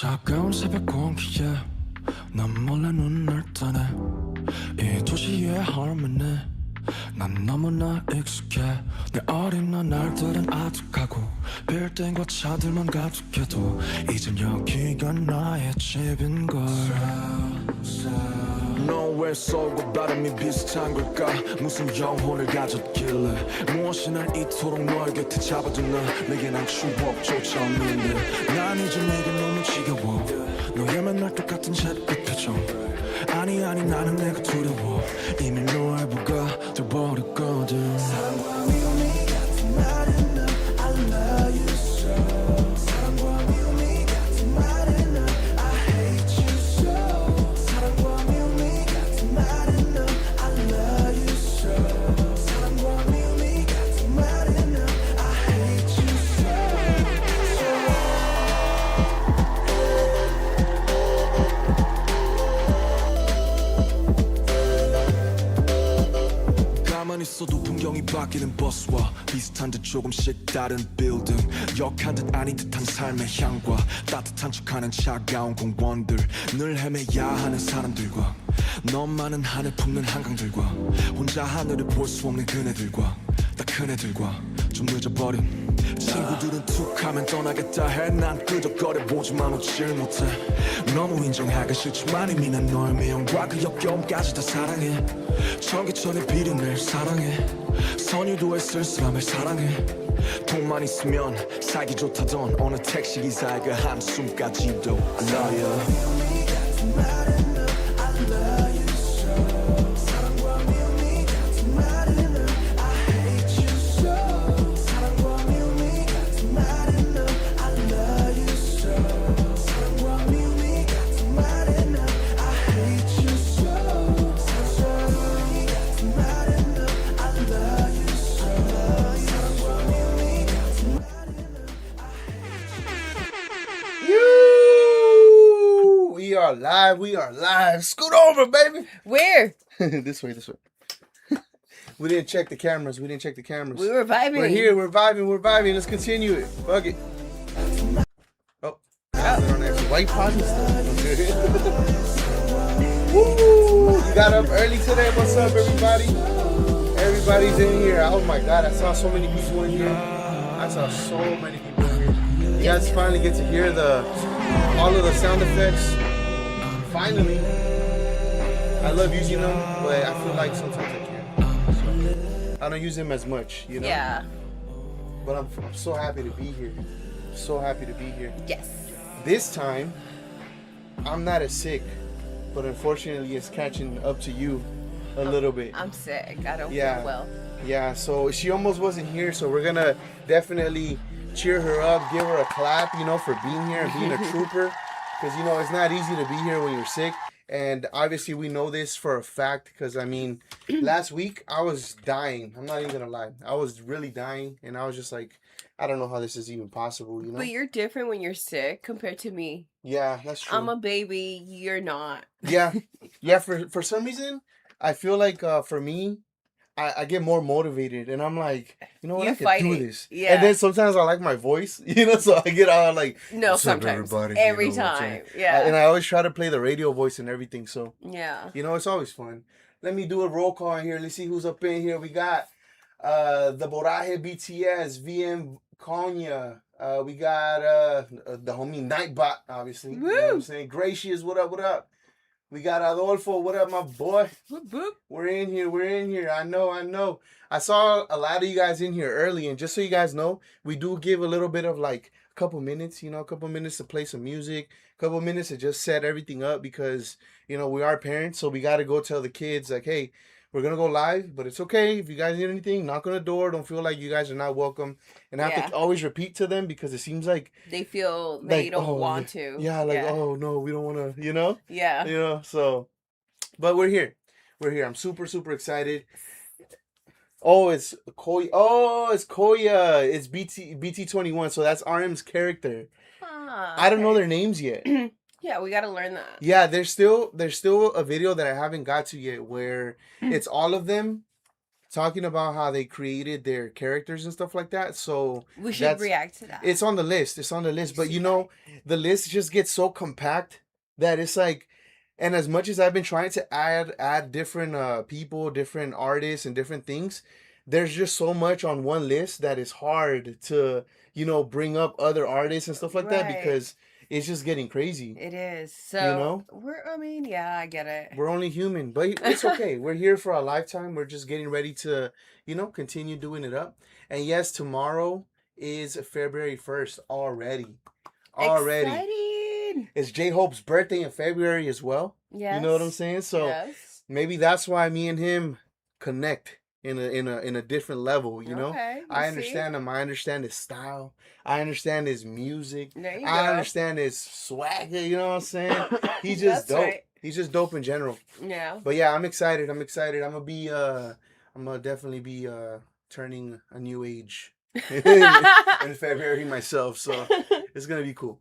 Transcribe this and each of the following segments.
차가운 새벽 공기에 난 몰래 눈을 뜨네 이 도시의 harmony 난 너무나 익숙해 내 어린 날들은 아득하고 빌딩과 차들만 가득해도 이젠 여기가 나의 집인걸 넌 왜 서울과 바람이 비슷한 걸까 무슨 영혼을 가졌길래 무엇이 날 이토록 너의 곁에 잡아두나 내게 난 추억조차 없는데 난 이제 내게 너무 지겨워 너의 맨날 똑같은 잿빛 표정 아니 나는 내가 두려워 이미 너의 부가 돼버렸거든 사랑과 미움이 같은 말은 난 I love you so 사랑과 미움이 같은 말은 난 I hate you so 사랑과 미움이 같은 말은 난 I love you so 사랑과 미움이 같은 말은 난 I hate you 가만히 있어도 풍경이 바뀌는 버스와 비슷한 듯 조금씩 다른 빌딩 역한 듯 아닌 듯한 삶의 향과 따뜻한 척하는 차가운 공원들 늘 헤매야 하는 사람들과 너만은 하늘 품는 한강들과 혼자 하늘을 볼 수 없는 그네들과 다 큰애들과 좀 늦어버린 친구들은 툭하면 떠나겠다 해 난 끄적거려보지만 웃질 못해 너무 인정하기 싫지만 이미 난 너의 미움과 그 역겨움까지 다 사랑해 전기천의 비린내 사랑해 선유도의 쓸쓸함을 사랑해 돈만 있으면 살기 좋다던 어느 택시기사의 그 한숨까지도 I love you We are live. Scoot over, baby. Where? This way. We didn't check the cameras. We were vibing. We're here. We're vibing. Let's continue it. Fuck it. Oh. Why you pausing stuff? Woo! You got up early today. What's up, everybody? Everybody's in here. Oh my God, I saw so many people in here. You guys finally get to hear all of the sound effects. Finally, I love using them, but I feel like sometimes I can't. So, I don't use them as much, you know? Yeah. But I'm so happy to be here. Yes. This time, I'm not as sick, but unfortunately it's catching up to you a little bit. I'm sick. I don't feel well. Yeah, so she almost wasn't here, so we're gonna definitely cheer her up, give her a clap, for being here and being a trooper. Because, it's not easy to be here when you're sick. And obviously we know this for a fact. Because, last week I was dying. I'm not even going to lie. I was really dying. And I was just like, I don't know how this is even possible, But you're different when you're sick compared to me. Yeah, that's true. I'm a baby. You're not. Yeah. Yeah, for some reason, I feel like for me, I get more motivated, and I'm like, you know what, I can do this. Yeah. And then sometimes I like my voice, so I get all like, no, sometimes, every time, yeah. And I always try to play the radio voice and everything, so yeah, it's always fun. Let me do a roll call in here. Let's see who's up in here. We got the Boraje BTS, VM Konya. We got the homie Nightbot, obviously. Woo! You know what I'm saying? Gracious, what up? We got Adolfo. What up, my boy? Boop, boop. We're in here. I know. I saw a lot of you guys in here early, and just so you guys know, we do give a little bit of like a couple minutes, to play some music, a couple minutes to just set everything up because, we are parents, so we got to go tell the kids like, hey, we're going to go live, but it's okay. If you guys need anything, knock on the door. Don't feel like you guys are not welcome. And I have to always repeat to them because it seems like they feel they don't want to. Yeah, oh, no, we don't want to, Yeah. So, but we're here. I'm super, super excited. Oh, it's Koya. It's BT21. So that's RM's character. I don't know their names yet. Yeah, we gotta learn that. Yeah, there's still a video that I haven't got to yet where it's all of them talking about how they created their characters and stuff like that. So we should react to that. It's on the list. It's on the list. But you know, the list just gets so compact that it's like, and as much as I've been trying to add different people, different artists, and different things, there's just so much on one list that it's hard to, you know, bring up other artists and stuff like that because it's just getting crazy. It is. So, you know, I mean, yeah, I get it. We're only human, but it's okay. We're here for a lifetime. We're just getting ready to, you know, continue doing it up. And yes, tomorrow is February 1st already. Exciting. It's J-Hope's birthday in February as well. Yes. You know what I'm saying? So maybe that's why me and him connect in a different level, you know? I understand him. I understand his style. I understand his music. I understand his swagger, you know what I'm saying? He's just dope. Right. He's just dope in general. Yeah. But yeah, I'm excited. I'm gonna definitely be turning a new age in February myself. So it's gonna be cool.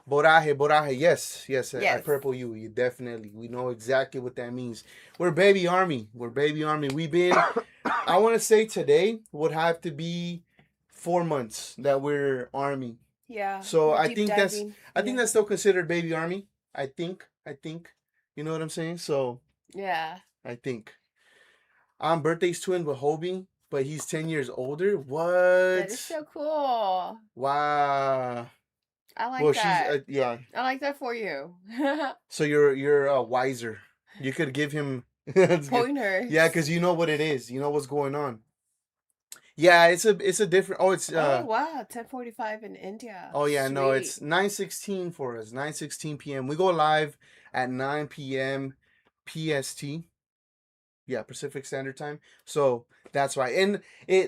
Boraje, yes. I purple you. You definitely. We know exactly what that means. We're baby army. We've been, I want to say today would have to be 4 months that we're army. Yeah. So I think that's still considered baby army. I think. You know what I'm saying? So yeah. I think. I'm birthday's twin with Hobie, but he's 10 years older. What? That is so cool. Wow. I like that. Yeah. I like that for you. So you're wiser. You could give him pointers. Yeah, because you know what it is. You know what's going on. Yeah, it's a different. Oh, it's oh wow, 10:45 in India. Oh yeah, sweet. No, it's 9:16 for us. 9:16 p.m. We go live at 9 p.m. PST. Yeah, Pacific Standard Time. So that's why, and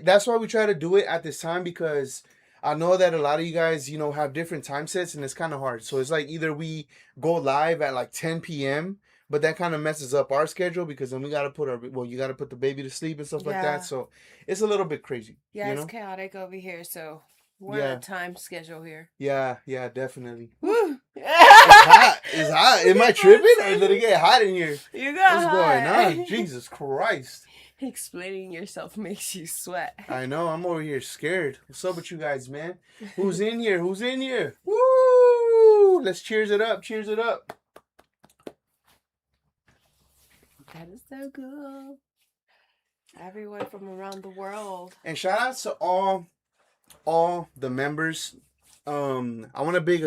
that's why we try to do it at this time because I know that a lot of you guys, you know, have different time sets and it's kind of hard. So it's like either we go live at like 10 p.m., but that kind of messes up our schedule because then we got to you got to put the baby to sleep and stuff like that. So it's a little bit crazy. Yeah, it's chaotic over here. So we're on a time schedule here. Yeah, definitely. Woo! It's hot. Am I tripping or did it get hot in here? You got What's going on? Jesus Christ. Explaining yourself makes you sweat. I know. I'm over here scared. What's up with you guys, man? Who's in here? Woo! Let's cheers it up. That is so cool. Everyone from around the world. And shout out to all the members. I want to big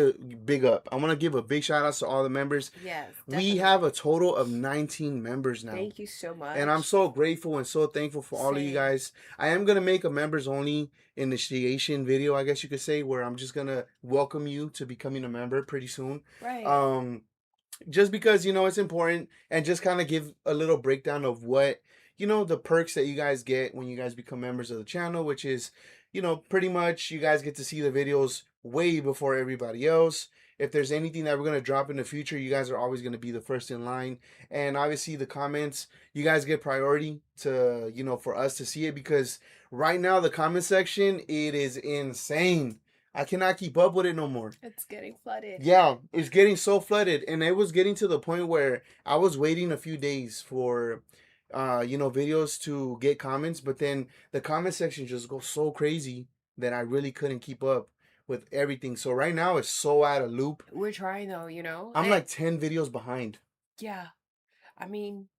up. I want to give a big shout out to all the members. Yes, definitely. We have a total of 19 members now. Thank you so much. And I'm so grateful and so thankful for all of you guys. I am going to make a members only initiation video, I guess you could say, where I'm just going to welcome you to becoming a member pretty soon. Right. Just because, you know, it's important and just kind of give a little breakdown of what, you know, the perks that you guys get when you guys become members of the channel, which is, you know, pretty much you guys get to see the videos way before everybody else. If there's anything that we're going to drop in the future, you guys are always going to be the first in line. And obviously the comments, you guys get priority to, you know, for us to see it because right now the comment section, it is insane. I cannot keep up with it no more. It's getting flooded. Yeah, it's getting so flooded. And it was getting to the point where I was waiting a few days for, you know, videos to get comments. But then the comment section just goes so crazy that I really couldn't keep up with everything. So right now it's so out of loop. We're trying though, you know. I'm like 10 videos behind. Yeah. I mean,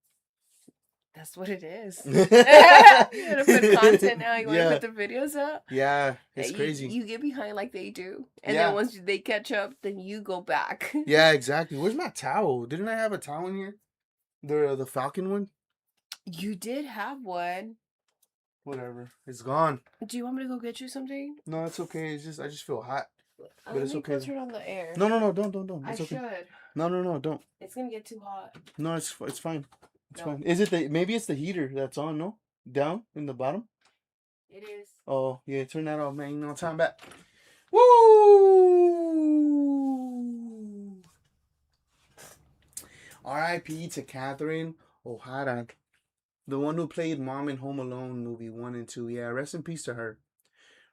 that's what it is. You gotta put content now. You want to put the videos up. Yeah, it's crazy. You get behind like they do, and then once they catch up, then you go back. Yeah, exactly. Where's my towel? Didn't I have a towel in here? The Falcon one. You did have one. Whatever, it's gone. Do you want me to go get you something? No, it's okay. It's just I just feel hot. But it's okay. Turn on the air. No, don't. It's okay. Should. No, don't. It's gonna get too hot. No, it's fine. It's fine. Is it maybe it's the heater that's on, no? Down in the bottom? It is. Oh, yeah, turn that off, man. No time back. Woo! R.I.P. to Catherine O'Hara, the one who played Mom in Home Alone movie 1 and 2. Yeah, rest in peace to her.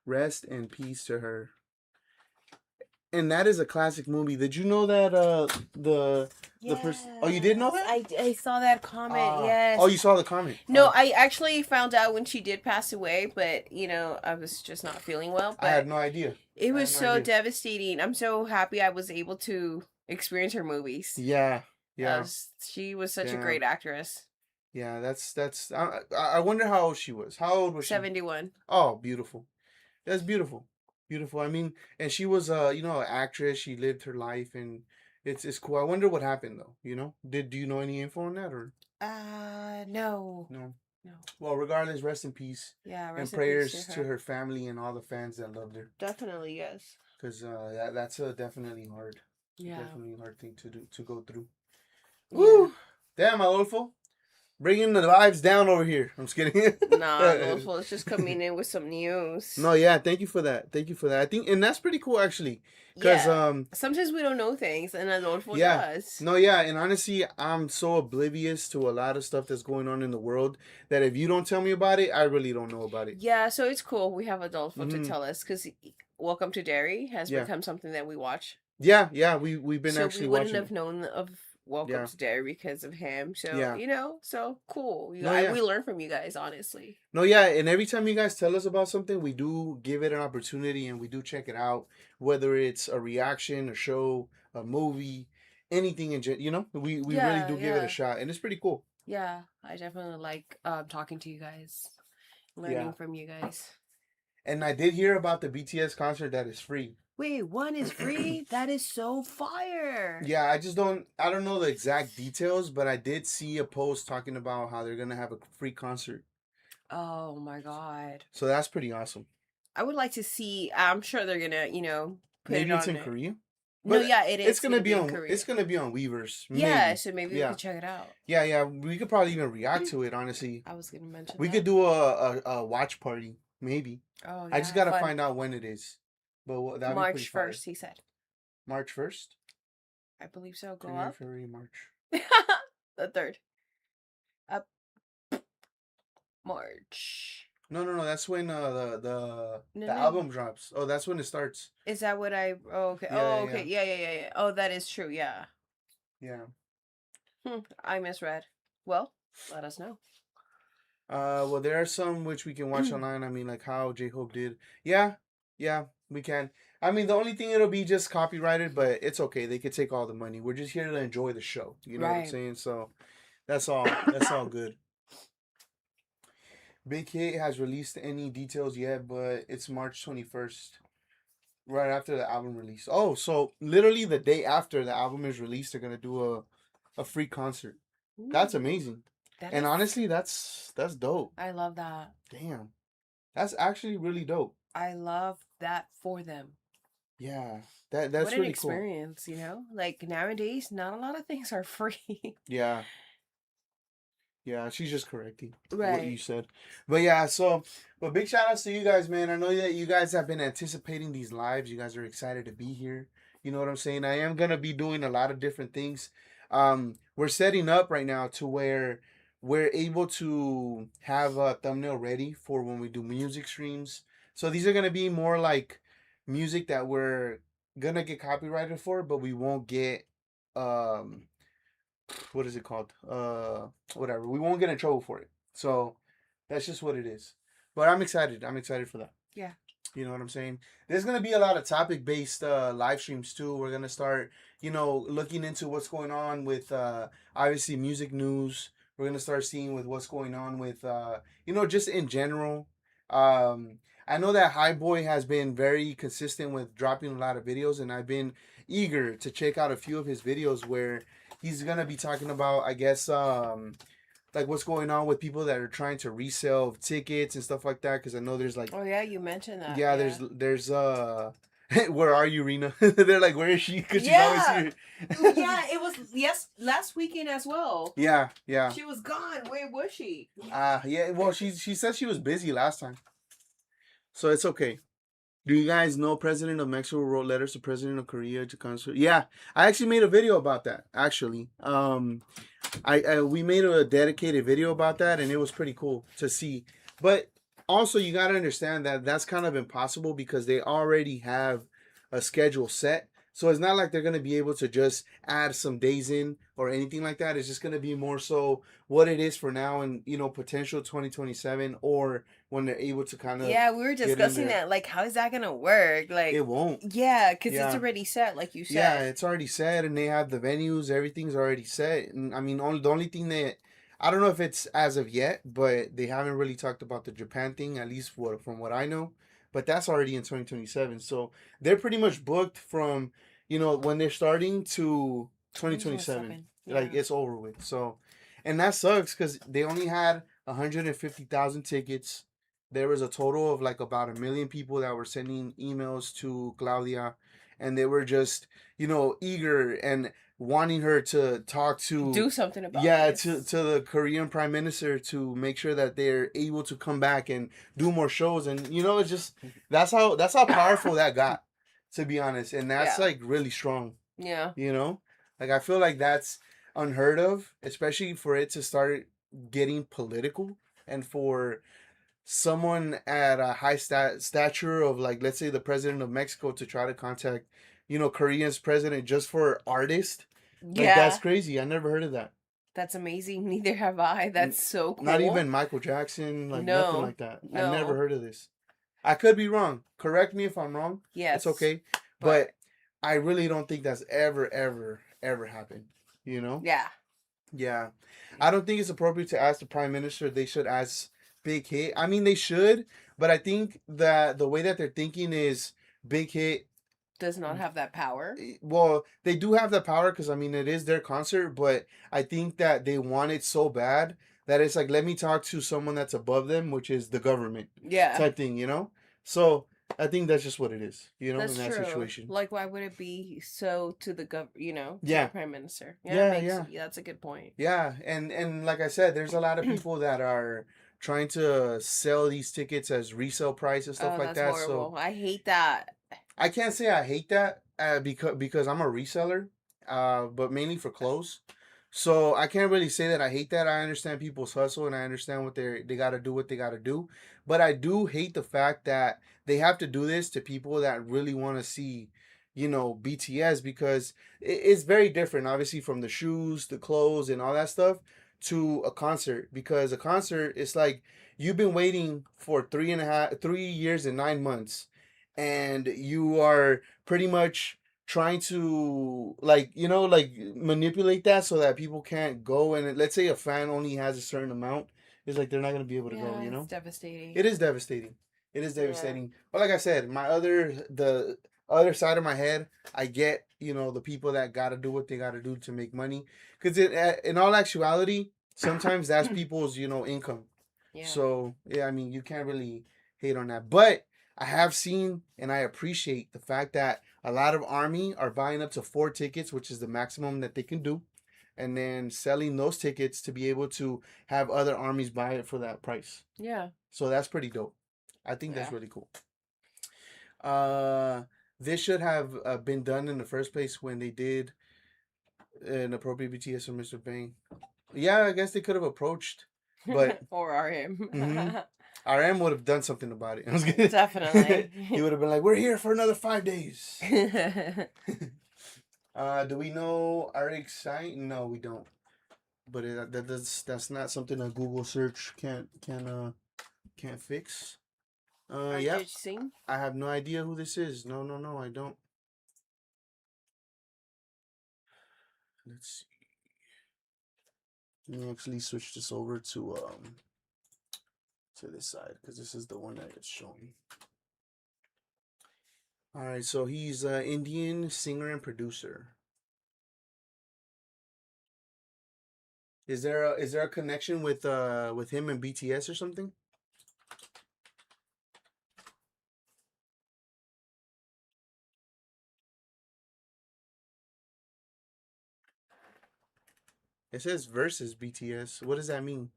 Rest in peace to her. And that is a classic movie. Did you know that the person? Oh, you did know that? I saw that comment. Yes. Oh, you saw the comment. No, Oh. I actually found out when she did pass away, but I was just not feeling well. I had But no idea. it I was had no so idea. devastating. I'm so happy I was able to experience her movies. Yeah, yeah, She was such a yeah, great actress. yeah. That's. I wonder how old she was. How old was she? 71. Oh, beautiful. That's beautiful. Beautiful. I mean, and she was an actress. She lived her life, and it's cool. I wonder what happened though. Do you know any info on that or No. no? No. Well, regardless, rest in peace. Yeah, And rest in peace prayers to to her. her family and all the fans that loved her. Definitely, yes. Because that's a definitely hard, Yeah. definitely hard thing to go through. Yeah. Woo! Damn, Adolfo. Bringing the vibes down over here. I'm just kidding. Nah, Adolfo is just coming in with some news. No, yeah, thank you for that. Thank you for that. I think, and that's pretty cool actually. Cause sometimes we don't know things, and Adolfo yeah, does. no, yeah, and honestly, I'm so oblivious to a lot of stuff that's going on in the world that if you don't tell me about it, I really don't know about it. Yeah, so it's cool. We have Adolfo to tell us because Welcome to Derry has Yeah. become something that we watch. Yeah, we've been So actually we wouldn't watching have known of Welcome to Derry because of him. So so cool. We learn from you guys, honestly. No, yeah, and every time you guys tell us about something, we do give it an opportunity and we do check it out, whether it's a reaction, a show, a movie, anything we really do give it a shot, and it's pretty cool. Yeah, I definitely like talking to you guys, learning from you guys. And I did hear about the BTS concert that is free. Wait, one is free? That is so fire. Yeah, I don't know the exact details, but I did see a post talking about how they're going to have a free concert. Oh my God. So that's pretty awesome. I would like to see, I'm sure they're going to, put maybe it on it's in Korea. No, yeah, it is. It's gonna be on. Korea. It's gonna be on Weavers. Yeah, so maybe we could check it out. Yeah. We could probably even react to it. Honestly, I was gonna mention. We could do a watch party. Maybe. Oh, yeah, I just gotta find out when it is. But that March 1st, he said. March 1st. I believe so. Go January, up. February, March. The 3rd. Up. March. No. That's when the album drops. Oh, that's when it starts. Is that what I? Oh, okay. Okay. Yeah. Oh, that is true. Yeah. Yeah. I misread. Well, let us know. Well, there are some which we can watch online. I mean, like how J-Hope did. Yeah, we can. I mean, the only thing it'll be just copyrighted, but it's okay. They could take all the money. We're just here to enjoy the show. You know what I'm saying? So that's all. That's all good. Big Hit has released any details yet, but it's March 21st, right after the album release. Oh, so literally the day after the album is released, they're gonna do a free concert. Ooh. That's amazing. Honestly, that's dope. I love that. Damn, that's actually really dope. I love that for them. Yeah, that's what an really experience, cool. Like nowadays, not a lot of things are free. Yeah. Yeah, she's just correcting what you said. But yeah, but big shout outs to you guys, man. I know that you guys have been anticipating these lives. You guys are excited to be here. You know what I'm saying? I am going to be doing a lot of different things. We're setting up right now to where we're able to have a thumbnail ready for when we do music streams. So these are going to be more like music that we're going to get copyrighted for, but we won't get what is it called? Whatever. We won't get in trouble for it. So that's just what it is. But I'm excited. I'm excited for that. Yeah. You know what I'm saying? There's going to be a lot of topic-based live streams too. We're going to start, looking into what's going on with obviously music news. We're going to start seeing with what's going on with, just in general. I know that High Boy has been very consistent with dropping a lot of videos, and I've been eager to check out a few of his videos where he's gonna be talking about, I guess, like what's going on with people that are trying to resell tickets and stuff like that. Because I know there's like, oh yeah, you mentioned that. Yeah, there's where are you, Rena? They're like, where is she? Because she's always here. Yeah, it was last weekend as well. Yeah. She was gone. Where was she? Yeah. Well, she said she was busy last time, so it's okay. Do you guys know President of Mexico wrote letters to President of Korea to concert? Yeah, I actually made a video about that. Actually, we made a dedicated video about that, and it was pretty cool to see. But also, you gotta understand that that's kind of impossible because they already have a schedule set. So it's not like they're gonna be able to just add some days in or anything like that. It's just gonna be more so what it is for now and potential 2027 or when they're able to kind of Yeah, we were get in discussing there. that. Like, how is that gonna work? Like, It won't. yeah, because it's Yeah. already set, like you Yeah, said. it's already set, and they have the venues. Everything's already set, and I mean, the only thing that I don't know if it's as of yet, but they haven't really talked about the Japan thing, at least from what I know. But that's already in 2027, so they're pretty much booked from when they're starting to 2027. 2027. Like Yeah. it's over with. So, and that sucks because they only had 150,000 tickets. There was a total of like about 1 million people that were sending emails to Claudia, and they were just eager and wanting her to talk to Do something about this. to the Korean prime minister to make sure that they're able to come back and do more shows. And it's just that's how powerful that got, to be honest. And that's Yeah. like really strong. Yeah. Like I feel like that's unheard of, especially for it to start getting political and for someone at a high stature of, like, let's say the president of Mexico to try to contact Korea's president just for artist. Like that's Yeah. crazy. I never heard of that. That's amazing. Neither have I. That's so cool. Not even Michael Jackson, like nothing like that. I never No. heard of this. I could be wrong. Correct me if I'm wrong. Yes. It's okay. But I really don't think that's ever happened. Yeah. Yeah. I don't think it's appropriate to ask the prime minister. They should ask Big Hit. I mean, they should, but I think that the way that they're thinking is Big Hit. Does not have that power. Well, they do have the power because I mean it is their concert, but I think that they want it so bad that it's like, let me talk to someone that's above them, which is the government. Yeah. Type thing, So I think that's just what it is, That's in that true. situation. Like, why would it be so to the to Yeah. the prime minister? Yeah. That's a good point. Yeah, and like I said, there's a lot of people that are trying to sell these tickets as resale price and stuff like that. Horrible. So I hate that. I can't say I hate that because I'm a reseller, but mainly for clothes. So I can't really say that I hate that. I understand people's hustle and I understand they got to do what they got to do. But I do hate the fact that they have to do this to people that really want to see, BTS, because it's very different, obviously, from the shoes, the clothes, and all that stuff to a concert. Because a concert, it's like you've been waiting for 3 years and 9 months, and you are pretty much trying to, like, manipulate that so that people can't go. And let's say a fan only has a certain amount, it's like they're not going to be able to go. It's devastating. It is devastating. But like I said, the other side of my head, I get the people that got to do what they got to do to make money, because in all actuality, sometimes that's people's income. Yeah. So yeah, I mean, you can't really hate on that. But I have seen and I appreciate the fact that a lot of army are buying up to 4 tickets, which is the maximum that they can do, and then selling those tickets to be able to have other armies buy it for that price. Yeah. So that's pretty dope. I think that's really cool. This should have been done in the first place when they did an appropriate BTS for Mr. Bang. Yeah, I guess they could have approached, but or RM. RM would have done something about it. Definitely. He would have been like, "We're here for another 5 days." Do we know Eric sign? No, we don't. But that's not something a Google search can't fix. Yeah. I have no idea who this is. No, I don't. Let's see. Let me actually switch this over to this side because this is the one that it's showing. All right, so he's an Indian singer and producer. Is there a connection with him and BTS or something? It says versus BTS. What does that mean?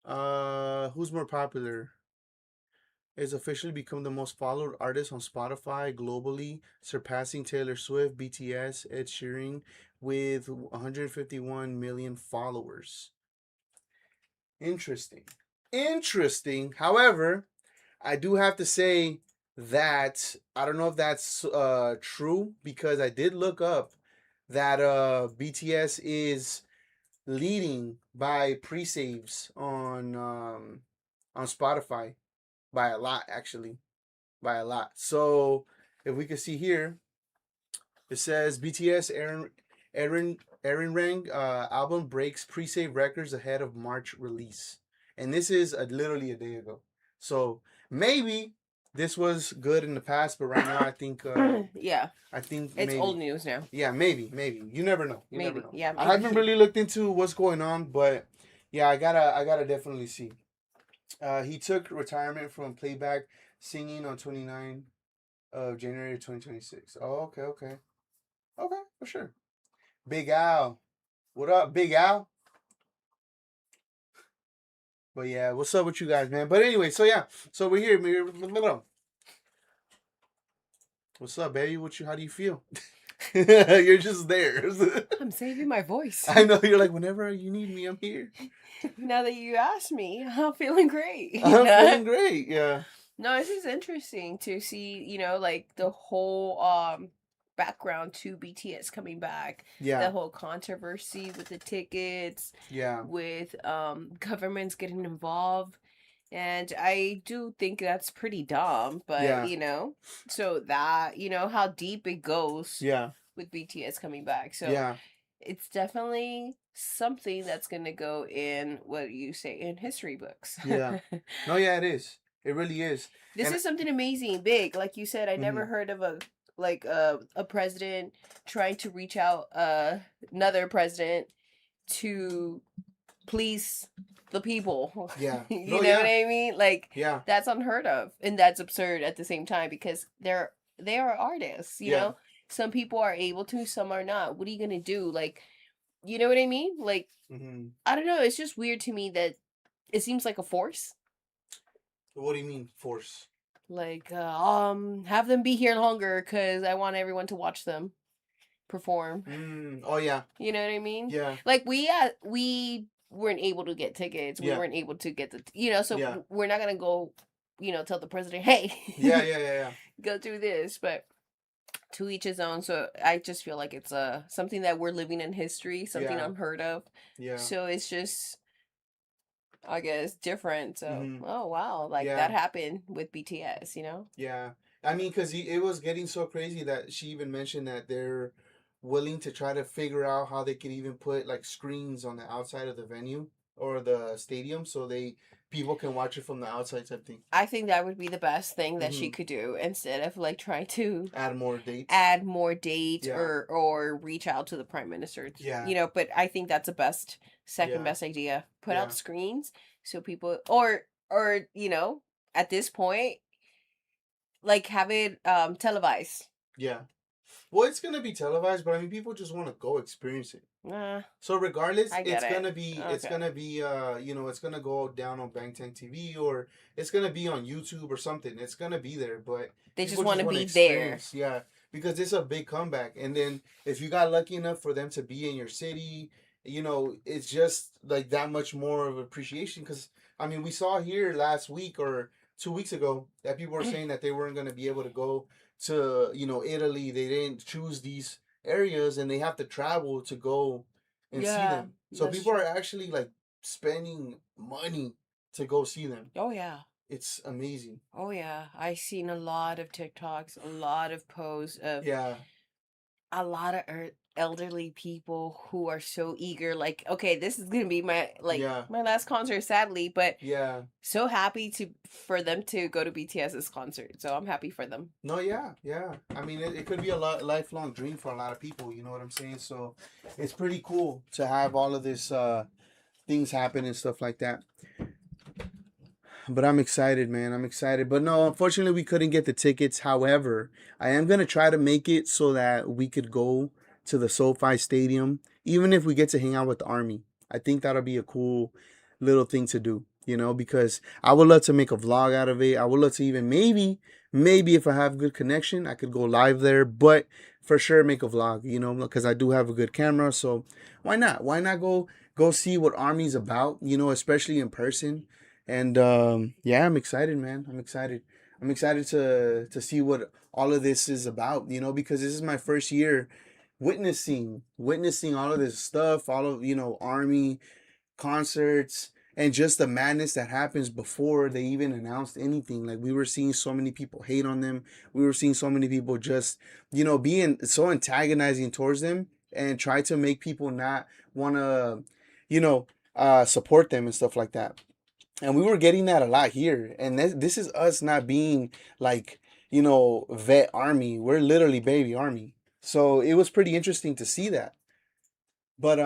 Who's more popular? Has officially become the most followed artist on Spotify globally, surpassing Taylor Swift, BTS, Ed Sheeran, with 151 million followers. Interesting. However, I do have to say that I don't know if that's true, because I did look up that BTS is leading by pre-saves on Spotify by a lot, actually, by a lot. So if we could see here, it says BTS Aaron Rang album breaks pre-save records ahead of March release, and this is literally a day ago. So maybe this was good in the past, but right now I think Yeah, I think it's maybe old news now. yeah, maybe you never know. You never Maybe, know. yeah, I maybe. haven't really looked into what's going on, but yeah, I gotta definitely see. He took retirement from playback singing on 29 of January 2026. Oh, okay, okay. Okay, for sure. Big Al. What up, Big Al? But yeah, what's up with you guys, man? But anyway, so yeah. So we're here. What's up, baby? How do you feel? You're just there. I'm saving my voice. I know, you're like, whenever you need me, I'm here. Now that you asked me, I'm feeling great. I'm feeling great, yeah. No, this is interesting to see, like the whole background to BTS coming back. Yeah. The whole controversy with the tickets, Yeah. with governments getting involved. And I do think that's pretty dumb, but Yeah. so that, how deep it goes Yeah. with BTS coming back. So Yeah. it's definitely something that's going to go in what you say in history books. Yeah. No, yeah, it is. It really is. This And is something amazing, big. Like you said, I never Mhm. heard of a president trying to reach out another president to please the people. Yeah. You No, know yeah. what I mean? Like Yeah. that's unheard of, and that's absurd at the same time because they are artists. You Yeah. know, some people are able to, some are not. What are you gonna do? Like, you know what I mean? Like, hmm I don't know. It's just weird to me that it seems like a force. What do you mean, force? Like, have them be here longer because I want everyone to watch them perform. Oh, yeah. You know what I mean? Yeah. Like we weren't able to get tickets. We Yeah. weren't able to get so Yeah. we're not gonna go, tell the president, hey, Yeah, yeah, yeah, yeah. go do this. But to each his own. So I just feel like it's something that we're living in history, something Yeah. unheard of. Yeah. So it's just, I guess, different. So Mhm. oh wow, like Yeah. that happened with BTS. Yeah. I mean, because it was getting so crazy that she even mentioned that they're willing to try to figure out how they could even put like screens on the outside of the venue or the stadium so people can watch it from the outside type thing. I think that would be the best thing that she Mhm. could do instead of like trying to Add more dates. add more dates Yeah. or reach out to the prime minister. Yeah. But I think that's the second Yeah. best idea. Put Yeah. out screens so people or at this point, like have it televised. Yeah. Well, it's gonna be televised, but I mean, people just want to go experience it. Nah, So regardless, I get it's it. gonna be it's Okay. gonna be it's gonna go down on Bangtan TV, or it's gonna be on YouTube or something. It's gonna be there, but They just people want to wanna be there. experience, yeah, because it's a big comeback. And then if you got lucky enough for them to be in your city, it's just like that much more of appreciation. Because I mean, we saw here last week or 2 weeks ago that people were saying that they weren't gonna be able to go to Italy. They didn't choose these areas and they have to travel to go and see Yeah, them. So that's people true. are actually like spending money to go see them. Oh yeah. It's amazing. Oh yeah. I seen a lot of TikToks, a lot of posts of Yeah. a lot of elderly people who are so eager, like, okay, this is gonna be my Yeah. my last concert, sadly, but Yeah. so happy for them to go to BTS's concert. So I'm happy for them. No, yeah, yeah. I mean, it could be a lifelong dream for a lot of people. You know what I'm saying? So it's pretty cool to have all of this things happen and stuff like that. But I'm excited, man. I'm excited. But no, unfortunately, we couldn't get the tickets. However, I am going to try to make it so that we could go to the SoFi Stadium, even if we get to hang out with the Army. I think that'll be a cool little thing to do, because I would love to make a vlog out of it. I would love to even maybe if I have good connection, I could go live there. But for sure, make a vlog, because I do have a good camera. So why not? Why not go see what Army's about, especially in person. And yeah, I'm excited, man. I'm excited. I'm excited to see what all of this is about, you know, because this is my first year witnessing all of this stuff, all of, you know, army concerts, and just the madness that happens before they even announced anything. Like, we were seeing so many people hate on them. We were seeing so many people just, you know, being so antagonizing towards them and try to make people not want to, you know, support them and stuff like that. And we were getting that a lot here. And this is us not being like, you know, vet army. We're literally baby army. So it was pretty interesting to see that. But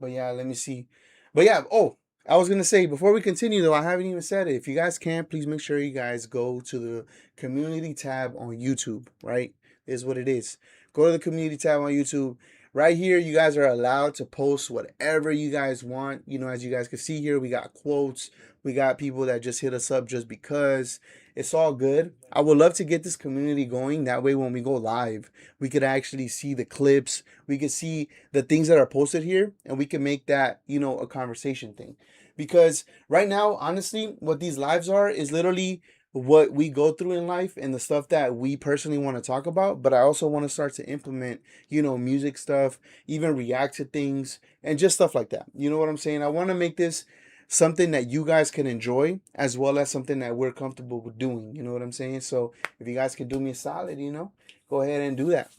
yeah, let me see. But yeah, oh, I was gonna say before we continue though, I haven't even said it. If you guys can, please make sure you guys go to the community tab on YouTube, right? Is what it is. Go to the community tab on YouTube. Right here, you guys are allowed to post whatever you guys want. You know, as you guys can see here, we got quotes. We got people that just hit us up just because. It's all good. I would love to get this community going. That way, when we go live, we could actually see the clips. We could see the things that are posted here, and we can make that, you know, a conversation thing. Because right now, honestly, what these lives are is literally what we go through in life and the stuff that we personally want to talk about. But I also want to start to implement, you know, music stuff, even react to things and just stuff like that. You know what I'm saying? I want to make this something that you guys can enjoy as well as something that we're comfortable with doing. You know what I'm saying? So if you guys can do me a solid, you know, go ahead and do that.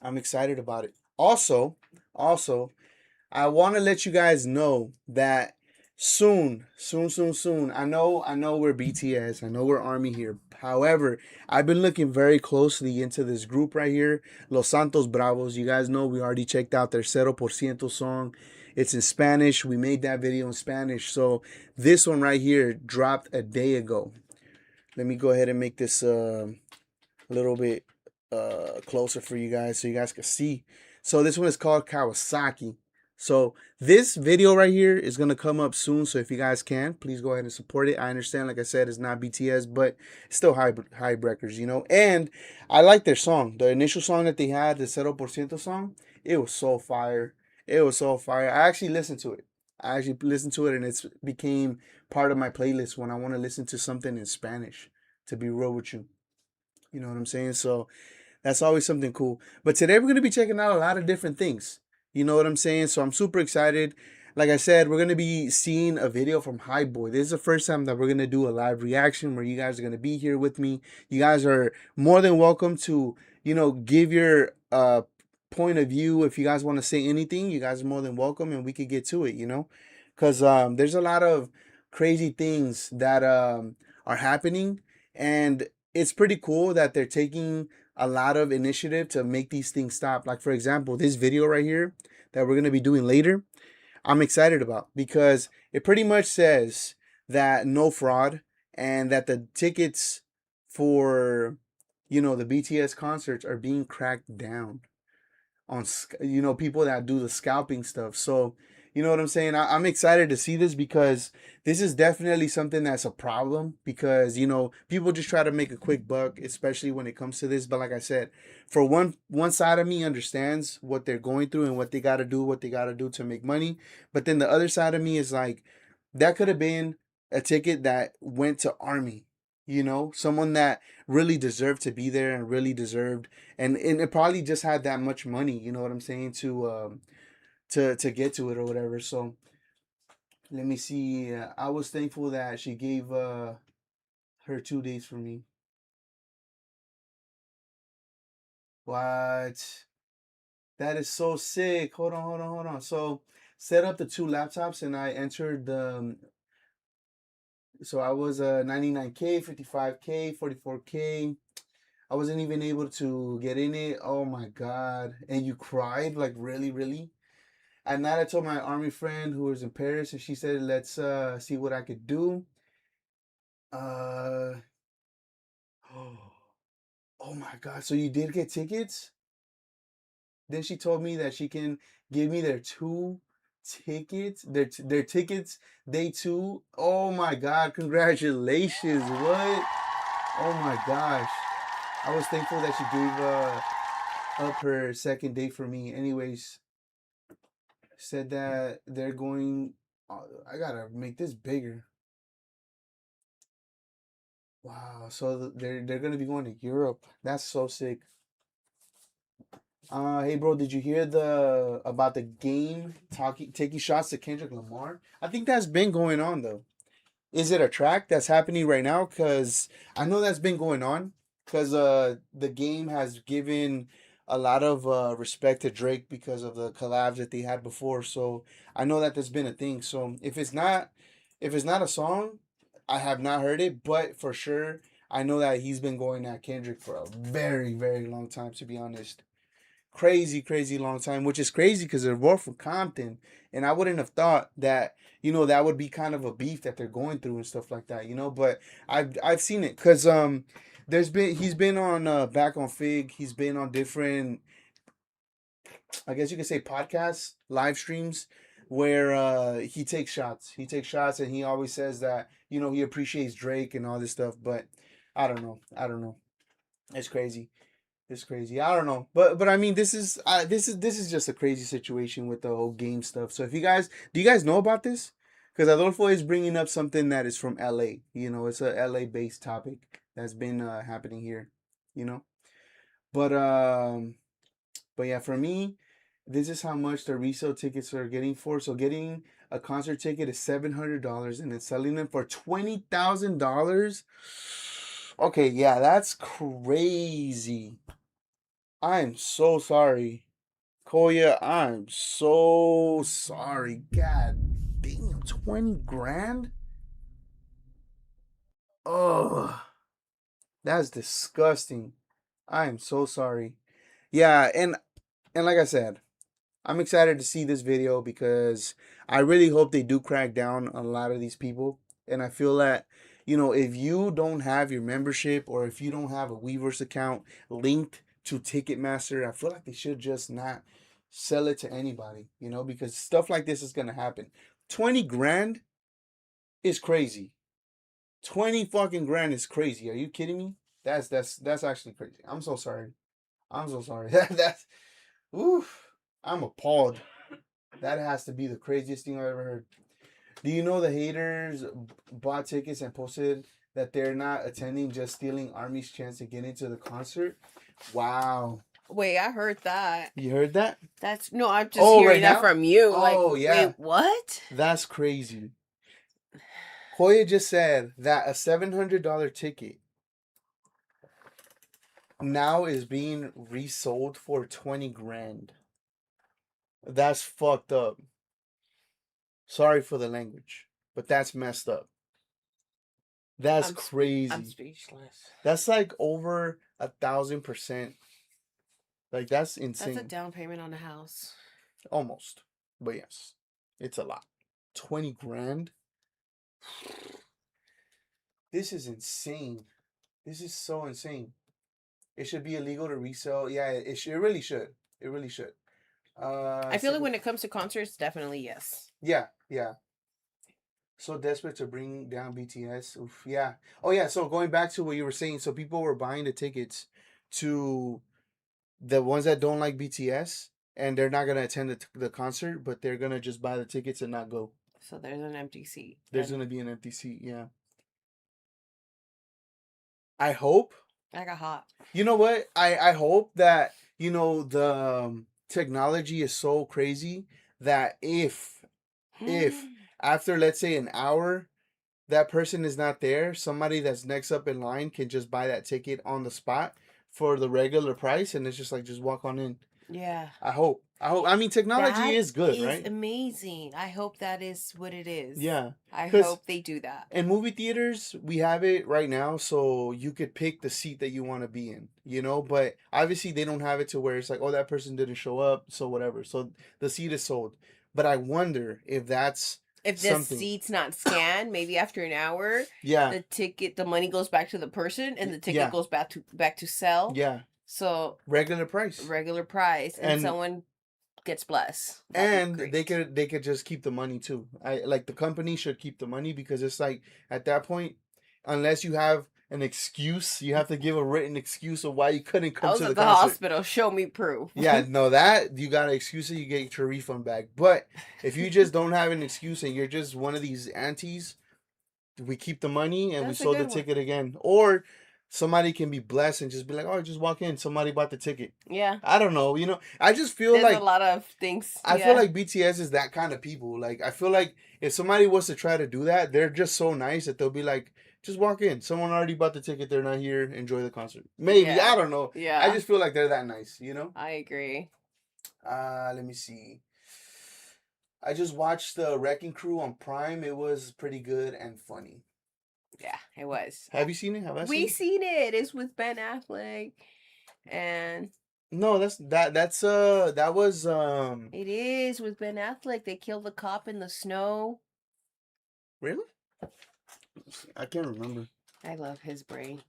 I'm excited about it. Also, I want to let you guys know that soon. I know we're BTS. I know we're Army here. However, I've been looking very closely into this group right here, Los Santos Bravos. You guys know we already checked out their 0% song. It's in Spanish. We made that video in Spanish. So this one right here dropped a day ago. Let me go ahead and make this a little bit closer for you guys so you guys can see. So this one is called Kawasaki. So this video right here is gonna come up soon. So if you guys can, please go ahead and support it. I understand, like I said, it's not BTS, but it's still high breakers, you know. And I like their song. The initial song that they had, the 0% song, it was so fire. It was so fire. I actually listened to it. And it's became part of my playlist when I want to listen to something in Spanish. To be real with you. You know what I'm saying? So that's always something cool. But today we're going to be checking out a lot of different things. You know what I'm saying? So I'm super excited. Like I said, we're going to be seeing a video from High Boy. This is the first time that we're going to do a live reaction where you guys are going to be here with me. You guys are more than welcome to, you know, give your point of view. If you guys want to say anything, you guys are more than welcome and we could get to it, you know? Because there's a lot of crazy things that are happening. And it's pretty cool that they're taking a lot of initiative to make these things stop. Like, for example, this video right here that we're going to be doing later, I'm excited about because it pretty much says that no fraud and that the tickets for, you know, the BTS concerts are being cracked down on, you know, people that do the scalping stuff. So you know what I'm saying? I'm excited to see this because this is definitely something that's a problem because, you know, people just try to make a quick buck, especially when it comes to this. But like I said, for one side of me understands what they're going through and what they got to do, to make money. But then the other side of me is like, that could have been a ticket that went to Army, you know, someone that really deserved to be there and really deserved, and it probably just had that much money, you know what I'm saying, to get to it or whatever. So let me see. I was thankful that she gave her 2 days for me. What? That is so sick. Hold on. So set up the two laptops and I entered the. So I was 99K, 55K, 44K. I wasn't even able to get in it. Oh my god! And you cried, like, really, really. At night, I told my army friend who was in Paris, and she said, "Let's see what I could do." Uh, oh my God! So you did get tickets? Then she told me that she can give me their two tickets, their tickets, day two. Oh my God! Congratulations! What? Oh my gosh! I was thankful that she gave up her second date for me. Anyways, said that they're going. I gotta make this bigger. Wow. So they're gonna be going to Europe. That's so sick. Hey bro, did you hear the about the game taking shots to Kendrick Lamar? I think that's been going on though. Is it a track that's happening right now? Cause I know that's been going on. Cause the game has given a lot of respect to Drake because of the collabs that they had before. So I know that there's been a thing. So if it's not a song, I have not heard it, but for sure I know that he's been going at Kendrick for a very, very long time, to be honest. Crazy, crazy long time, which is crazy because they're both from Compton, and I wouldn't have thought that that would be kind of a beef that they're going through and stuff like that, But I've seen it because he's been on back on Fig, he's been on different, I guess you could say, podcasts, live streams where he takes shots, and he always says that he appreciates Drake and all this stuff, but I don't know, it's crazy. It's crazy. I don't know, but I mean, this is just a crazy situation with the whole game stuff. So if you guys do you guys know about this? Because Adolfo is bringing up something that is from LA. It's a LA based topic that's been happening here. You know, but yeah, for me, this is how much the resale tickets are getting for. So getting a concert ticket is $700, and then selling them for $20,000. Okay, yeah, that's crazy. I'm so sorry. Koya, I'm so sorry. God damn, 20 grand? Oh, that's disgusting. I am so sorry. Yeah, and like I said, I'm excited to see this video because I really hope they do crack down on a lot of these people. And I feel that, if you don't have your membership or if you don't have a Weverse account linked to Ticketmaster, I feel like they should just not sell it to anybody, because stuff like this is going to happen. 20 grand is crazy. 20 fucking grand is crazy. Are you kidding me? That's actually crazy. I'm so sorry. I'm so sorry. That's oof. I'm appalled. That has to be the craziest thing I've ever heard. Do you know the haters bought tickets and posted that they're not attending, just stealing Army's chance to get into the concert? Wow. Wait, I heard that. You heard that? That's no, I'm just Oh, hearing right that now? from you. Oh, Like, yeah. wait, what? That's crazy. Hoya just said that a $700 ticket now is being resold for 20 grand. That's fucked up. Sorry for the language, but that's messed up. That's crazy. I'm speechless. That's like over 1,000%. Like that's That's insane. a down payment on a house. Almost, but yes, it's a lot. 20 grand. This is insane. This is so insane. It should be illegal to resell. Yeah, it should. It really should. It really should. I feel like when it comes to concerts, definitely yes. Yeah, yeah. So desperate to bring down BTS. Oof, yeah. Oh yeah. So going back to what you were saying, so people were buying the tickets to the ones that don't like BTS, and they're not gonna attend the concert, but they're gonna just buy the tickets and not go. So there's an empty seat. There's gonna be an empty seat. Yeah. I hope. I got hot. You know what? I hope that the technology is so crazy that if after, let's say, an hour, that person is not there, somebody that's next up in line can just buy that ticket on the spot for the regular price, and it's just like, just walk on in. Yeah. I hope. I mean, technology is good, right? Amazing. I hope that is what it is. Yeah. I hope they do that. In movie theaters, we have it right now, so you could pick the seat that you want to be in, But obviously, they don't have it to where it's like, oh, that person didn't show up, so whatever. So the seat is sold. But I wonder if that's if the seat's not scanned, maybe after an hour, the money goes back to the person, and the ticket goes back to sell. Yeah. So regular price, and someone gets blessed. And they could just keep the money too. The company should keep the money, because it's like, at that point, unless you have an excuse, you have to give a written excuse of why you couldn't come to the concert. I was at the hospital. Show me proof. Yeah, no, that you got an excuse, and you get your refund back. But if you just don't have an excuse and you're just one of these aunties, we keep the money and we That's a sold the good one. ticket again. Or somebody can be blessed and just be like, oh, just walk in. Somebody bought the ticket. Yeah. I don't know. You know, I just feel There's like a lot of things. I feel like BTS is that kind of people. Like, I feel like if somebody was to try to do that, they're just so nice that they'll be like, just walk in. Someone already bought the ticket. They're not here. Enjoy the concert. Maybe. Yeah. I don't know. Yeah. I just feel like they're that nice, you know? I agree. Let me see. I just watched the Wrecking Crew on Prime. It was pretty good and funny. Yeah, it was. Have you seen it? Have I seen We it? seen it. It's with Ben Affleck. And No, that was it is with Ben Affleck. They killed the cop in the snow. really? I can't remember. I love his brain.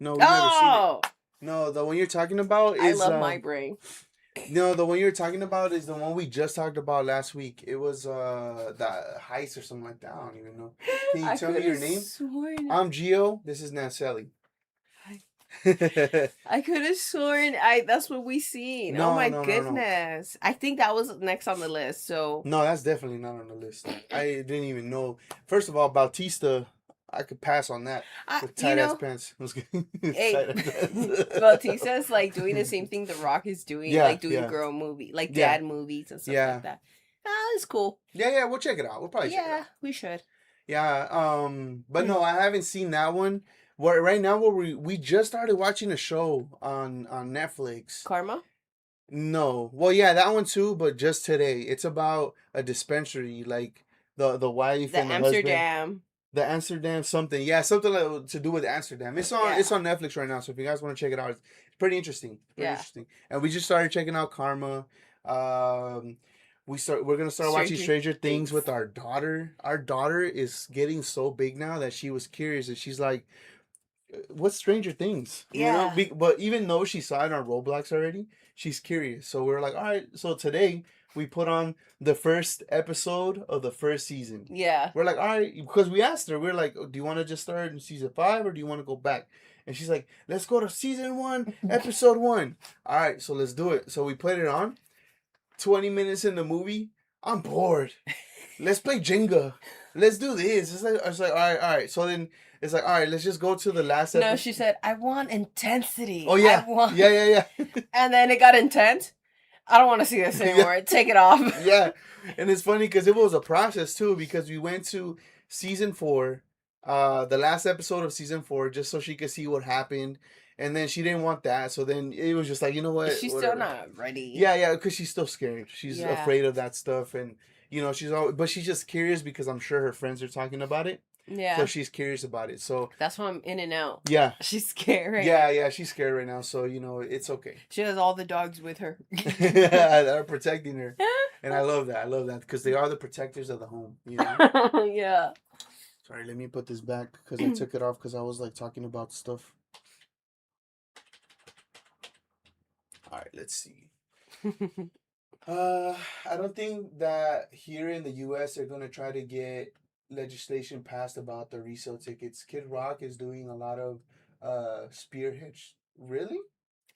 No, we've never seen it. Oh, No, the one you're talking about I is love my brain. no, the one you're talking about is the one we just talked about last week. It was the heist or something like that. I don't even know. Can you tell me your name? Sworn, I'm Gio. This is Nanselly. I could have sworn that's what we seen. No, oh my no, no, no. goodness. I think that was next on the list. So No, that's definitely not on the list. I didn't even know. First of all, Bautista, I could pass on that with tight ass pants. Hey, Bautista's like doing the same thing The Rock is doing, Yeah, like doing yeah. girl movie, like Yeah. dad movies and stuff Yeah. like that. It's cool. Yeah, we'll check it out. We'll probably check it out. Yeah, we should. Yeah, but no, I haven't seen that one. Right now we just started watching a show on Netflix. Karma? No. Well, yeah, that one too, but just today. It's about a dispensary, like the wife The and the husband. Amsterdam. The Amsterdam something. Yeah, something like, to do with Amsterdam. It's on Netflix right now, so if you guys want to check it out, it's pretty interesting. Interesting. And we just started checking out Karma. We're gonna start watching Stranger Things with our daughter. Our daughter is getting so big now that she was curious and she's like, what's Stranger Things? You know? But even though she saw it on Roblox already, she's curious. So we're like, all right. So today we put on the first episode of the first season. Yeah. We're like, all right, because we asked her, we're like, do you want to just start in season 5 or do you want to go back? And she's like, let's go to season 1, episode 1. All right, so let's do it. So we put it on. 20 minutes in the movie, I'm bored. Let's play Jenga. Let's do this. It's like all right. So then it's like, all right, let's just go to the last episode. No, she said, I want intensity. Oh, yeah. Yeah. And then it got intense. I don't want to see this anymore. Take it off. Yeah. And it's funny because it was a process too, because we went to season 4, the last episode of season 4, just so she could see what happened. And then she didn't want that. So then it was just like, you know what? She's still not ready. Yeah, because she's still scared. She's afraid of that stuff. And, you know, but she's just curious because I'm sure her friends are talking about it. Yeah. So she's curious about it. So that's why I'm in and out. Yeah. She's scared right now. Yeah, she's scared right now. So, you know, it's okay. She has all the dogs with her. That are protecting her. And I love that. Because they are the protectors of the home, you know? Yeah. Sorry, let me put this back because I took it off because I was like talking about stuff. All right, let's see. I don't think that here in the U.S. they're going to try to get legislation passed about the resale tickets. Kid Rock is doing a lot of spearheads. Really?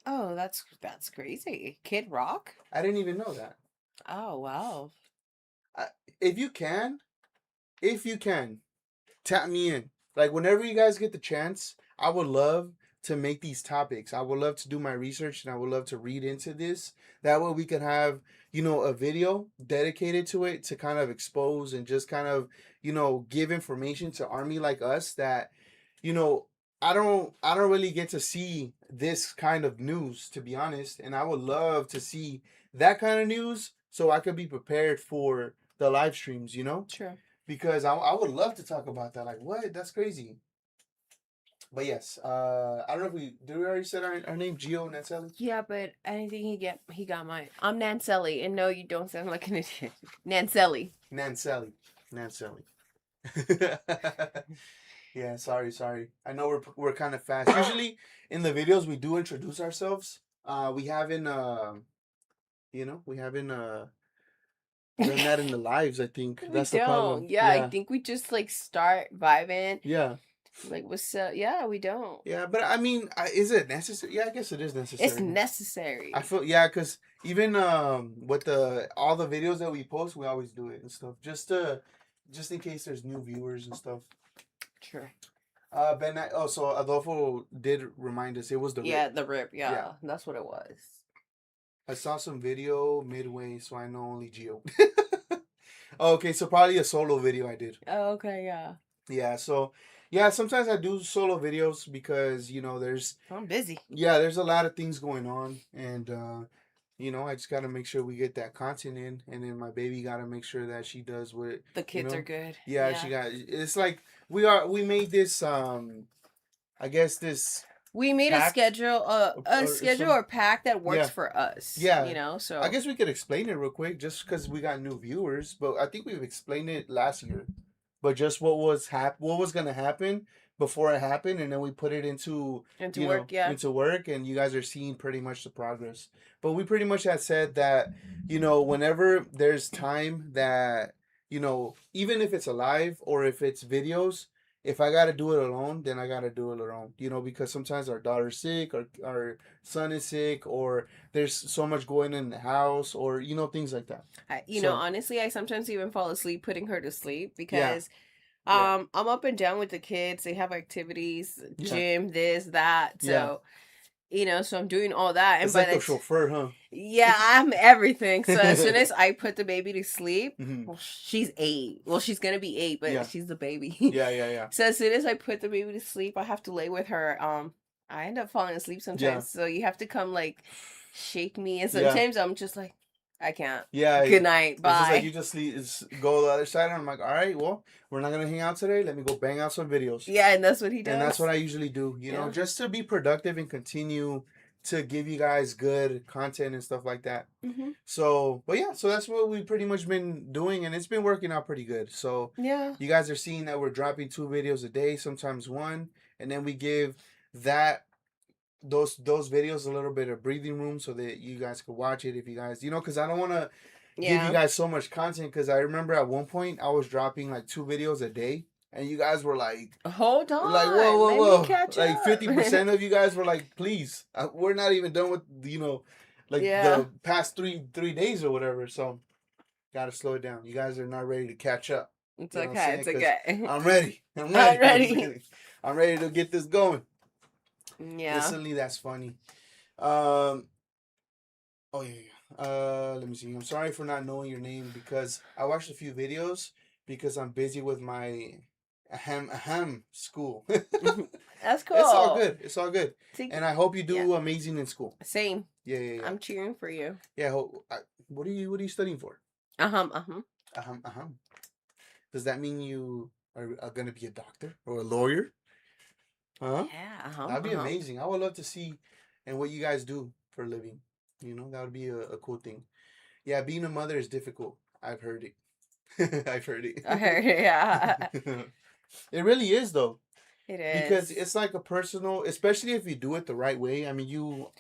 Oh, that's crazy. Kid Rock? I didn't even know that. Oh, wow. If you can, tap me in. Like, whenever you guys get the chance, I would love to make these topics. I would love to do my research and I would love to read into this. That way we can have, you know, a video dedicated to it to kind of expose and just kind of, you know, give information to army like us that, you know, I don't really get to see this kind of news, to be honest. And I would love to see that kind of news so I could be prepared for the live streams, you know? Sure. Because I would love to talk about that. Like, what? That's crazy. But yes, I don't know if did we already said our name, Gio Nanselly? Yeah, but I didn't think he got mine. I'm Nanselly, and no, you don't sound like an idiot. Nanselly. Yeah, sorry. I know we're kind of fast. Usually in the videos we do introduce ourselves. We haven't done that in the lives. I think that's the problem. Yeah, I think we just like start vibing. Yeah. Like, what's up? Yeah, we don't. Yeah, but I mean, is it necessary? Yeah, I guess it is necessary. It's necessary. I feel, yeah, because Even with all the videos that we post, we always do it and stuff. Just in case there's new viewers and stuff. True. So Adolfo did remind us it was the Yeah, rip. the rip. Yeah, that's what it was. I saw some video midway, so I know only Gio. Okay, so probably a solo video I did. Oh, okay, yeah. Yeah, so yeah, sometimes I do solo videos because there's I'm busy. there's a lot of things going on, and I just gotta make sure we get that content in, and then my baby gotta make sure that she does what The kids are good. Yeah, it's like we made this I guess this we made pact, a schedule, a schedule or pack that works for us. Yeah. So I guess we could explain it real quick, just because we got new viewers. But I think we've explained it last year. But just what was gonna happen before it happened, and then we put it into work, into work, and you guys are seeing pretty much the progress. But we pretty much had said that whenever there's time that even if it's alive or if it's videos, if I gotta do it alone, then I gotta do it alone. Because sometimes our daughter's sick, or our son is sick, or there's so much going in the house, or things like that. Honestly, I sometimes even fall asleep putting her to sleep because I'm up and down with the kids. They have activities, gym, this, that. So so I'm doing all that. And it's like a chauffeur, huh? Yeah, I'm everything. So as soon as I put the baby to sleep, Mm-hmm. she's 8. Well, she's gonna be 8, but she's the baby. Yeah. So as soon as I put the baby to sleep, I have to lay with her. I end up falling asleep sometimes. So you have to come like shake me, and sometimes I'm just like, I can't. Yeah. Good night. Bye. It's just like you just go to the other side, and I'm like, all right, well, we're not gonna hang out today. Let me go bang out some videos. Yeah, and that's what he does. And that's what I usually do. Just to be productive and continue to give you guys good content and stuff like that. Mm-hmm. So that's what we've pretty much been doing, and it's been working out pretty good. So you guys are seeing that we're dropping 2 videos a day, sometimes 1, and then we give those videos a little bit of breathing room so that you guys can watch it if you guys because I don't want to give you guys so much content, because I remember at one point I was dropping like 2 videos a day. And you guys were like, hold on. Like, whoa. Let me catch like, up. 50% of you guys were like, please. We're not even done with, the past three days or whatever. So, got to slow it down. You guys are not ready to catch up. It's okay. It's okay. I'm ready. I'm ready. I'm ready to get this going. Yeah. Recently, that's funny. Let me see. I'm sorry for not knowing your name, because I watched a few videos because I'm busy with my school. That's cool. It's all good. And I hope you do amazing in school. Same. Yeah. I'm cheering for you. Yeah. What are you studying for? Does that mean you are gonna be a doctor or a lawyer? Huh? Yeah. That'd be amazing. I would love to see and what you guys do for a living. That would be a cool thing. Yeah, being a mother is difficult. I've heard it. I've heard it. I heard it, yeah. It really is, though. It is. Because it's like a personal, especially if you do it the right way. I mean,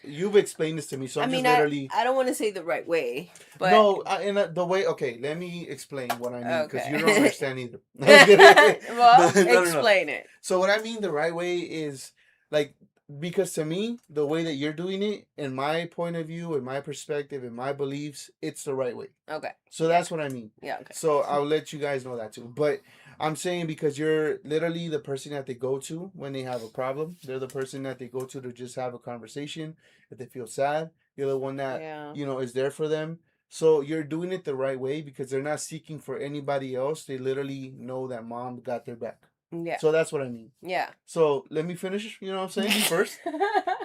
you've explained this to me, so I don't want to say the right way, but no, the way. Okay, let me explain what I mean, because you don't understand either. Well, explain it. So what I mean the right way is like, because to me, the way that you're doing it, in my point of view, in my perspective, in my beliefs, it's the right way. Okay. So that's what I mean. Yeah. Okay. So I'll let you guys know that too. But I'm saying, because you're literally the person that they go to when they have a problem. They're the person that they go to just have a conversation. If they feel sad, you're the one that is there for them. So you're doing it the right way, because they're not seeking for anybody else. They literally know that mom got their back. Yeah. So that's what I mean. Yeah. So let me finish, what I'm saying, first.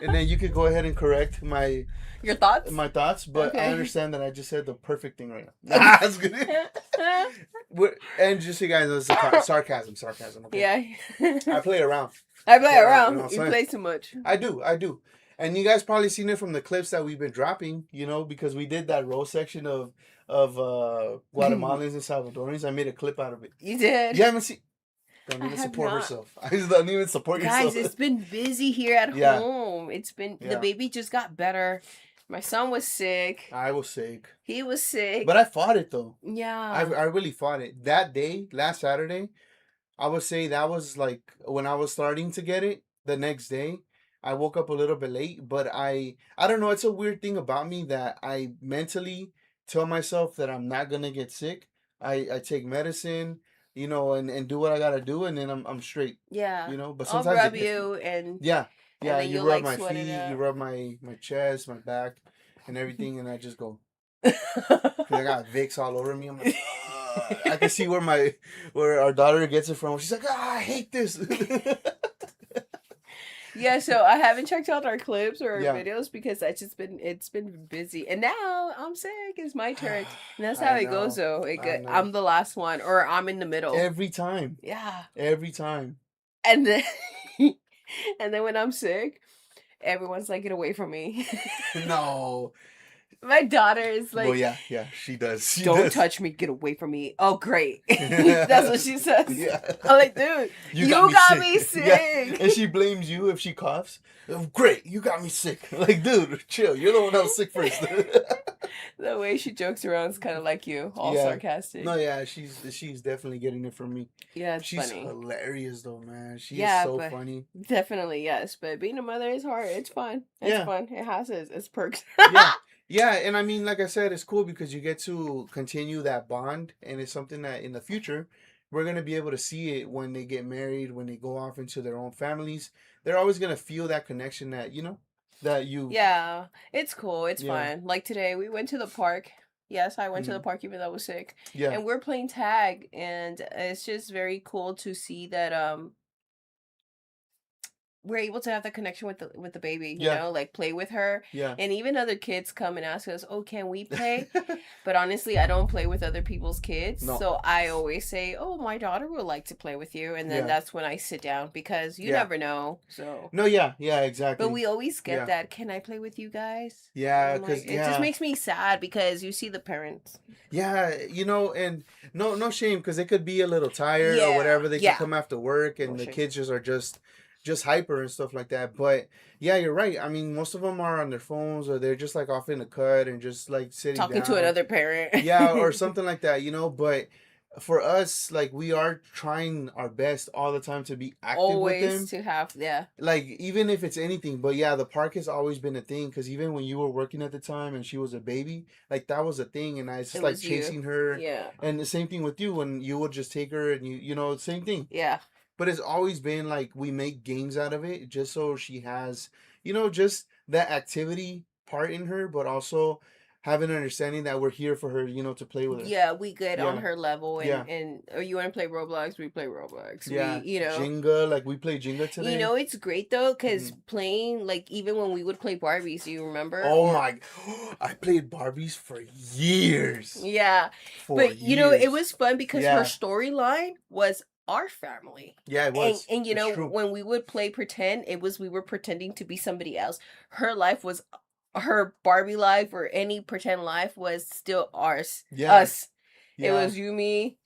And then you could go ahead and correct your thoughts? My thoughts. But I understand that I just said the perfect thing right now. That's good. And just so you guys know, this is sarcasm, okay? Yeah. I play around. You play too much. I do. And you guys probably seen it from the clips that we've been dropping, because we did that row section of Guatemalans and Salvadorians. I made a clip out of it. You did? You haven't seen... Don't even support herself. I just don't even support yourself. Guys, it's been busy here at home. It's been the baby just got better. My son was sick. I was sick. He was sick. But I fought it though. Yeah. I really fought it. That day, last Saturday, I would say that was like when I was starting to get it. The next day, I woke up a little bit late, but I don't know. It's a weird thing about me that I mentally tell myself that I'm not gonna get sick. I take medicine, and do what I gotta do, and then I'm straight. Yeah. But I'll sometimes rub you and yeah, yeah. then You you'll rub like my sweat it feet, you out. rub my chest, my back, and everything, and I just go. Yeah. Cause I got Vicks all over me. I'm like, I can see where our daughter gets it from. She's like, I hate this. Yeah, so I haven't checked out our clips or our Yeah. videos because it's been busy. And now I'm sick. It's my turn. And that's how I it goes know. though. I know. I'm the last one or I'm in the middle. Every time. Yeah. Every time. And then and then when I'm sick, everyone's like, get away from me. No. My daughter is Well, like, yeah, she does. She don't does. touch me, get away from me. Oh, great. That's what she says. Yeah. I'm like, dude, you got me sick. Yeah. And she blames you if she coughs. Oh, great, you got me sick. Like, dude, chill. You're the one that was sick first. The way she jokes around is kind of like you, all Yeah. sarcastic. No, yeah, she's definitely getting it from me. Yeah, it's She's funny. hilarious though, man. She Yeah, is so but funny. definitely, yes. But being a mother is hard. It's fun. It's Yeah. fun. It has its perks. Yeah. Yeah, and I mean, like I said, it's cool because you get to continue that bond, and it's something that in the future we're gonna be able to see it when they get married, when they go off into their own families. They're always gonna feel that connection that that you. Yeah, it's cool. It's Yeah. fun. Like today, we went to the park. Yes, I went to the Mhm. park even though I was sick. Yeah. And we're playing tag, and it's just very cool to see that we're able to have that connection with the baby, Yeah. like play with her. Yeah. And even other kids come and ask us, "Oh, can we play?" But honestly, I don't play with other people's kids. No. So I always say, "Oh, my daughter would like to play with you." And then Yeah. that's when I sit down because you Yeah. never know. So No, yeah, exactly. but we always get Yeah. that, "Can I play with you guys?" Yeah, I'm because like, it just makes me sad because you see the parents. yeah, and no shame because they could be a little tired or Yeah, whatever. They yeah. could come after work, and No the shame. kids are just hyper and stuff like that. But yeah, you're right. I mean, most of them are on their phones or they're just like off in the cut and just like sitting Talking to down. another parent. Yeah, or something like that, But for us, like we are trying our best all the time to be active with them. Always to have, yeah. Like even if it's anything, but yeah, the park has always been a thing because even when you were working at the time and she was a baby, like that was a thing, and I was just It like was you. chasing her. Yeah. And the same thing with you when you would just take her and same thing. Yeah. But it's always been like we make games out of it just so she has, just that activity part in her, but also have an understanding that we're here for her, to play with her. Yeah, we get on Yeah. her level, and Yeah. or you want to play Roblox, we play Roblox. Yeah, We, Jenga, like we played Jenga today. it's great though, because playing, like, even when we would play Barbies, you remember? Oh my! I played Barbies for years. Yeah, For but it years. was fun because Yeah. her storyline was our family. Yeah, it was. And It's true. when we would play pretend, we were pretending to be somebody else. Her life was her Barbie life, or any pretend life was still ours. Yeah. Us. It Yeah. was you, me,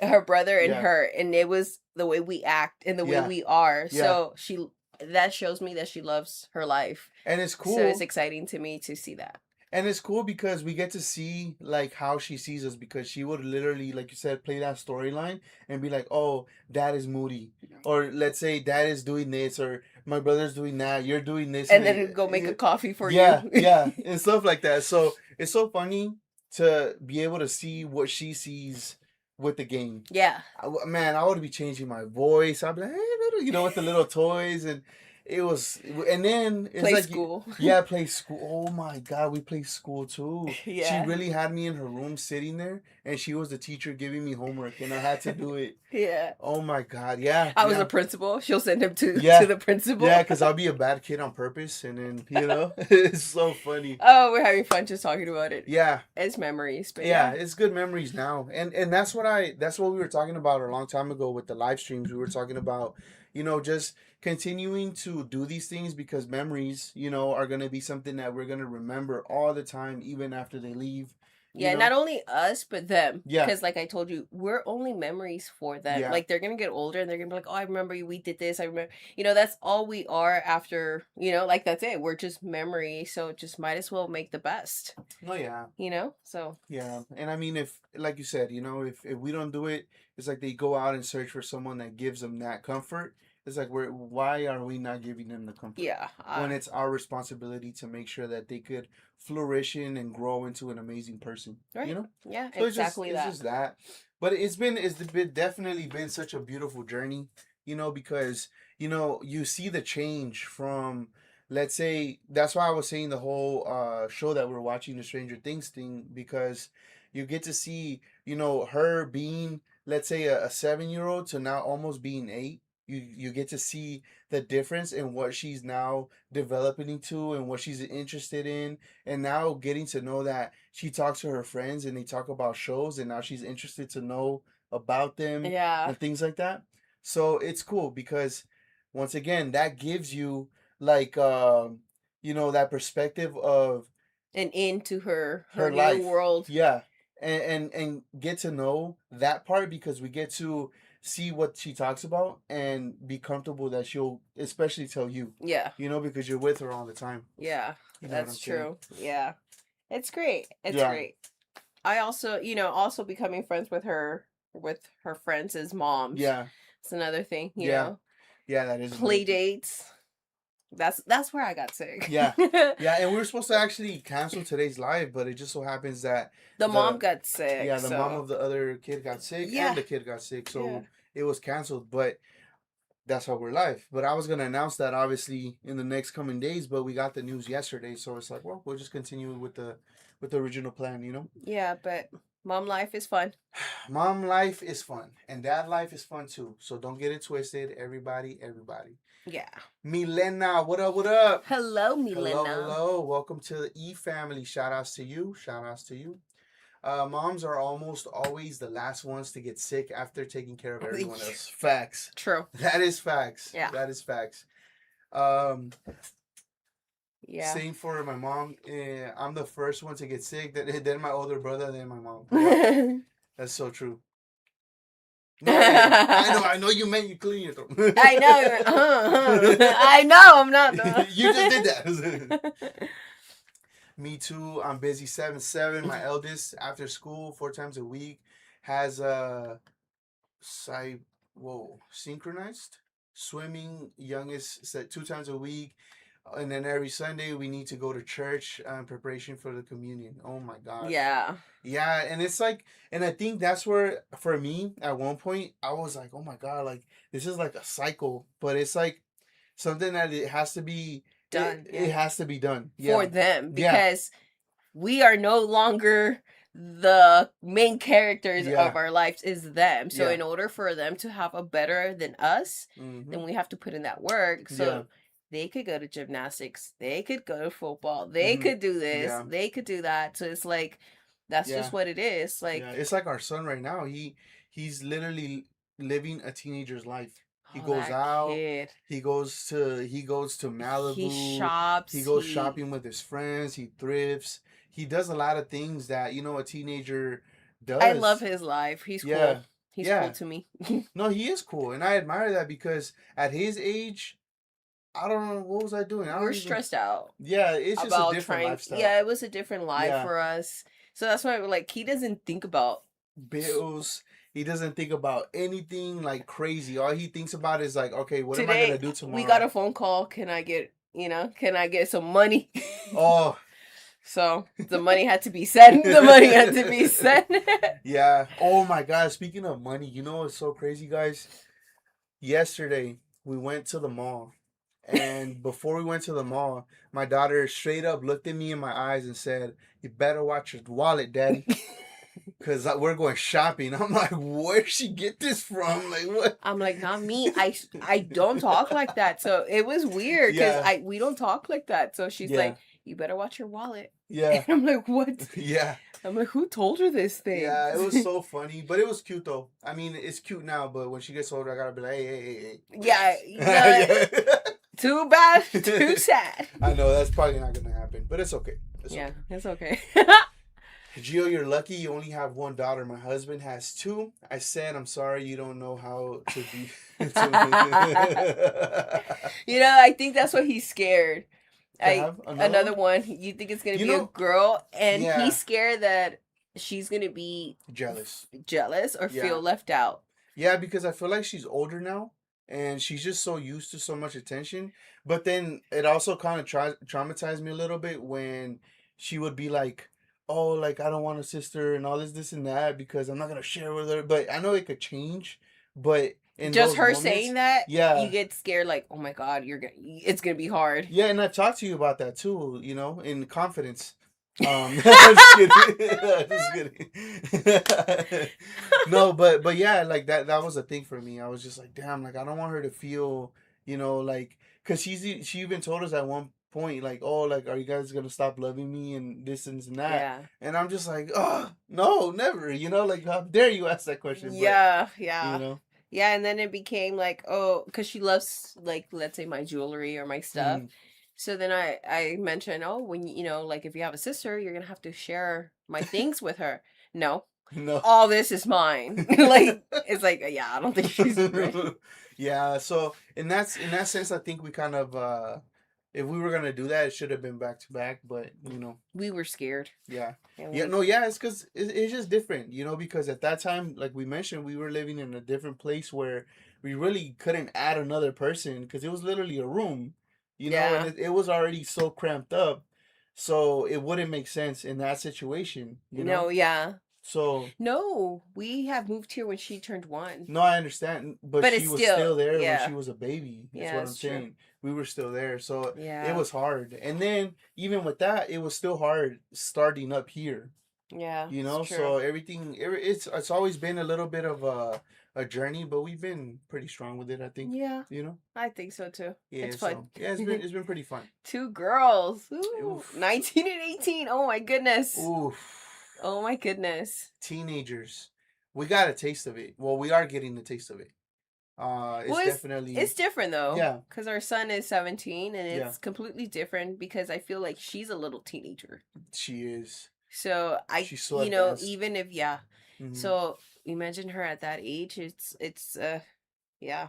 her brother, and yeah. her, and it was the way we act and the way Yeah. we are. Yeah. So that shows me that she loves her life. And it's cool. So it's exciting to me to see that. And it's cool because we get to see like how she sees us, because she would literally, like you said, play that storyline and be like, "Oh, dad is moody," or let's say dad is doing this, or my brother's doing that, you're doing this, And then go make a coffee for yeah, you. yeah, and stuff like that. So it's so funny to be able to see what she sees with the game. Yeah. Man, I would be changing my voice. I'd be like, "Hey, little," with the little toys, and it was, and then it's Play like, school. yeah, play school. Oh my God, we play school too. Yeah. She really had me in her room sitting there, and she was the teacher giving me homework, and I had to do it. Yeah. Oh my God, yeah. I was yeah. a principal. She'll send him to the principal. Yeah, because I'll be a bad kid on purpose, and then it's so funny. Oh, we're having fun just talking about it. Yeah, It's memories, but yeah, it's good memories now, and that's what we were talking about a long time ago with the live streams. We were talking about, just continuing to do these things because memories, are gonna be something that we're gonna remember all the time, even after they leave. Yeah, not only us, but them. Yeah. Because, like I told you, we're only memories for them. Yeah. Like, they're going to get older and they're going to be like, "Oh, I remember we did this. I remember." That's all we are after, like, that's it. We're just memories. So just might as well make the best. Oh yeah. So. Yeah, and I mean, if, like you said, if we don't do it, it's like they go out and search for someone that gives them that comfort, It's like why are we not giving them the comfort? Yeah. When it's our responsibility to make sure that they could flourish in and grow into an amazing person. Right. You know? Yeah, So exactly it's just that. But it's been definitely been such a beautiful journey, you know, because, you know, you see the change from, let's say, that's why I was saying the whole show that we're watching, the Stranger Things thing, because you get to see, you know, her being, let's say, a 7-year-old to now almost being 8. You get to see the difference in what she's now developing into and what she's interested in, and now getting to know that she talks to her friends and they talk about shows, and now she's interested to know about them Yeah. and things like that. So it's cool because once again that gives you like you know, that perspective of And into her her new life. world. Yeah. And get to know that part because we get to see what she talks about and be comfortable that she'll especially tell you. Yeah. You know, because you're with her all the time. Yeah. You know what I'm That's saying? true. Yeah. It's great. It's Yeah. great. I also, you know, also becoming friends with her friends as moms. Yeah. It's another thing, you Yeah. know. Yeah, that is Play another- dates. That's where I got sick. Yeah. Yeah, and we were supposed to actually cancel today's live, but it just so happens that the mom got sick. yeah, the so. mom of the other kid got sick Yeah. and the kid got sick, so Yeah. it was canceled. But that's how we're live. But I was gonna announce that obviously in the next coming days, but we got the news yesterday, so it's like, well, we'll just continue with the original plan, you know. Yeah, but mom life is fun. Mom life is fun, and dad life is fun too. So don't get it twisted, everybody. Yeah. Milena, what up? What up? Hello, Milena. Hello. Welcome to the eFamily. Shout outs to you. Moms are almost always the last ones to get sick after taking care of everyone else. Facts. True. That is facts. Yeah. That is facts. Yeah. Same for my mom. I'm the first one to get sick. Then my older brother. Then my mom. Yeah. That's so true. No, I know. You meant you clean your throat. I know. I know. I'm not. You just did that. Me too. I'm busy 7/7. My eldest, after school, 4 times a week, has synchronized swimming. Youngest said 2 times a week, and then every Sunday we need to go to church in preparation for the communion. Oh my gosh. Yeah. Yeah, and it's like, and I think that's where for me at one point I was like, oh my god, like this is like a cycle, but it's like something that it has to be Done. It has to be done for them because we are no longer the main characters of our lives is them. So in order for them to have a better than us, then we have to put in that work. So they could go to gymnastics, they could go to football, they could do this, they could do that. So it's like that's just what it is. Like it's like our son right now. He's literally living a teenager's life. He goes out. Kid. He goes to Malibu. He shops. He goes shopping with his friends. He thrifts. He does a lot of things that, you know, a teenager does. I love his life. He's cool. He's cool to me. No, he is cool, and I admire that because at his age, I don't know what was I doing. We're stressed out. Yeah, it's just a different lifestyle. Yeah, it was a different life for us. So that's why like he doesn't think about bills. He doesn't think about anything like crazy. All he thinks about is like, okay, what am I gonna do tomorrow? We got a phone call. Can I get some money? Oh. So the money had to be sent. The money had to be sent. Yeah. Oh my God. Speaking of money, you know what's so crazy, guys? Yesterday we went to the mall. And before we went to the mall, my daughter straight up looked at me in my eyes and said, "You better watch your wallet, Daddy." Because we're going shopping. I'm like, where'd she get this from? Like, what? I'm like, not me. I don't talk like that. So it was weird because we don't talk like that. So she's like, you better watch your wallet. Yeah. And I'm like, what? Yeah. I'm like, who told her this thing? Yeah, it was so funny. But it was cute, though. I mean, it's cute now, but when she gets older, I got to be like, hey. Yeah. Too bad. Too sad. I know, that's probably not going to happen. But it's okay. It's okay. Gio, you're lucky you only have one daughter. My husband has 2. I said, I'm sorry you don't know how to be. You know, I think that's what he's scared. Another one. You think it's going to be a girl, and he's scared that she's going to be jealous or feel left out. Yeah, because I feel like she's older now. and she's just so used to so much attention. But then it also kind of traumatized me a little bit when she would be like, "Oh, like I don't want a sister and all this and that because I'm not gonna share with her." But I know it could change. But in Just those her moments, saying that, yeah, you get scared. Like, oh my god, it's gonna be hard. yeah, and I've talked to you about that too. You know, in confidence. Just kidding. Just kidding. No, but yeah, like that was a thing for me. I was just like, damn, like I don't want her to feel, like, cause she even told us at one point, like, oh, like, are you guys gonna stop loving me and this and that? Yeah. And I'm just like, oh no, never. Like, how dare you ask that question? Yeah, But, yeah. Yeah, and then it became like, oh, because she loves, like, let's say my jewelry or my stuff. mm, So then I mentioned, oh, when like if you have a sister, you're gonna have to share my things with her. No, no. all this is mine. Like it's like, yeah, I don't think she's ready. Yeah, so in that sense, I think we kind of if we were gonna do that, it should have been back to back. But We were scared. yeah, And yeah, no, yeah, it's because it's just different, because at that time, like we mentioned, we were living in a different place where we really couldn't add another person because it was literally a room, and Yeah. it was already so cramped up, so it wouldn't make sense in that situation, No, yeah. So No, we have moved here when she turned 1. no, I understand, but But she it's was still still, there when yeah. she was a baby. That's Yeah, what I'm that's true. saying. We were still there, so it Yeah. was hard. And then even with that, it was still hard starting up here. Yeah. It's true. So it's always been a little bit of a journey, but we've been pretty strong with it, I think. Yeah. You know? I think so too. Yeah, It's fun. so yeah, it's been pretty fun. 2 girls. Ooh, Oof. 19 and 18. Oh my goodness. Oof. Oh my goodness. Teenagers. We got a taste of it. Well, we are getting the taste of it. It's definitely it's different though. Yeah. Because our son is 17 and it's Yeah. completely different because I feel like she's a little teenager. She is. So She's so advanced. even if Mhm. So imagine her at that age. It's yeah.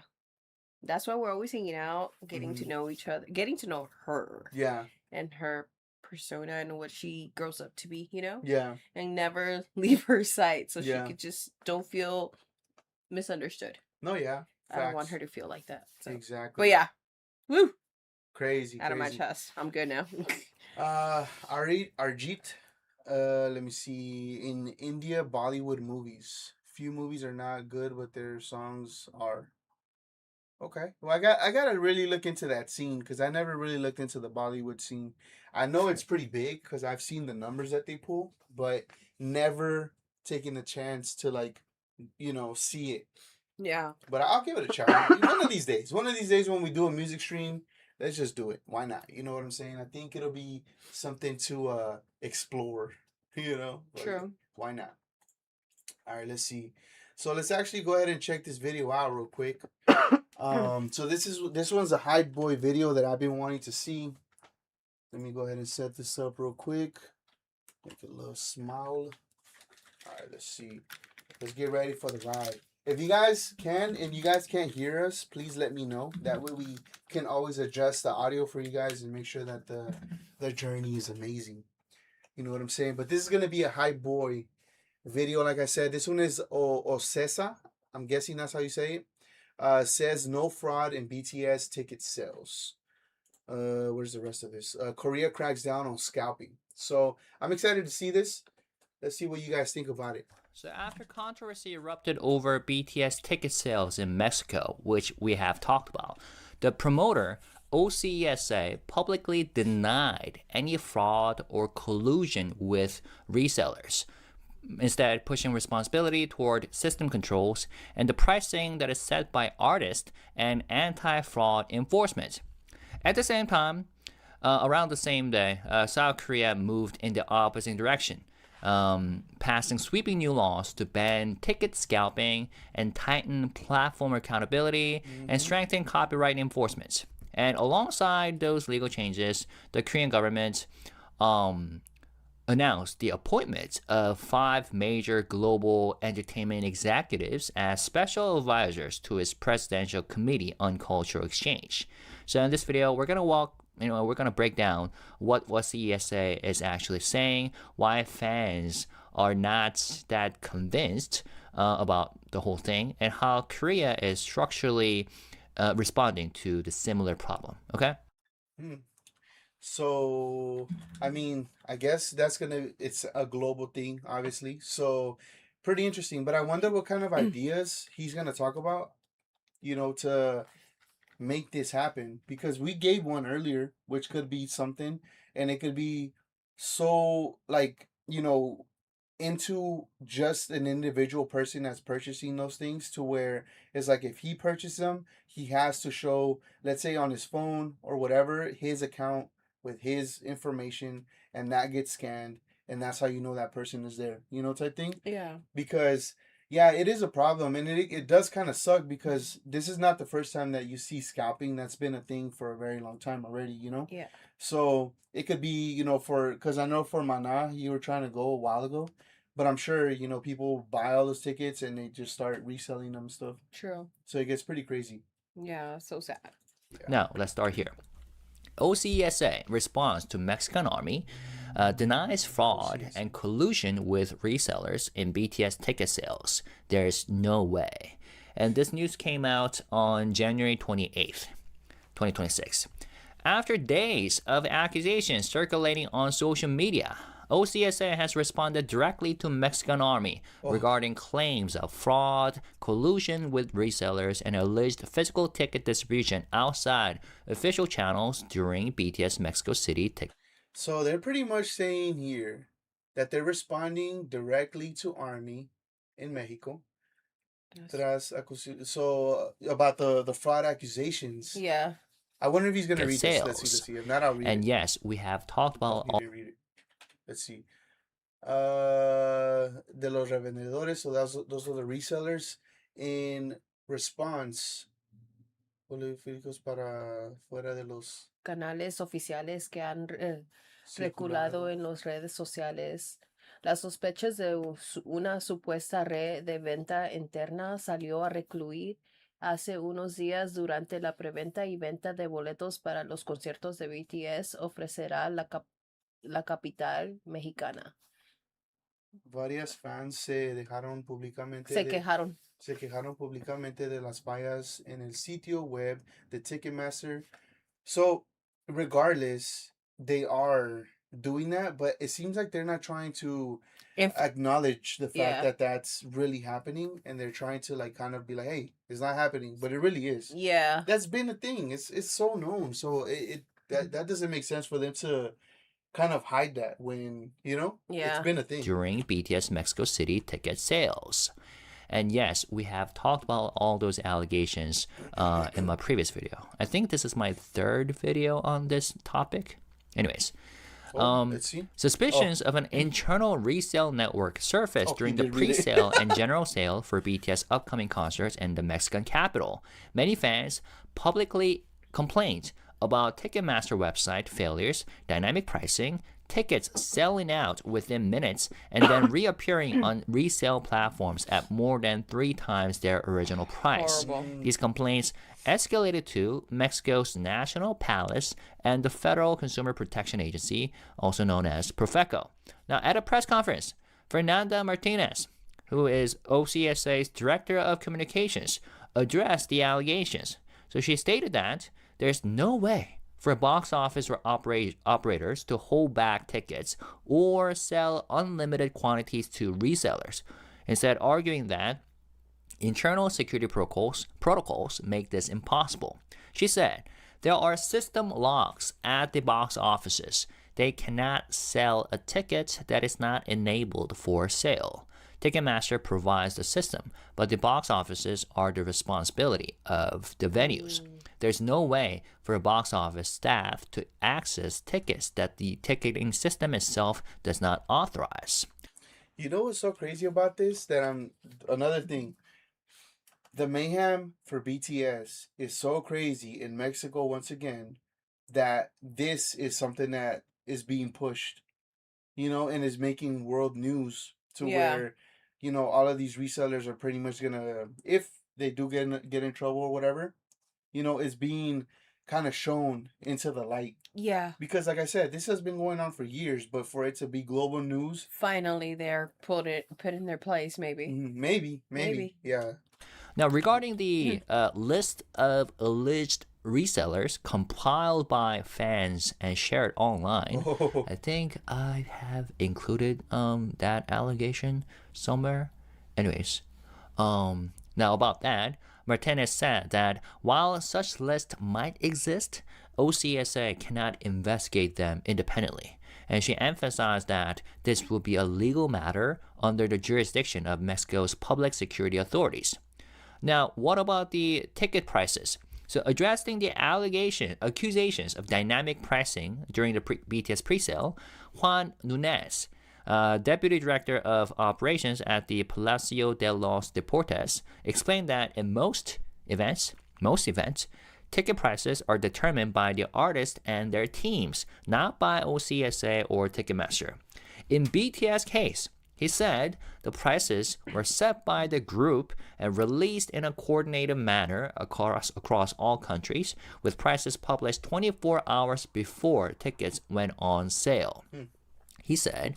That's why we're always hanging out, getting to know each other, getting to know her. Yeah. And her persona and what she grows up to be, Yeah. and never leave her sight so Yeah. she could just don't feel misunderstood. No, yeah. I don't want her to feel like that. So. Exactly. But yeah, woo, Crazy. out of my chest. I'm good now. Arjit, let me see. In India, Bollywood movies. Few movies are not good, but their songs are. Okay. Well, I gotta really look into that scene because I never really looked into the Bollywood scene. I know it's pretty big because I've seen the numbers that they pull, but never taken the chance to see it. Yeah. But I'll give it a try. One of these days when we do a music stream, let's just do it. Why not? You know what I'm saying? I think it'll be something to explore. True. Why not? All right, let's see. So let's actually go ahead and check this video out real quick. So this one's a Hype Boy video that I've been wanting to see. Let me go ahead and set this up real quick. Make a little smile. All right, let's see. Let's get ready for the ride. If you guys can and you guys can't hear us, please let me know. That way we can always adjust the audio for you guys and make sure that the journey is amazing. You know what I'm saying? But this is gonna be a Hype Boy video. Like I said, this one is Ocesa. I'm guessing that's how you say it. Says no fraud in BTS ticket sales. Where's the rest of this? Korea cracks down on scalping. So I'm excited to see this. Let's see what you guys think about it. So after controversy erupted over BTS ticket sales in Mexico, which we have talked about, the promoter OCESA publicly denied any fraud or collusion with resellers, instead pushing responsibility toward system controls and the pricing that is set by artists and anti-fraud enforcement. At the same time, around the same day, South Korea moved in the opposite direction, passing sweeping new laws to ban ticket scalping and tighten platform accountability and strengthen copyright enforcement. And alongside those legal changes, the Korean government announced the appointment of 5 major global entertainment executives as special advisors to its Presidential Committee on Cultural Exchange. So in this video, we're gonna break down what CESA is actually saying, why fans are not that convinced about the whole thing, and how Korea is structurally responding to the similar problem. Okay. So, I mean, I guess it's a global thing, obviously. So, pretty interesting. But I wonder what kind of ideas he's gonna talk about, to make this happen. Because we gave one earlier, which could be something, and it could be so, like, into just an individual person that's purchasing those things, to where it's like if he purchased them, he has to show, let's say on his phone or whatever, his account with his information, and that gets scanned, and that's how you know that person is there, type thing. Yeah. Because yeah, it is a problem, and it does kind of suck, because this is not the first time that you see scalping. That's been a thing for a very long time already, Yeah. so it could be, because I know for Mana, you were trying to go a while ago, but I'm sure, people buy all those tickets and they just start reselling them and stuff. True. So it gets pretty crazy. Yeah. So sad. Now, let's start here. OCSA responds to Mexican army, denies fraud and collusion with resellers in BTS ticket sales. There's no way. And this news came out on January 28th, 2026. After days of accusations circulating on social media, OCSA has responded directly to Mexican army regarding claims of fraud, collusion with resellers, and alleged physical ticket distribution outside official channels during BTS Mexico City ticket. So they're pretty much saying here that they're responding directly to army in Mexico. So about the fraud accusations. Yeah. I wonder if he's gonna read this. Let's Sales. see. If not, I'll read And it. yes, we have talked about all Read it. Let's see. De los revendedores. So those are the resellers. In response, políticos para fuera de los Canales oficiales que han reculado en las redes sociales. Las sospechas de una supuesta red de venta interna salió a recluir hace unos días durante la preventa y venta de boletos para los conciertos de BTS ofrecerá la capital mexicana. Varias fans se dejaron públicamente se quejaron públicamente de las fallas en el sitio web de Ticketmaster. So, regardless, they are doing that, but it seems like they're not trying to acknowledge the fact that that's really happening, and they're trying to like kind of be like, hey, it's not happening, but it really is. Yeah. That's been a thing. It's so known. So that doesn't make sense for them to kind of hide that when, it's been a thing. During BTS Mexico City ticket sales. And yes, we have talked about all those allegations in my previous video. I think this is my third video on this topic. Anyways, let's see. suspicions of an internal resale network surfaced during the pre-sale and general sale for BTS upcoming concerts in the Mexican capital. Many fans publicly complained about Ticketmaster website failures, dynamic pricing, tickets selling out within minutes, and then reappearing on resale platforms at more than 3 times their original price. Horrible. These complaints escalated to Mexico's National Palace and the Federal Consumer Protection Agency, also known as Profeco. Now, at a press conference, Fernanda Martinez, who is OCSA's Director of Communications, addressed the allegations. So she stated that there's no way for box office or operators to hold back tickets or sell unlimited quantities to resellers, instead arguing that internal security protocols make this impossible. She said, there are system locks at the box offices. They cannot sell a ticket that is not enabled for sale. Ticketmaster provides the system, but the box offices are the responsibility of the venues. There's no way for a box office staff to access tickets that the ticketing system itself does not authorize. You know what's so crazy about this? Another thing. The mayhem for BTS is so crazy in Mexico once again that this is something that is being pushed, and is making world news to where, all of these resellers are pretty much gonna, if they do get in trouble or whatever, is being kind of shown into the light. Yeah. Because like I said, this has been going on for years, but for it to be global news, finally they're put in their place, maybe. Maybe. Yeah. Now, regarding the list of alleged resellers compiled by fans and shared online, Oh. I think I have included that allegation somewhere. Anyways, now about that, Martinez said that while such lists might exist, OCSA cannot investigate them independently. And she emphasized that this will be a legal matter under the jurisdiction of Mexico's public security authorities. Now, what about the ticket prices? So, addressing the accusations of dynamic pricing during the BTS presale, Juan Nunez, deputy director of operations at the Palacio de los Deportes, explained that in most events, ticket prices are determined by the artist and their teams, not by OCSA or Ticketmaster. In BTS case, he said the prices were set by the group and released in a coordinated manner across all countries, with prices published 24 hours before tickets went on sale. He said,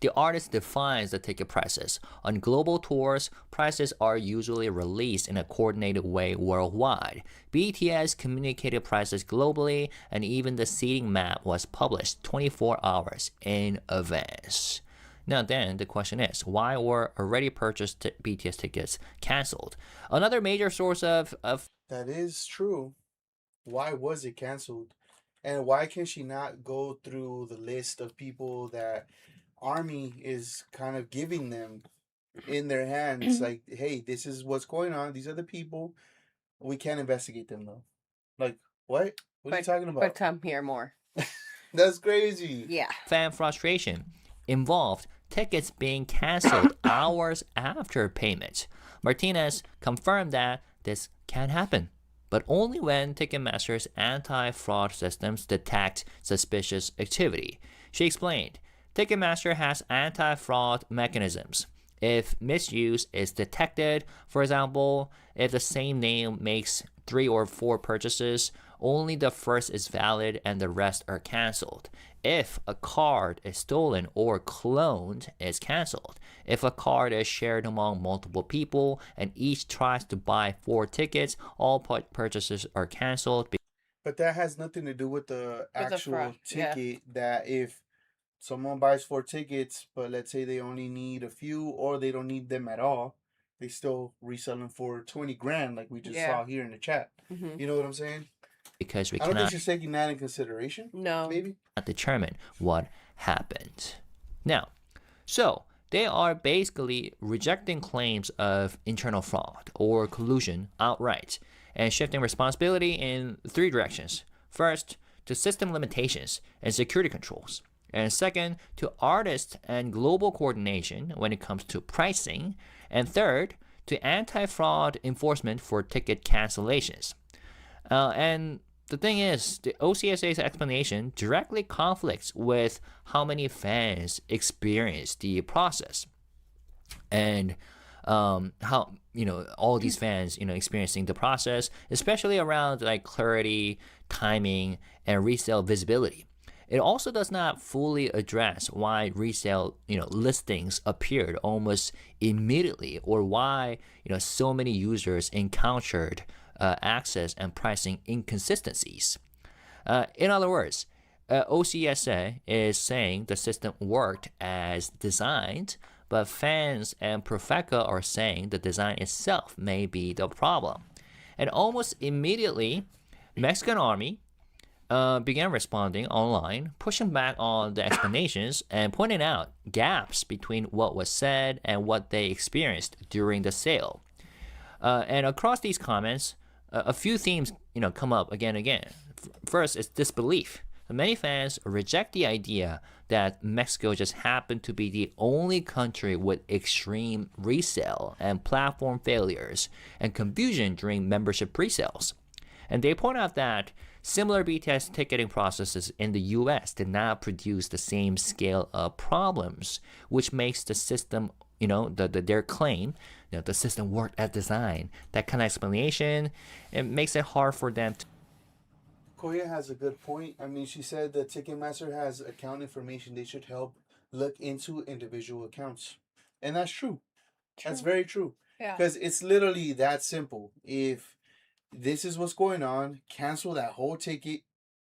the artist defines the ticket prices. On global tours, prices are usually released in a coordinated way worldwide. BTS communicated prices globally, and even the seating map was published 24 hours in advance. Now then, the question is, why were already purchased BTS tickets canceled? Another major source of That is true. Why was it canceled? And why can she not go through the list of people that Army is kind of giving them in their hands? Like, hey, this is what's going on. These are the people. We can't investigate them though. Like, what? What are you talking about? But come here more. That's crazy. Yeah. fan frustration involved tickets being canceled hours after payment. Martinez confirmed that this can happen, but only when Ticketmaster's anti-fraud systems detect suspicious activity. She explained, Ticketmaster has anti-fraud mechanisms. If misuse is detected, for example, if the same name makes 3 or 4 purchases, only the first is valid and the rest are canceled. If a card is stolen or cloned, it's canceled. If a card is shared among multiple people and each tries to buy 4 tickets, all purchases are canceled. But that has nothing to do with the actual fraud, yeah. ticket. That if someone buys 4 tickets, but let's say they only need a few or they don't need them at all, they still resell them for 20 grand, like we just saw here in the chat. You know what I'm saying? Because we I don't think cannot she's taking that in consideration. No. Maybe. determine what happened. Now, so they are basically rejecting claims of internal fraud or collusion outright and shifting responsibility in 3 directions. First, to system limitations and security controls. And second, to artist and global coordination when it comes to pricing. And third, to anti-fraud enforcement for ticket cancellations. And the thing is, the OCSA's explanation directly conflicts with how many fans experience the process, and how all these fans experiencing the process, especially around like clarity, timing, and resale visibility. It also does not fully address why resale listings appeared almost immediately, or why so many users encountered access and pricing inconsistencies. In other words, OCSA is saying the system worked as designed, but fans and Profeca are saying the design itself may be the problem. And almost immediately, Mexican Army began responding online, pushing back on the explanations and pointing out gaps between what was said and what they experienced during the sale. And across these comments, a few themes come up again and again. First is disbelief. Many fans reject the idea that Mexico just happened to be the only country with extreme resale and platform failures and confusion during membership pre-sales. And they point out that similar BTS ticketing processes in the US did not produce the same scale of problems, which makes the system, their claim, the system worked as designed. That kind of explanation, it makes it hard for them to. Koya has a good point. I mean, she said that Ticketmaster has account information. They should help look into individual accounts. And that's true. That's very true. Yeah. Because it's literally that simple. If this is what's going on, cancel that whole ticket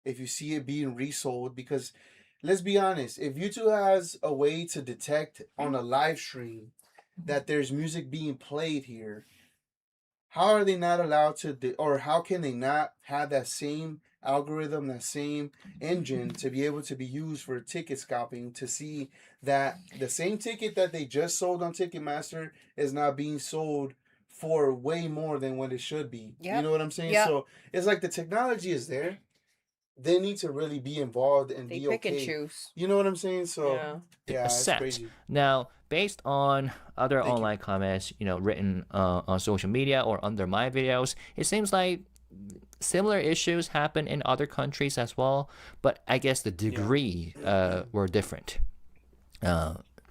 if you see it being resold. Because let's be honest, if YouTube has a way to detect on a live stream that there's music being played here, how are they not allowed to, or how can they not have that same algorithm, that same engine to be able to be used for ticket scalping to see that the same ticket that they just sold on Ticketmaster is now being sold for way more than what it should be? You know what I'm saying? Yep. So it's like the technology is there. They need to really be involved and They be pick and okay. choose. You know what I'm saying? So yeah, it's Set. crazy. Now, based on other Thank you. online comments, written on social media or under my videos, it seems like similar issues happen in other countries as well, but I guess the degree were different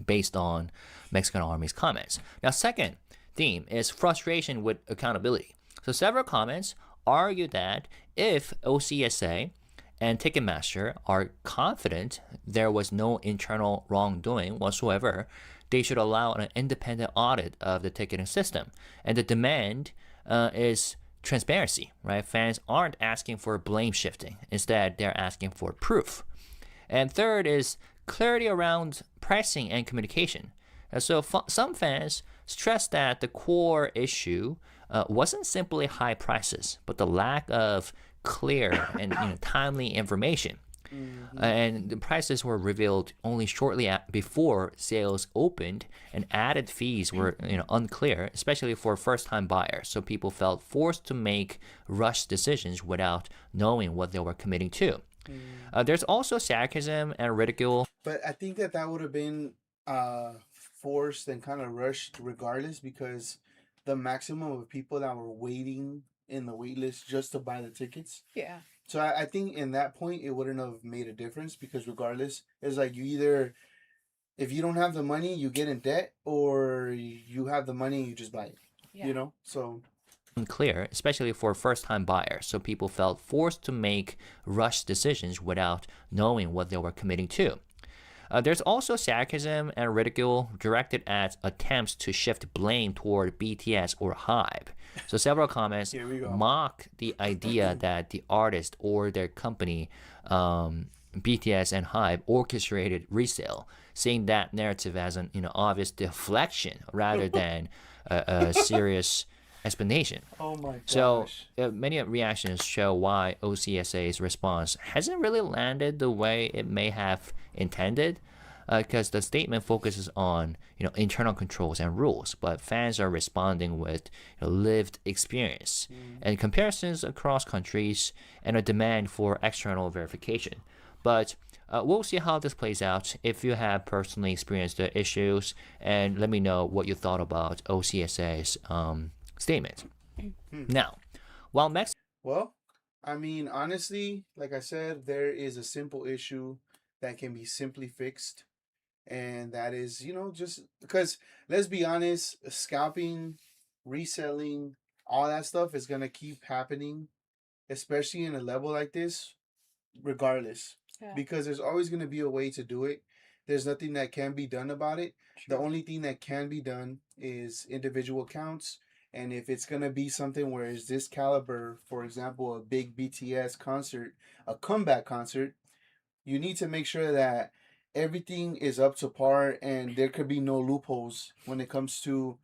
based on Mexican Army's comments. Now, second theme is frustration with accountability. So several comments argue that if OCSA and Ticketmaster are confident there was no internal wrongdoing whatsoever, they should allow an independent audit of the ticketing system. And the demand is transparency, right? Fans aren't asking for blame shifting. Instead, they're asking for proof. And third is clarity around pricing and communication. So some fans stress that the core issue wasn't simply high prices, but the lack of clear and timely information. And the prices were revealed only shortly before sales opened, and added fees were unclear, especially for first-time buyers. So people felt forced to make rushed decisions without knowing what they were committing to. There's also sarcasm and ridicule. But I think that would have been forced and kind of rushed regardless, because the maximum of people that were waiting in the wait list just to buy the tickets. Yeah. So I think in that point it wouldn't have made a difference, because regardless, it's like you either, if you don't have the money, you get in debt, or you have the money, you just buy it. Yeah. So Unclear, especially for first-time buyers. So people felt forced to make rushed decisions without knowing what they were committing to. There's also sarcasm and ridicule directed at attempts to shift blame toward BTS or HYBE. So several comments mock the idea that the artist or their company, BTS and HYBE, orchestrated resale, seeing that narrative as an obvious deflection rather than a serious explanation. oh my gosh. So many reactions show why OCSA's response hasn't really landed the way it may have intended, because the statement focuses on internal controls and rules, but fans are responding with lived experience and comparisons across countries and a demand for external verification. But we'll see how this plays out. If you have personally experienced the issues, and let me know what you thought about OCSA's statement. Now, while Mexico... Well, I mean, honestly, like I said, there is a simple issue that can be simply fixed. And that is, just because, let's be honest, scalping, reselling, all that stuff is going to keep happening, especially in a level like this, regardless. Yeah. Because there's always going to be a way to do it. There's nothing that can be done about it. The only thing that can be done is individual accounts. And if it's going to be something where it's this caliber, for example, a big BTS concert, a comeback concert, you need to make sure that everything is up to par and there could be no loopholes when it comes to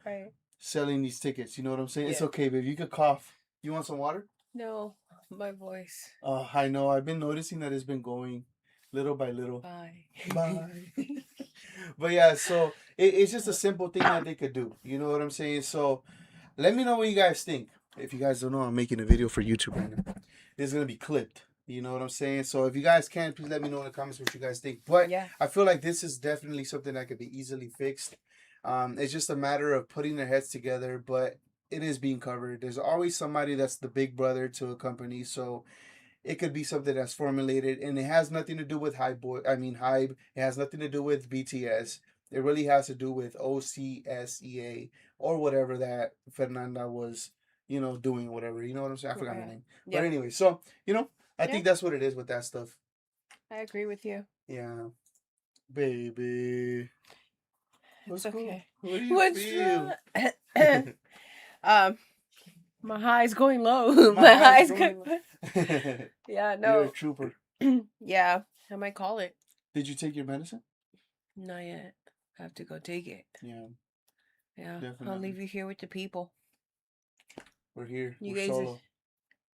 selling these tickets. You know what I'm saying? It's okay, babe. You could cough. You want some water? No, my voice. I know. I've been noticing that it's been going little by little. Bye. Bye. But yeah, so it's just a simple thing that they could do. You know what I'm saying? So let me know what you guys think. If you guys don't know, I'm making a video for YouTube right now. It's going to be clipped. You know what I'm saying? So if you guys can, please let me know in the comments what you guys think. But I feel like this is definitely something that could be easily fixed. It's just a matter of putting their heads together, but it is being covered. There's always somebody that's the big brother to a company. So it could be something that's formulated, and it has nothing to do with HYBE. It has nothing to do with BTS. It really has to do with OCSEA or whatever that Fernanda was, doing, whatever. You know what I'm saying? I forgot her name. Yeah. But anyway, so, I think that's what it is with that stuff. I agree with you. Yeah. Baby. What's okay. Cool? What do you feel? Um, my high's going low. My high's going. Yeah, You're a no. trooper. Yeah, I might call it. Did you take your medicine? Not yet. I have to go take it. Yeah, Yeah, I'll definitely. leave you here with the people. We're here. You We're guys, solo.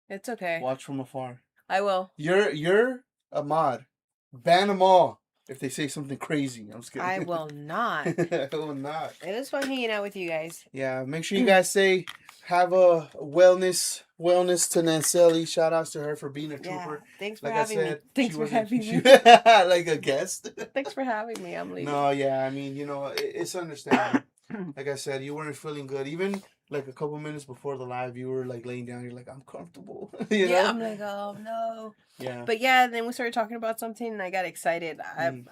it's okay. Watch from afar. I will. You're a mod. Ban them all if they say something crazy. I'm just kidding. I will not. I will not. It was fun hanging out with you guys. Yeah, make sure you guys say have a wellness to Nanselly. Shout outs to her for being a trooper. Yeah, thanks for Like having I me. said, Thanks for having me. like a guest. Thanks for having me. I'm leaving. No, yeah, I mean, it's understandable. Like I said, you weren't feeling good. Even like a couple minutes before the live, you were like laying down. You're like, I'm comfortable. you know? I'm like, oh no. Yeah. But yeah, then we started talking about something, and I got excited.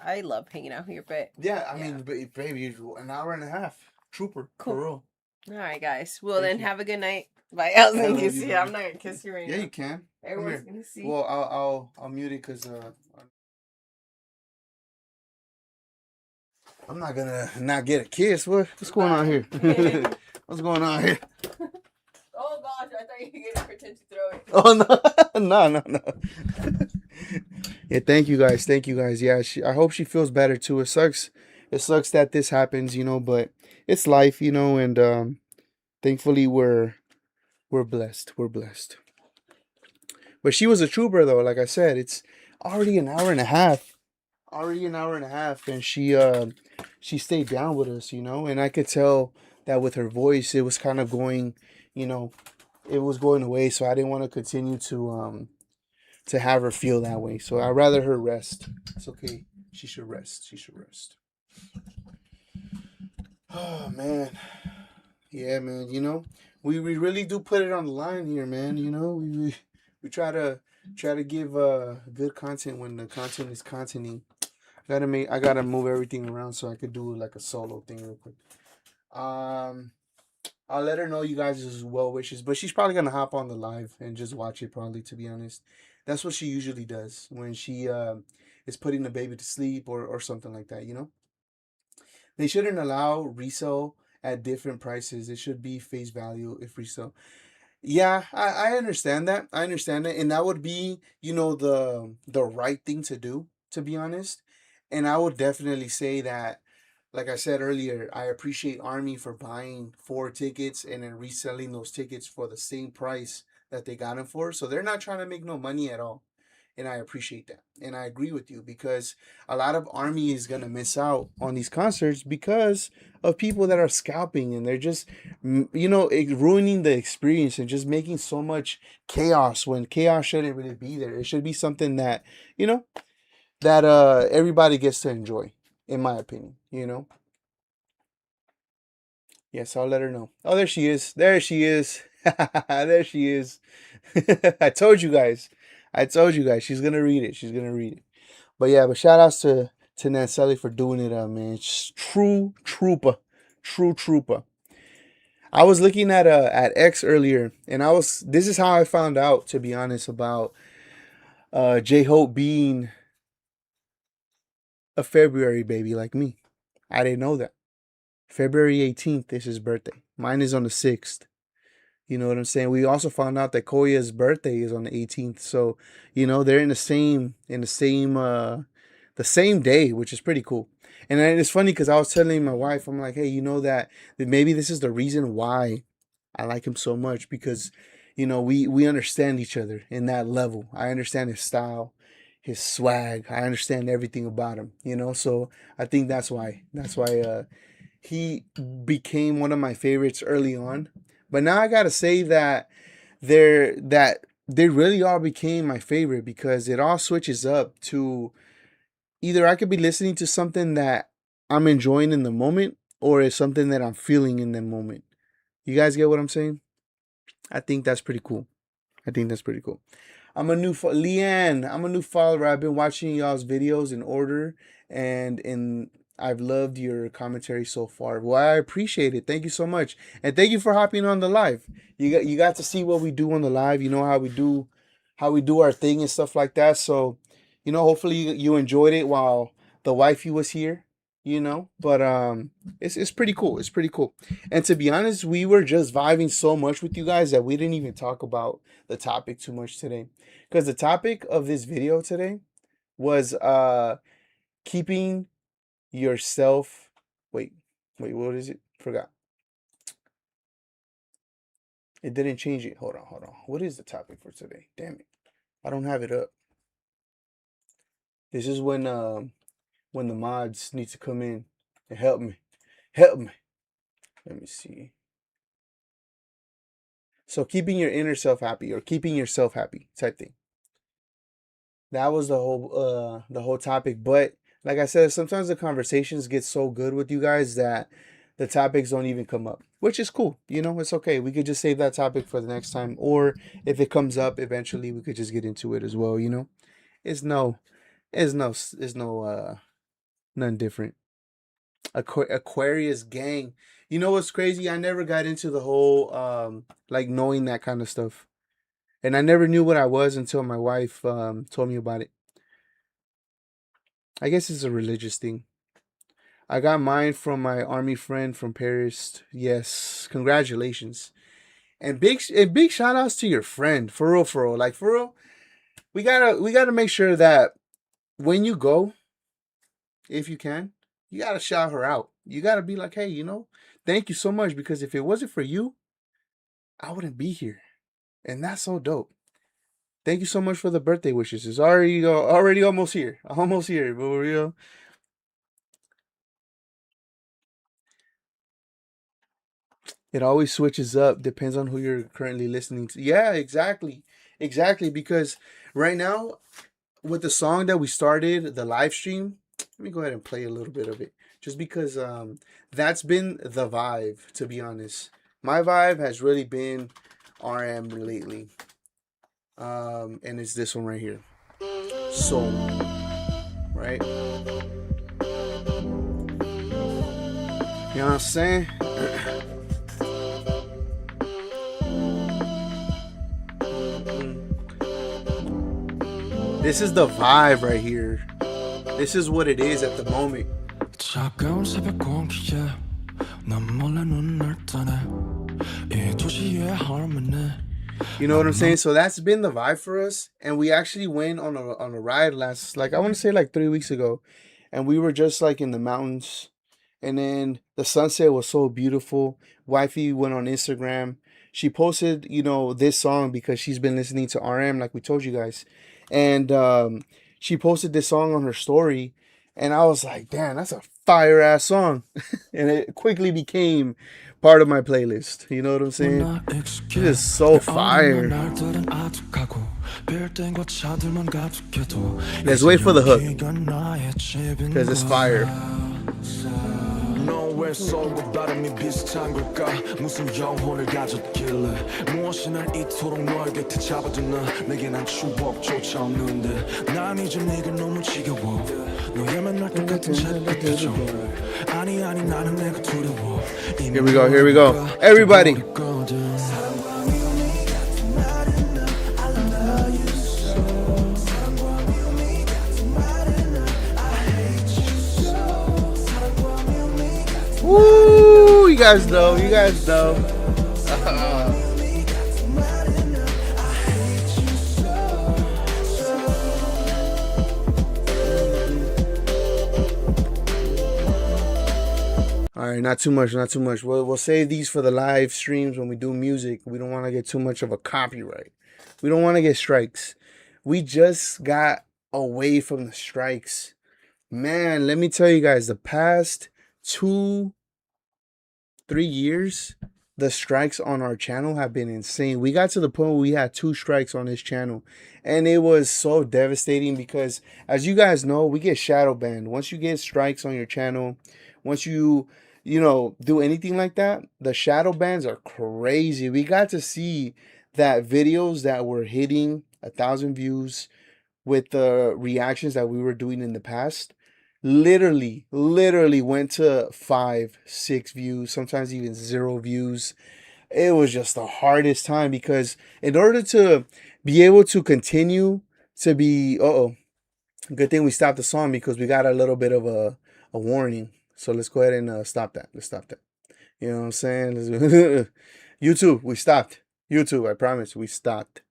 I love hanging out here, but Yeah, I mean, baby, an hour and a half. Trooper. Cool. For real. all right, guys. Well, Thank then you. have a good night. Bye. I was I gonna love kiss you, you. baby. I'm not gonna kiss you right Yeah, now. you can. Everyone's gonna see. Well, I'll mute it because I'm not gonna not get a kiss. What's going on here? What's going on here? Oh gosh, I thought you were gonna pretend to throw it. Oh no, no. Yeah, thank you guys. Yeah, I hope she feels better too. It sucks that this happens, but it's life, and thankfully we're blessed. We're blessed. But she was a trooper though. Like I said, it's already an hour and a half. And she stayed down with us, and I could tell that with her voice it was kind of going, it was going away, so I didn't want to continue to have her feel that way. So I'd rather her rest. It's okay. She should rest. Oh man. Yeah, man, we really do put it on the line here, man. We try to give good content when the content is contenting. I gotta move everything around so I could do like a solo thing real quick. I'll let her know you guys' well wishes, but she's probably gonna hop on the live and just watch it. Probably, to be honest, that's what she usually does when she is putting the baby to sleep or something like that. They shouldn't allow resale at different prices. It should be face value if resale. Yeah, I understand that. And that would be, the right thing to do, to be honest. And I would definitely say that, like I said earlier, I appreciate Army for buying 4 tickets and then reselling those tickets for the same price that they got them for. So they're not trying to make no money at all. And I appreciate that. And I agree with you because a lot of Army is going to miss out on these concerts because of people that are scalping, and they're just, ruining the experience and just making so much chaos when chaos shouldn't really be there. It should be something that, that everybody gets to enjoy, in my opinion, Yes, I'll let her know. Oh, there she is. There she is. I told you guys. She's gonna read it. But yeah, but shout outs to Nanselly for doing it, man. True trooper. I was looking at X earlier, and this is how I found out, to be honest, about J Hope being a February baby like me. I didn't know that. February 18th is his birthday. Mine is on the 6th. You know what I'm saying? We also found out that Koya's birthday is on the 18th. So, they're in the same the same day, which is pretty cool. And then it's funny because I was telling my wife, I'm like, hey, that maybe this is the reason why I like him so much, because, we understand each other in that level. I understand his style, his swag. I understand everything about him, So I think that's why. He became one of my favorites early on. But now I gotta say that they really all became my favorite, because it all switches up to either I could be listening to something that I'm enjoying in the moment, or it's something that I'm feeling in the moment. You guys get what I'm saying? I think that's pretty cool. Leanne. I'm a new follower. I've been watching y'all's videos in order, and I've loved your commentary so far. Well, I appreciate it. Thank you so much, and thank you for hopping on the live. You got to see what we do on the live. You know how we do our thing and stuff like that. So, hopefully you enjoyed it while the wifey was here. you know. But it's pretty cool. It's pretty cool. And to be honest, we were just vibing so much with you guys that we didn't even talk about the topic too much today. Because the topic of this video today was keeping yourself. Wait, what is it? Forgot. It didn't change it. Hold on. What is the topic for today? Damn it. I don't have it up. This is when the mods need to come in and help me. Help me. Let me see. So keeping your inner self happy, or keeping yourself happy type thing. That was the whole topic. But like I said, sometimes the conversations get so good with you guys that the topics don't even come up, which is cool. You know, it's okay. We could just save that topic for the next time, or if it comes up eventually, we could just get into it as well. You know, it's none different. Aquarius gang. You know what's crazy? I never got into the whole like knowing that kind of stuff. And I never knew what I was until my wife told me about it. I guess it's a religious thing. I got mine from my army friend from Paris. Yes, congratulations. And big shout outs to your friend. For real. Like for real. We gotta make sure that when you go, if you can, you gotta shout her out. You gotta be like, hey, you know, thank you so much, because if it wasn't for you, I wouldn't be here. And that's so dope. Thank you so much for the birthday wishes. It's already almost here. Almost here, but for real. It always switches up, depends on who you're currently listening to. Yeah, exactly. Exactly. Because right now, with the song that we started, the live stream, let me go ahead and play a little bit of it. Just because that's been the vibe, to be honest. My vibe has really been RM lately. And it's this one right here. Soul. Right? You know what I'm saying? This is the vibe right here. This is what it is at the moment. 차가운 새벽 공기에 난 몰래 눈을 떠내 이 도시의 harmony. You know what I'm saying? So that's been the vibe for us, and we actually went on a ride last, like I want to say like 3 weeks ago, and we were just like in the mountains, and then the sunset was so beautiful. Wifey went on Instagram. She posted, you know, this song because she's been listening to RM, like we told you guys, and she posted this song on her story, and I was like, damn, that's a fire ass song, and it quickly became part of my playlist. You know what I'm saying? It is so fire. Let's wait for the hook, because it's fire. 왜 서울과 발음이 비슷한 걸까 무슨 영혼을 가졌길래 무엇이 날 이토록 너의 곁에 잡아두나 내게 난 추억조차 없는데 난 이제 네가 너무 지겨워 너의 맨날 똑같은 잿빛 표정 아니 나는 내가 두려워 Here we go everybody. Woo! You guys know. All right, not too much. We'll save these for the live streams when we do music. We don't want to get too much of a copyright. We don't want to get strikes. We just got away from the strikes. Man, let me tell you guys, the past 2-3 years, the strikes on our channel have been insane. We got to the point where we had 2 strikes on this channel, and it was so devastating because, as you guys know, we get shadow banned. Once you get strikes on your channel, once you know, do anything like that, the shadow bans are crazy. We got to see that videos that were hitting 1,000 views with the reactions that we were doing in the past literally went to 5-6 views, sometimes even 0 views. It was just the hardest time because in order to be able to continue to be good thing we stopped the song because we got a little bit of a a warning. So let's go ahead and stop that. Let's stop that. You know what I'm saying? YouTube, we stopped. YouTube, I promise, we stopped.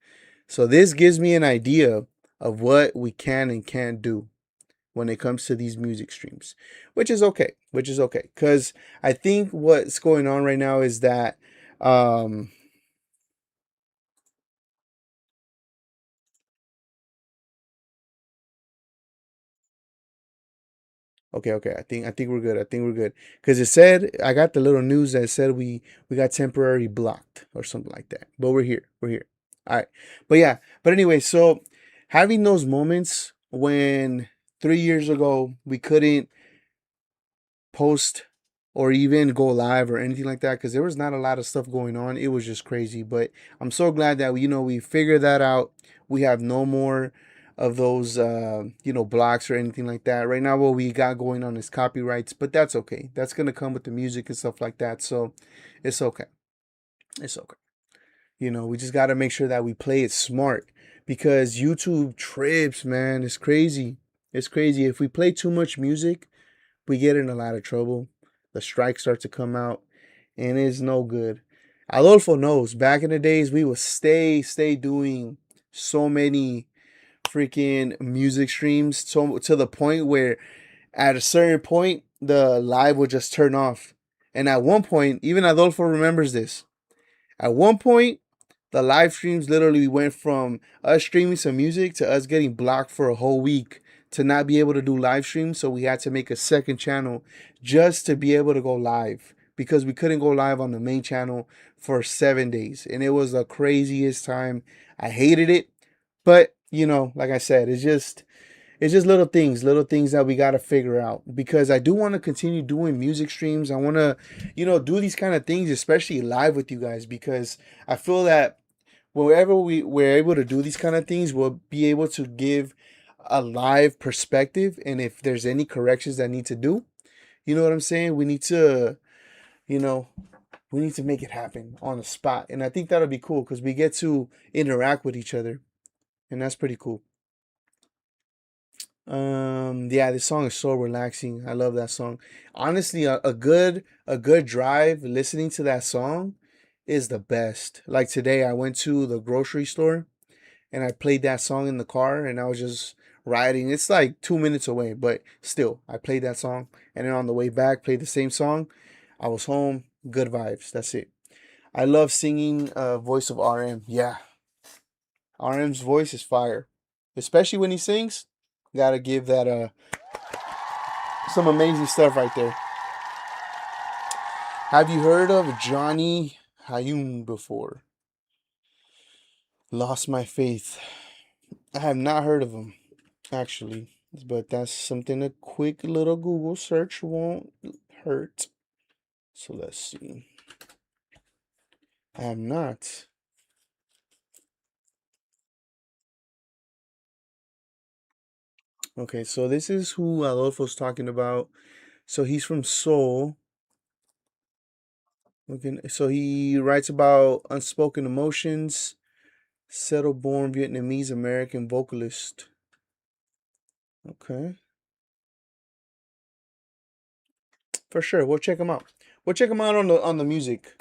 So this gives me an idea of what we can and can't do when it comes to these music streams, which is okay. Which is okay, because I think what's going on right now is that um, okay. I think we're good. I think we're good. Because it said I got the little news that said we got temporarily blocked or something like that. But we're here. We're here. All right. But yeah. But anyway, so having those moments when 3 years ago we couldn't post or even go live or anything like that because there was not a lot of stuff going on. It was just crazy. But I'm so glad that we figured that out. We have no more of those blocks or anything like that. Right now what we got going on is copyrights, but that's okay. That's gonna come with the music and stuff like that. So it's okay. It's okay. We just gotta make sure that we play it smart because YouTube trips, man. It's crazy. It's crazy. If we play too much music, we get in a lot of trouble. The strikes start to come out, and it's no good. Adolfo knows. Back in the days, we would stay doing so many freaking music streams, so to the point where at a certain point the live would just turn off. And at one point, even Adolfo remembers this. At one point, the live streams literally went from us streaming some music to us getting blocked for a whole week to not be able to do live streams. So we had to make a second channel just to be able to go live because we couldn't go live on the main channel for 7 days. And it was the craziest time. I hated it. But, like I said, it's just little things that we got to figure out because I do want to continue doing music streams. I want to, do these kind of things, especially live with you guys, because I feel that wherever we're able to do these kind of things, we'll be able to give a live perspective. And if there's any corrections that need to do, you know what I'm saying? You know, we need to make it happen on the spot. And I think that'll be cool because we get to interact with each other. And that's pretty cool. Yeah, this song is so relaxing. I love that song. Honestly, a good drive listening to that song is the best. Like today I went to the grocery store and I played that song in the car and I was just riding. It's like 2 minutes away, but still I played that song and then on the way back played the same song. I was home, good vibes. That's it. I love singing voice of RM. Yeah, RM's voice is fire. Especially when he sings. Gotta give that some amazing stuff right there. Have you heard of Johnny Hayun before? Lost My Faith. I have not heard of him, actually. But that's something a quick little Google search won't hurt. So let's see. I have not. Okay, so this is who Adolfo's talking about. So he's from Seoul. Okay, so he writes about unspoken emotions, settle-born Vietnamese American vocalist. Okay. For sure, we'll check him out. We'll check him out on the music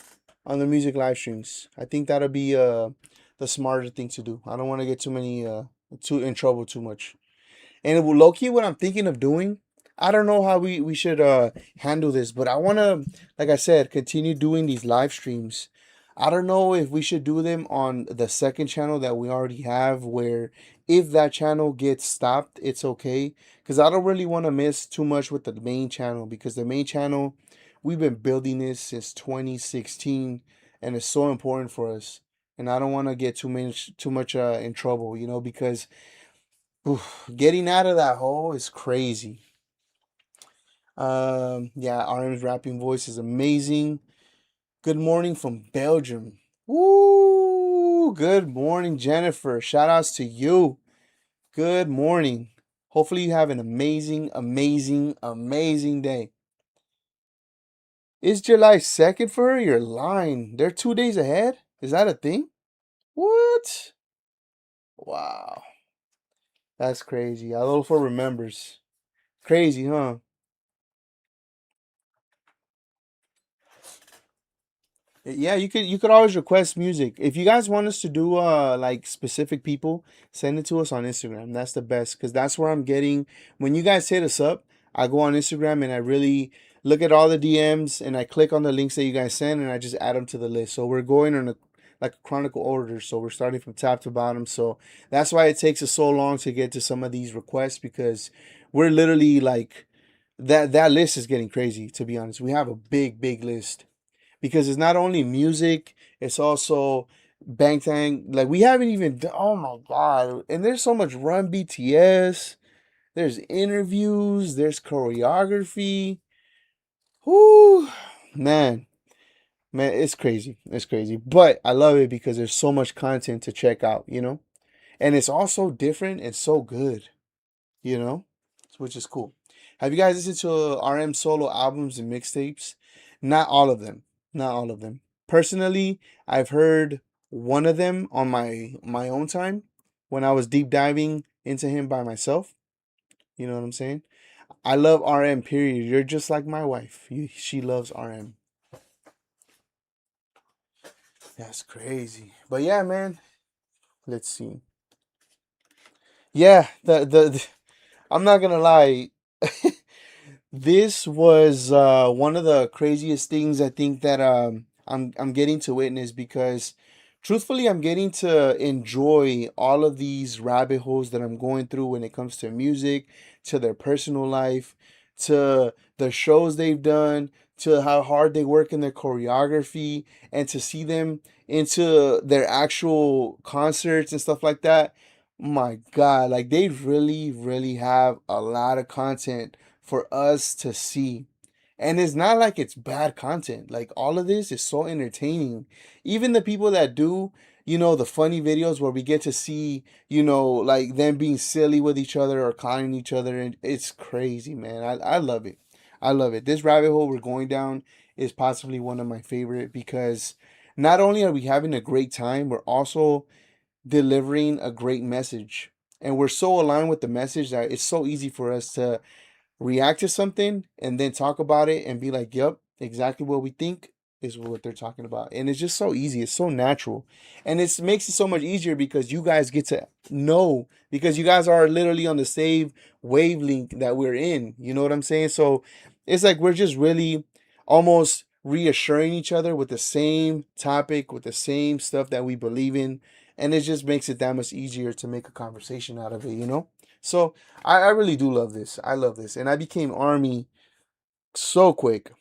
live streams. I think that'll be the smarter thing to do. I don't want to get too in trouble too much. And low key, what I'm thinking of doing, I don't know how we should handle this, but I want to, like I said, continue doing these live streams. I don't know if we should do them on the second channel that we already have, where if that channel gets stopped, it's okay. Because I don't really want to miss too much with the main channel, because the main channel, we've been building this since 2016, and it's so important for us. And I don't want to get too much in trouble, because oof, getting out of that hole is crazy. Yeah, RM's rapping voice is amazing. Good morning from Belgium. Woo! Good morning, Jennifer. Shout outs to you. Good morning. Hopefully you have an amazing, amazing, amazing day. Is July 2nd for her? You're lying. They're 2 days ahead? Is that a thing? What? Wow. That's crazy. Adolfo remembers. Crazy, huh? Yeah, you could always request music. If you guys want us to do like specific people, send it to us on Instagram. That's the best because that's where I'm getting when you guys hit us up, I go on Instagram and I really look at all the DMs and I click on the links that you guys send and I just add them to the list. So we're going on a like a chronicle order. So we're starting from top to bottom. So that's why it takes us so long to get to some of these requests because we're literally like that list is getting crazy, to be honest. We have a big list because it's not only music, it's also Bangtan. Like we haven't even oh my god. And there's so much Run BTS. There's interviews, there's choreography. Whoo, man. Man, it's crazy. It's crazy. But I love it because there's so much content to check out, you know? And it's all so different and so good, you know? Which is cool. Have you guys listened to RM solo albums and mixtapes? Not all of them. Not all of them. Personally, I've heard one of them on my own time when I was deep diving into him by myself. You know what I'm saying? I love RM. Period. You're just like my wife. She loves RM. That's crazy. But yeah, man. Let's see. Yeah, the I'm not gonna lie. This was one of the craziest things I think that I'm getting to witness because truthfully I'm getting to enjoy all of these rabbit holes that I'm going through when it comes to music, to their personal life, to the shows they've done, to how hard they work in their choreography, and to see them into their actual concerts and stuff like that. My God, like they really have a lot of content for us to see. And it's not like it's bad content. Like all of this is so entertaining. Even the people that do, the funny videos where we get to see, like them being silly with each other or clowning each other. And it's crazy, man. I love it. I love it. This rabbit hole we're going down is possibly one of my favorite because not only are we having a great time, we're also delivering a great message. And we're so aligned with the message that it's so easy for us to react to something and then talk about it and be like, yep, exactly what we think is what they're talking about. And it's just so easy. It's so natural. And it makes it so much easier because you guys get to know because you guys are literally on the same wavelength that we're in. You know what I'm saying? So it's like we're just really almost reassuring each other with the same topic, with the same stuff that we believe in. And it just makes it that much easier to make a conversation out of it? So I really do love this. I love this. And I became Army so quick.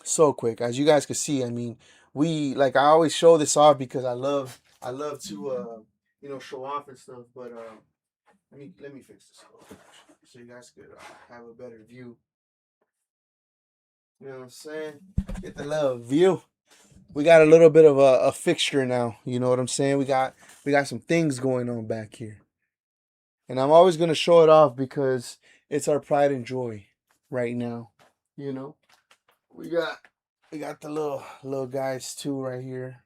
So quick. As you guys can see, I mean, I always show this off because I love to show off and stuff. But let me fix this so you guys could have a better view. You know what I'm saying? Get the little view. We got a little bit of a fixture now. You know what I'm saying? We got some things going on back here. And I'm always gonna show it off because it's our pride and joy right now. You know? We got the little guys too right here.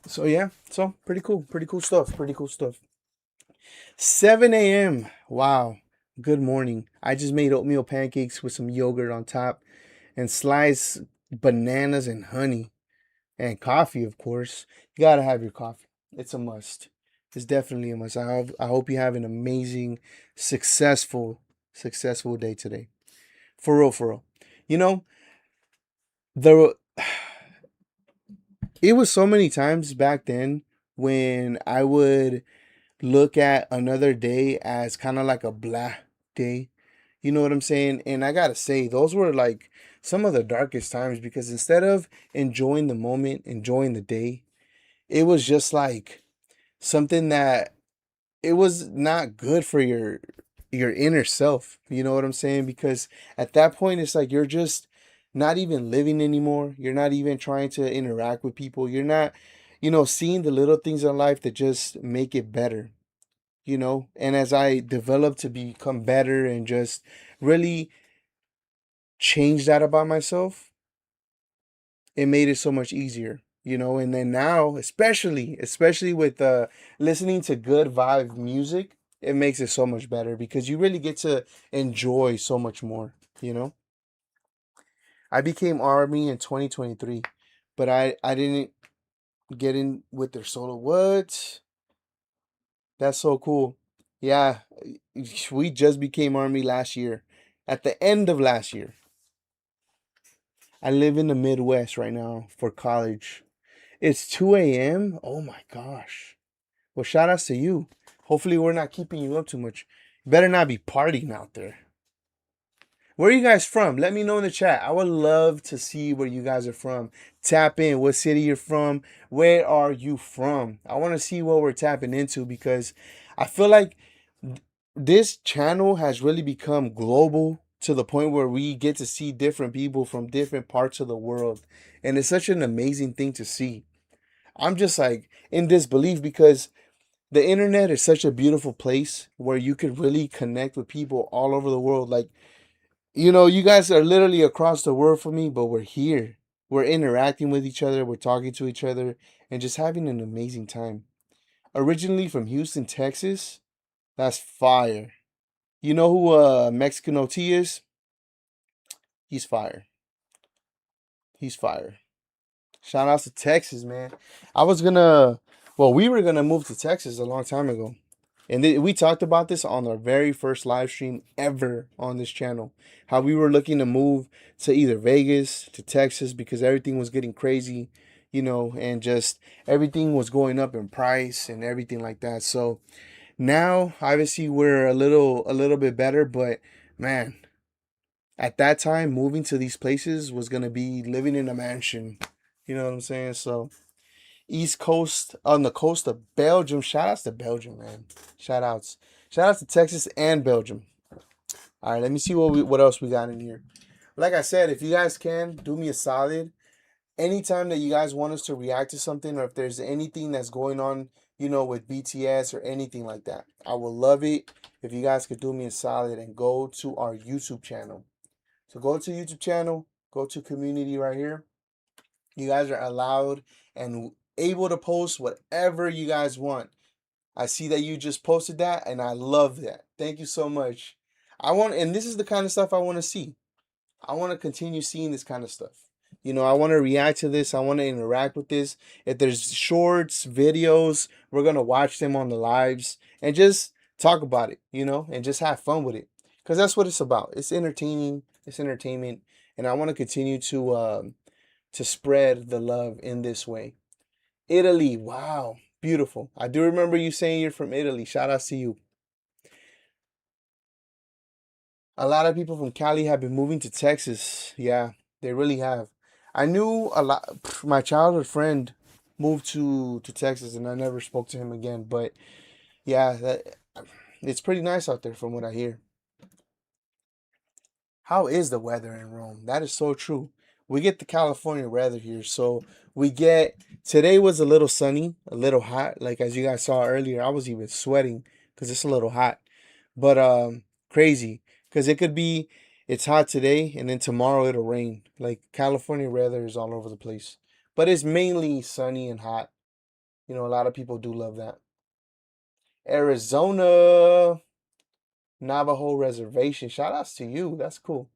So yeah, so pretty cool. Pretty cool stuff. Pretty cool stuff. 7 a.m. Wow. Good morning. I just made oatmeal pancakes with some yogurt on top and sliced bananas and honey. And coffee, of course. You gotta have your coffee. It's a must. It's definitely a must. I hope you have an amazing, successful day today. For real, for real. You know, the it was so many times back then when I would look at another day as kind of like a blah day. You know what I'm saying? And I gotta say, those were like some of the darkest times because instead of enjoying the moment, enjoying the day, it was just like something that it was not good for your inner self. You know what I'm saying? Because at that point it's like you're just not even living anymore. You're not even trying to interact with people. You're not, seeing the little things in life that just make it better. And as I developed to become better and just really change that about myself, it made it so much easier. And then now, especially with listening to good vibe music, it makes it so much better because you really get to enjoy so much more. I became Army in 2023, but I didn't get in with their solo. What? That's so cool. Yeah, we just became Army last year, at the end of last year. I live in the Midwest right now for college. It's 2 a.m. Oh my gosh. Well, shout outs to you. Hopefully, we're not keeping you up too much. You better not be partying out there. Where are you guys from? Let me know in the chat. I would love to see where you guys are from. Tap in what city you're from. Where are you from? I want to see what we're tapping into because I feel like this channel has really become global to the point where we get to see different people from different parts of the world. And it's such an amazing thing to see. I'm just like in disbelief because the internet is such a beautiful place where you could really connect with people all over the world. Like, you guys are literally across the world from me, but we're here. We're interacting with each other, we're talking to each other, and just having an amazing time. Originally from Houston, Texas. That's fire. You know who Mexican OT is? He's fire. He's fire. Shout outs to Texas, man. We were gonna move to Texas a long time ago. And we talked about this on our very first live stream ever on this channel. How we were looking to move to either Vegas, to Texas, because everything was getting crazy, and just everything was going up in price and everything like that. So now, obviously, we're a little bit better, but man, at that time, moving to these places was gonna be living in a mansion. You know what I'm saying? So East Coast, on the coast of Belgium. Shout outs to Belgium, man. Shout outs. Shout outs to Texas and Belgium. All right, let me see what else we got in here. Like I said, if you guys can, do me a solid. Anytime that you guys want us to react to something, or if there's anything that's going on, with BTS or anything like that, I will love it if you guys could do me a solid and go to our YouTube channel. So go to YouTube channel, go to community right here. You guys are allowed and able to post whatever you guys want. I see that you just posted that, and I love that. Thank you so much. And this is the kind of stuff I want to see. I want to continue seeing this kind of stuff. I want to react to this. I want to interact with this. If there's shorts, videos, we're going to watch them on the lives and just talk about it, and just have fun with it. Because that's what it's about. It's entertaining. It's entertainment. And I want to continue to spread the love in this way. Italy, wow, beautiful. I do remember you saying you're from Italy. Shout out to you. A lot of people from Cali have been moving to Texas. Yeah, they really have. I knew a lot. My childhood friend moved to Texas, and I never spoke to him again. But yeah, it's pretty nice out there from what I hear. How is the weather in Rome? That is so true. We get the California weather here. So today was a little sunny, a little hot. Like as you guys saw earlier, I was even sweating because it's a little hot. But crazy. Because it's hot today and then tomorrow it'll rain. Like California weather is all over the place. But it's mainly sunny and hot. A lot of people do love that. Arizona. Navajo Reservation. Shout outs to you. That's cool.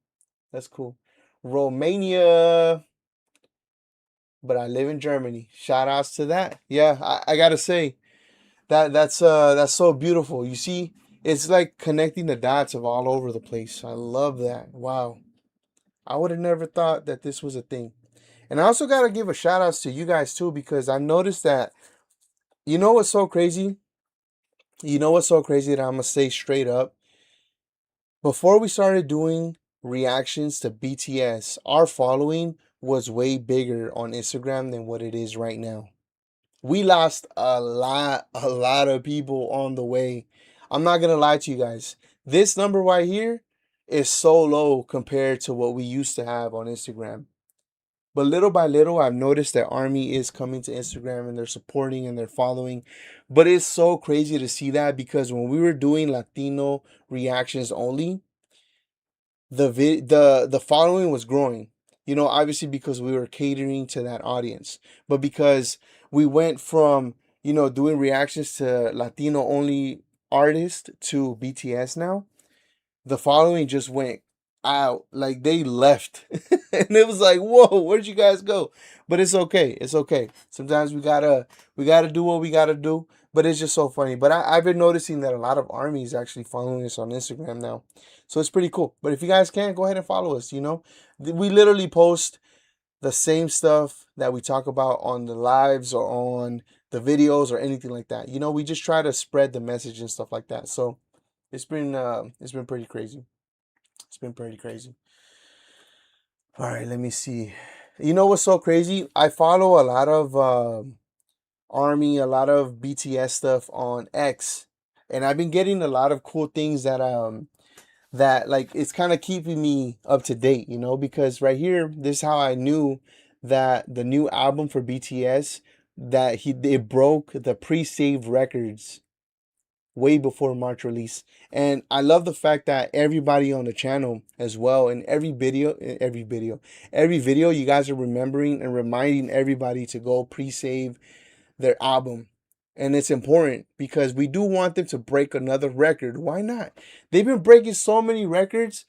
That's cool. Romania. But I live in Germany. Shout outs to that. Yeah, I gotta say that's so beautiful. You see, it's like connecting the dots of all over the place. I love that. Wow. I would have never thought that this was a thing. And I also gotta give a shout outs to you guys too, because I noticed that what's so crazy? What's so crazy that I'm gonna say straight up? Before we started doing reactions to BTS, our following was way bigger on Instagram than what it is right now. We lost a lot of people on the way. I'm not gonna lie to you guys. This number right here is so low compared to what we used to have on Instagram. But little by little, I've noticed that Army is coming to Instagram and they're supporting and they're following. But it's so crazy to see that because when we were doing Latino reactions only, the following was growing. Obviously because we were catering to that audience. But because we went from, doing reactions to Latino only artists to BTS now, the following just went out. Like they left. And it was like, whoa, where'd you guys go? But it's okay. It's okay. Sometimes we gotta do what we gotta do. But it's just so funny. But I've been noticing that a lot of armies actually following us on Instagram now. So it's pretty cool. But if you guys can, go ahead and follow us, We literally post the same stuff that we talk about on the lives or on the videos or anything like that. We just try to spread the message and stuff like that. So it's been pretty crazy. It's been pretty crazy. All right, let me see. You know what's so crazy? I follow a lot of Army, a lot of BTS stuff on X, and I've been getting a lot of cool things that like it's kind of keeping me up to date, because right here, this is how I knew that the new album for BTS that it broke the pre-saved records way before March release. And I love the fact that everybody on the channel as well, in every video, you guys are remembering and reminding everybody to go pre-save their album. And it's important because we do want them to break another record. Why not? They've been breaking so many records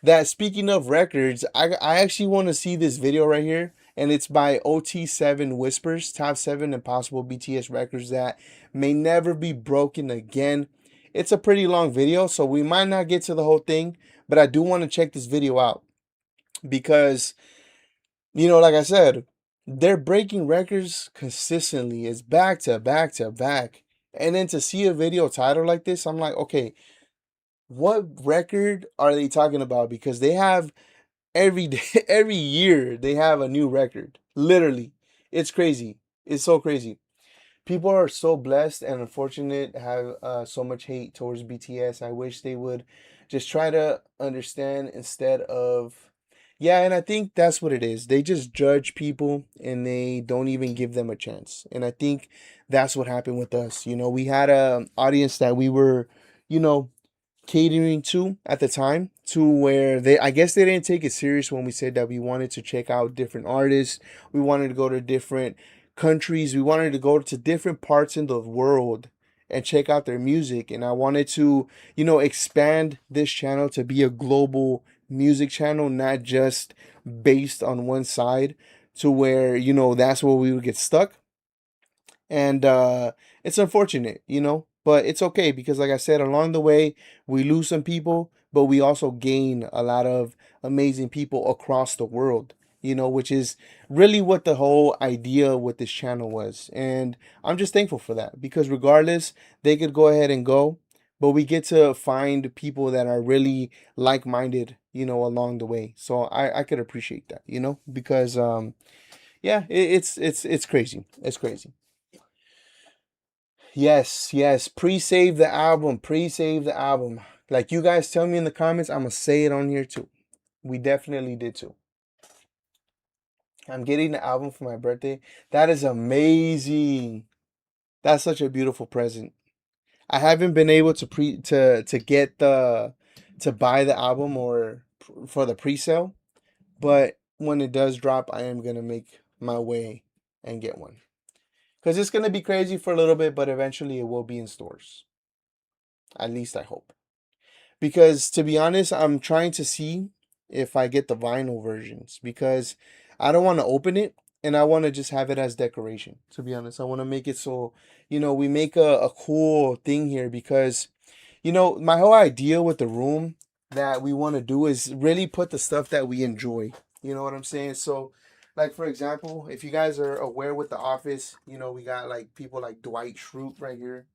that, speaking of records, I actually want to see this video right here. And it's by OT7 Whispers, Top 7 Impossible BTS Records That May Never Be Broken Again. It's a pretty long video, so we might not get to the whole thing, but I do want to check this video out because, like I said, they're breaking records consistently. It's back to back to back. And then to see a video title like this, I'm like, okay, what record are they talking about? Because they have every day, every year, they have a new record. Literally. It's crazy. It's so crazy. People are so blessed and unfortunate, have so much hate towards BTS. I wish they would just try to understand instead of, yeah, and I think that's what it is. They just judge people and they don't even give them a chance. And I think that's what happened with us. We had a audience that we were, you know, catering to at the time, to where I guess they didn't take it serious when we said that we wanted to check out different artists. We wanted to go to different countries. We wanted to go to different parts in the world and check out their music. And I wanted to, expand this channel to be a global music channel, not just based on one side, to where, that's where we would get stuck. And it's unfortunate, but it's okay because, like I said, along the way, we lose some people, but we also gain a lot of amazing people across the world, which is really what the whole idea with this channel was. And I'm just thankful for that because regardless, they could go ahead and go, but we get to find people that are really like-minded, along the way. So I could appreciate that, because yeah, it's crazy. It's crazy. Yes. Pre-save the album. Pre-save the album. Like you guys tell me in the comments, I'm gonna say it on here too. We definitely did too. I'm getting the album for my birthday. That is amazing. That's such a beautiful present. I haven't been able to get to buy the album or for the pre-sale, but when it does drop, I am gonna make my way and get one. Because it's going to be crazy for a little bit, but eventually it will be in stores. At least I hope. Because to be honest, I'm trying to see if I get the vinyl versions. Because I don't want to open it. And I want to just have it as decoration. To be honest, I want to make it so, we make a cool thing here. Because, my whole idea with the room that we want to do is really put the stuff that we enjoy. You know what I'm saying? So, like, for example, if you guys are aware with The Office, we got like people like Dwight Schrute right here.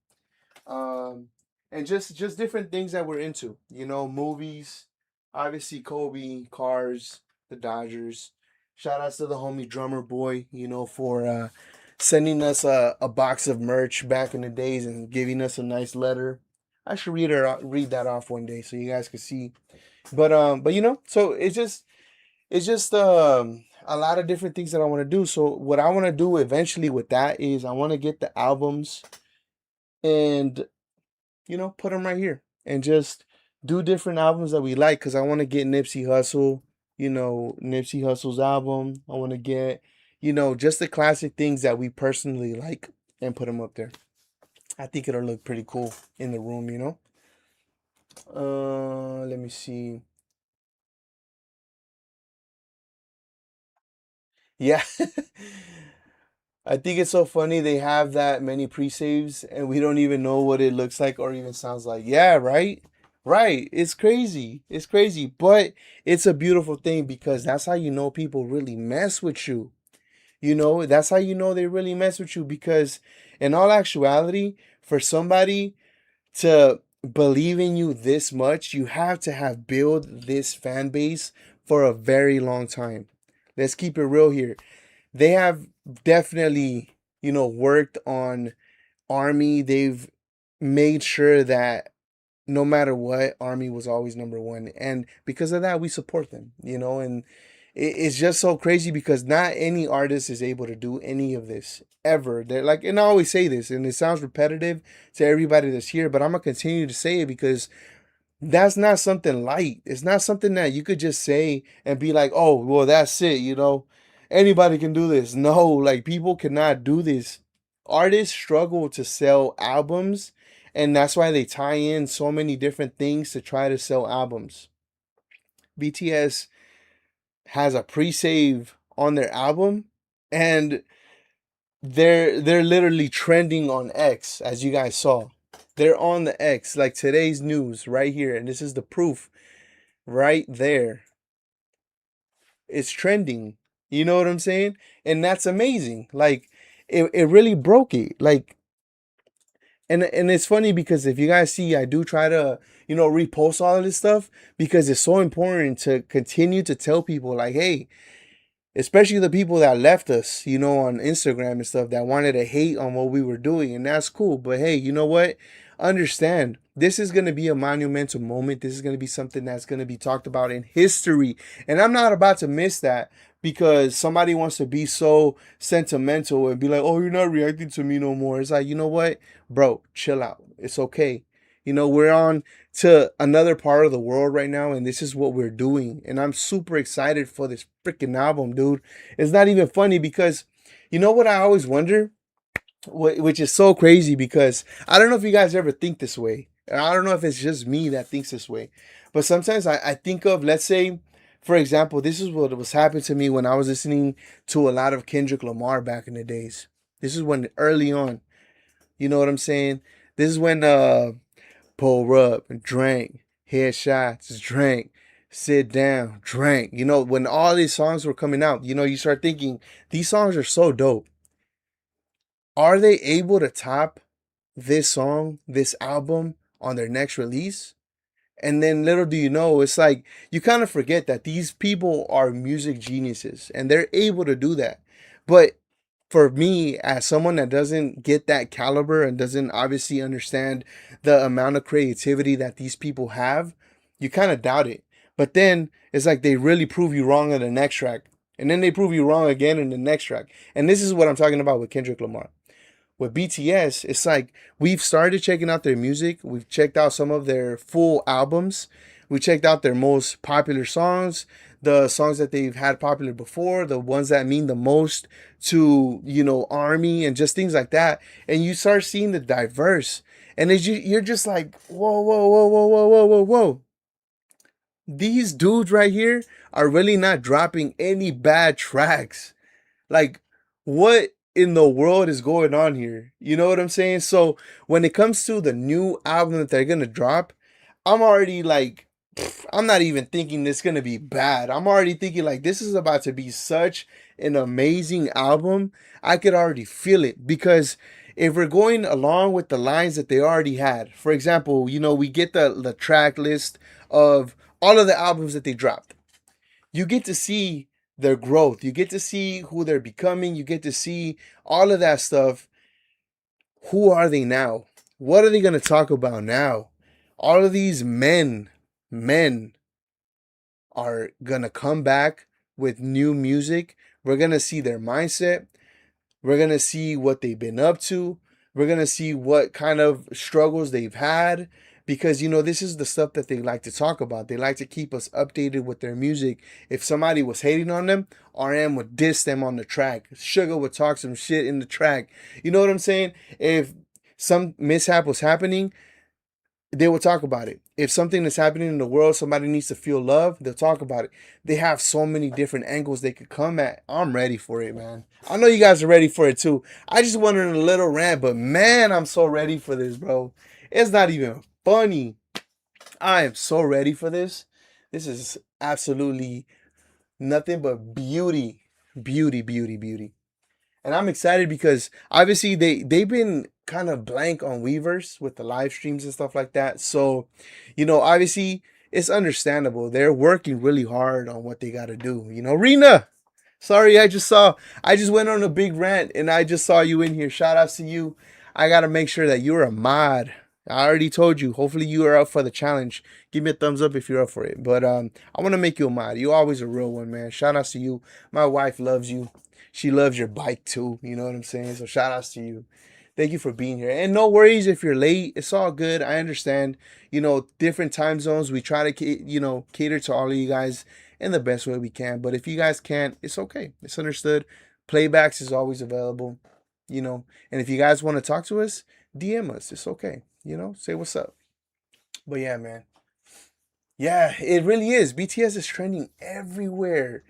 And just different things that we're into, movies, obviously Kobe, Cars, the Dodgers. Shout outs to the homie Drummer Boy, for sending us a box of merch back in the days and giving us a nice letter. I should read that off one day so you guys can see. But so it's just a lot of different things that I want to do. So what I want to do eventually with that is I want to get the albums and put them right here and just do different albums that we like, because I want to get Nipsey Hussle, Nipsey Hussle's album. I want to get, just the classic things that we personally like and put them up there. I think it'll look pretty cool in the room, Let me see. Yeah. I think it's so funny they have that many pre-saves and we don't even know what it looks like or even sounds like. Yeah, right? Right. It's crazy. It's crazy. But it's a beautiful thing because that's how you know people really mess with you. You know, that's how you know they really mess with you because in all actuality, for somebody to believe in you this much, you have to have built this fan base for a very long time. Let's keep it real here. They have definitely, worked on Army. They've made sure that no matter what, Army was always number one. And because of that, we support them, and it's just so crazy because not any artist is able to do any of this ever. They're like, and I always say this, and it sounds repetitive to everybody that's here, but I'm gonna continue to say it because that's not something light. It's not something that you could just say and be like, oh, well, that's it. Anybody can do this. No, like people cannot do this. Artists struggle to sell albums, and that's why they tie in so many different things to try to sell albums. BTS has a pre-save on their album, and they're literally trending on X, as you guys saw. They're on the X, like today's news right here, and this is the proof right there. It's trending. You know what I'm saying? And that's amazing. Like it really broke it. Like and it's funny because if you guys see, I do try to, repost all of this stuff because it's so important to continue to tell people like, hey, especially the people that left us, on Instagram and stuff that wanted to hate on what we were doing. And that's cool. But hey, you know what? Understand, this is going to be a monumental moment. This is going to be something that's going to be talked about in history. And I'm not about to miss that because somebody wants to be so sentimental and be like, oh, you're not reacting to me no more. It's like, you know what? Bro, chill out. It's okay. We're on to another part of the world right now, and this is what we're doing. And I'm super excited for this freaking album, dude. It's not even funny because you know what I always wonder? Which is so crazy because I don't know if you guys ever think this way. And I don't know if it's just me that thinks this way. But sometimes I think of, let's say, for example, this is what was happening to me when I was listening to a lot of Kendrick Lamar back in the days. This is when early on, you know what I'm saying? This is when pull up, drank, headshots, drank, sit down, drank. When all these songs were coming out, you start thinking, these songs are so dope. Are they able to top this song, this album on their next release? And then little do you know, it's like you kind of forget that these people are music geniuses and they're able to do that. But for me, as someone that doesn't get that caliber and doesn't obviously understand the amount of creativity that these people have, you kind of doubt it. But then it's like they really prove you wrong in the next track. And then they prove you wrong again in the next track. And this is what I'm talking about with Kendrick Lamar. With BTS, it's like we've started checking out their music. We've checked out some of their full albums. We checked out their most popular songs, the songs that they've had popular before, the ones that mean the most to, Army and just things like that. And you start seeing the diverse. And you're just like, whoa, whoa, whoa, whoa, whoa, whoa, whoa, whoa. These dudes right here are really not dropping any bad tracks. Like, what in the world is going on here? You know what I'm saying? So when it comes to the new album that they're gonna drop, I'm already like, I'm not even thinking this gonna be bad. I'm already thinking like this is about to be such an amazing album. I could already feel it because if we're going along with the lines that they already had, for example, we get the track list of all of the albums that they dropped. You get to see their growth. You get to see who they're becoming. You get to see all of that stuff. Who are they now? What are they going to talk about now? All of these men are going to come back with new music. We're going to see their mindset. We're going to see what they've been up to. We're going to see what kind of struggles they've had because, this is the stuff that they like to talk about. They like to keep us updated with their music. If somebody was hating on them, RM would diss them on the track. Sugar would talk some shit in the track. You know what I'm saying? If some mishap was happening, they would talk about it. if something is happening in the world, somebody needs to feel love, they'll talk about it. They have so many different angles they could come at. I'm ready for it, man. I know you guys are ready for it too. I just went on a little rant, but man, I'm so ready for this, bro. It's not even funny. I am so ready for this. This is absolutely nothing but beauty. Beauty, beauty, beauty. And I'm excited because obviously they've been kind of blank on Weavers with the live streams and stuff like that. So, obviously it's understandable. They're working really hard on what they got to do. Rena, sorry, I just went on a big rant and I just saw you in here. Shout outs to you. I got to make sure that you're a mod. I already told you. Hopefully you are up for the challenge. Give me a thumbs up if you're up for it. But I want to make you a mod. You're always a real one, man. Shout outs to you. My wife loves you. She loves your bike too. You know what I'm saying? So shout outs to you. Thank you for being here. And no worries if you're late. It's all good. I understand. Different time zones. We try to, cater to all of you guys in the best way we can. But if you guys can't, it's okay. It's understood. Playbacks is always available. And if you guys want to talk to us, DM us. It's okay. Say what's up. But yeah, man. Yeah, it really is. BTS is trending everywhere.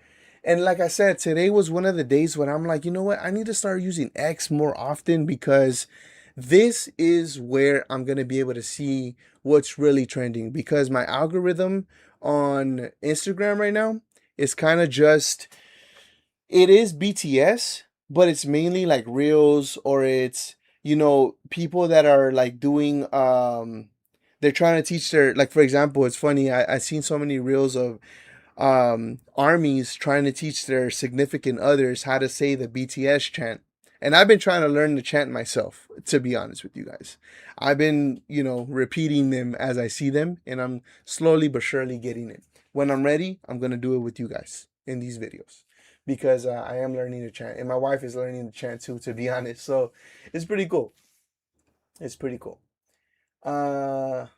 And like I said, today was one of the days when I'm like, you know what? I need to start using X more often because this is where I'm going to be able to see what's really trending. Because my algorithm on Instagram right now is kind of just, it is BTS, but it's mainly like reels or it's, people that are like doing, they're trying to teach their, like, for example, it's funny. I seen so many reels of armies trying to teach their significant others how to say the BTS chant. And I've been trying to learn the chant myself, to be honest with you guys. I've been, repeating them as I see them, and I'm slowly but surely getting it. When I'm ready, I'm going to do it with you guys in these videos because I am learning the chant, and my wife is learning the chant too, to be honest. So it's pretty cool. It's pretty cool. Let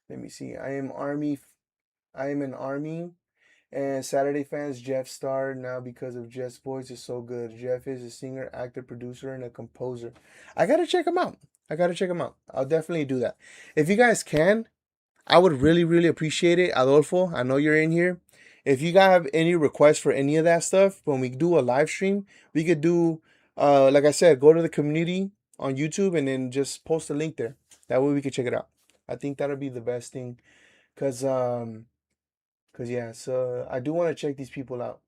me see. I am an army. And Saturday fans, Jeff starred now because of Jeff's voice is so good. Jeff is a singer, actor, producer, and a composer. I gotta check him out. I'll definitely do that. If you guys can, I would really, really appreciate it. Adolfo, I know you're in here. If you guys have any requests for any of that stuff, when we do a live stream, we could do, like I said, go to the community on YouTube and then just post a link there. That way we can check it out. I think that'll be the best thing. Cause yeah, so I do want to check these people out.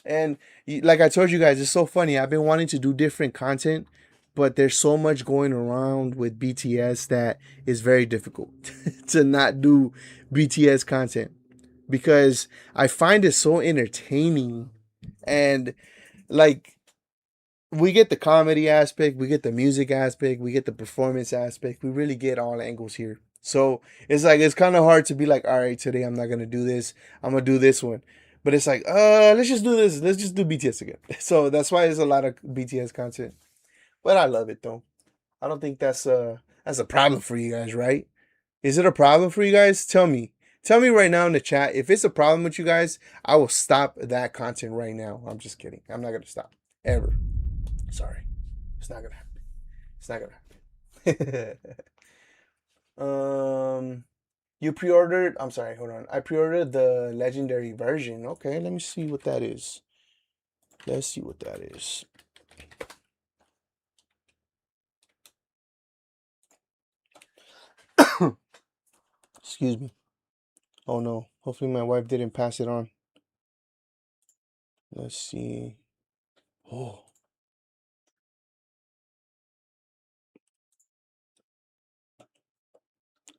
And like I told you guys, it's so funny. I've been wanting to do different content, but there's so much going around with BTS that is very difficult to not do BTS content because I find it so entertaining. And like, we get the comedy aspect, we get the music aspect, we get the performance aspect. We really get all angles here. So it's like, it's kind of hard to be like, all right, today I'm not going to do this. I'm going to do this one. But it's like, let's just do this. Let's just do BTS again. So that's why there's a lot of BTS content. But I love it though. I don't think that's a problem for you guys, right? Is it a problem for you guys? Tell me. Tell me right now in the chat. If it's a problem with you guys, I will stop that content right now. I'm just kidding. I'm not going to stop. Ever. Sorry. It's not going to happen. It's not going to happen. You pre-ordered, I'm sorry, hold on. I pre-ordered the legendary version. Okay, let me see what that is. Let's see what that is. Excuse me. Oh no, hopefully my wife didn't pass it on. Let's see. Oh.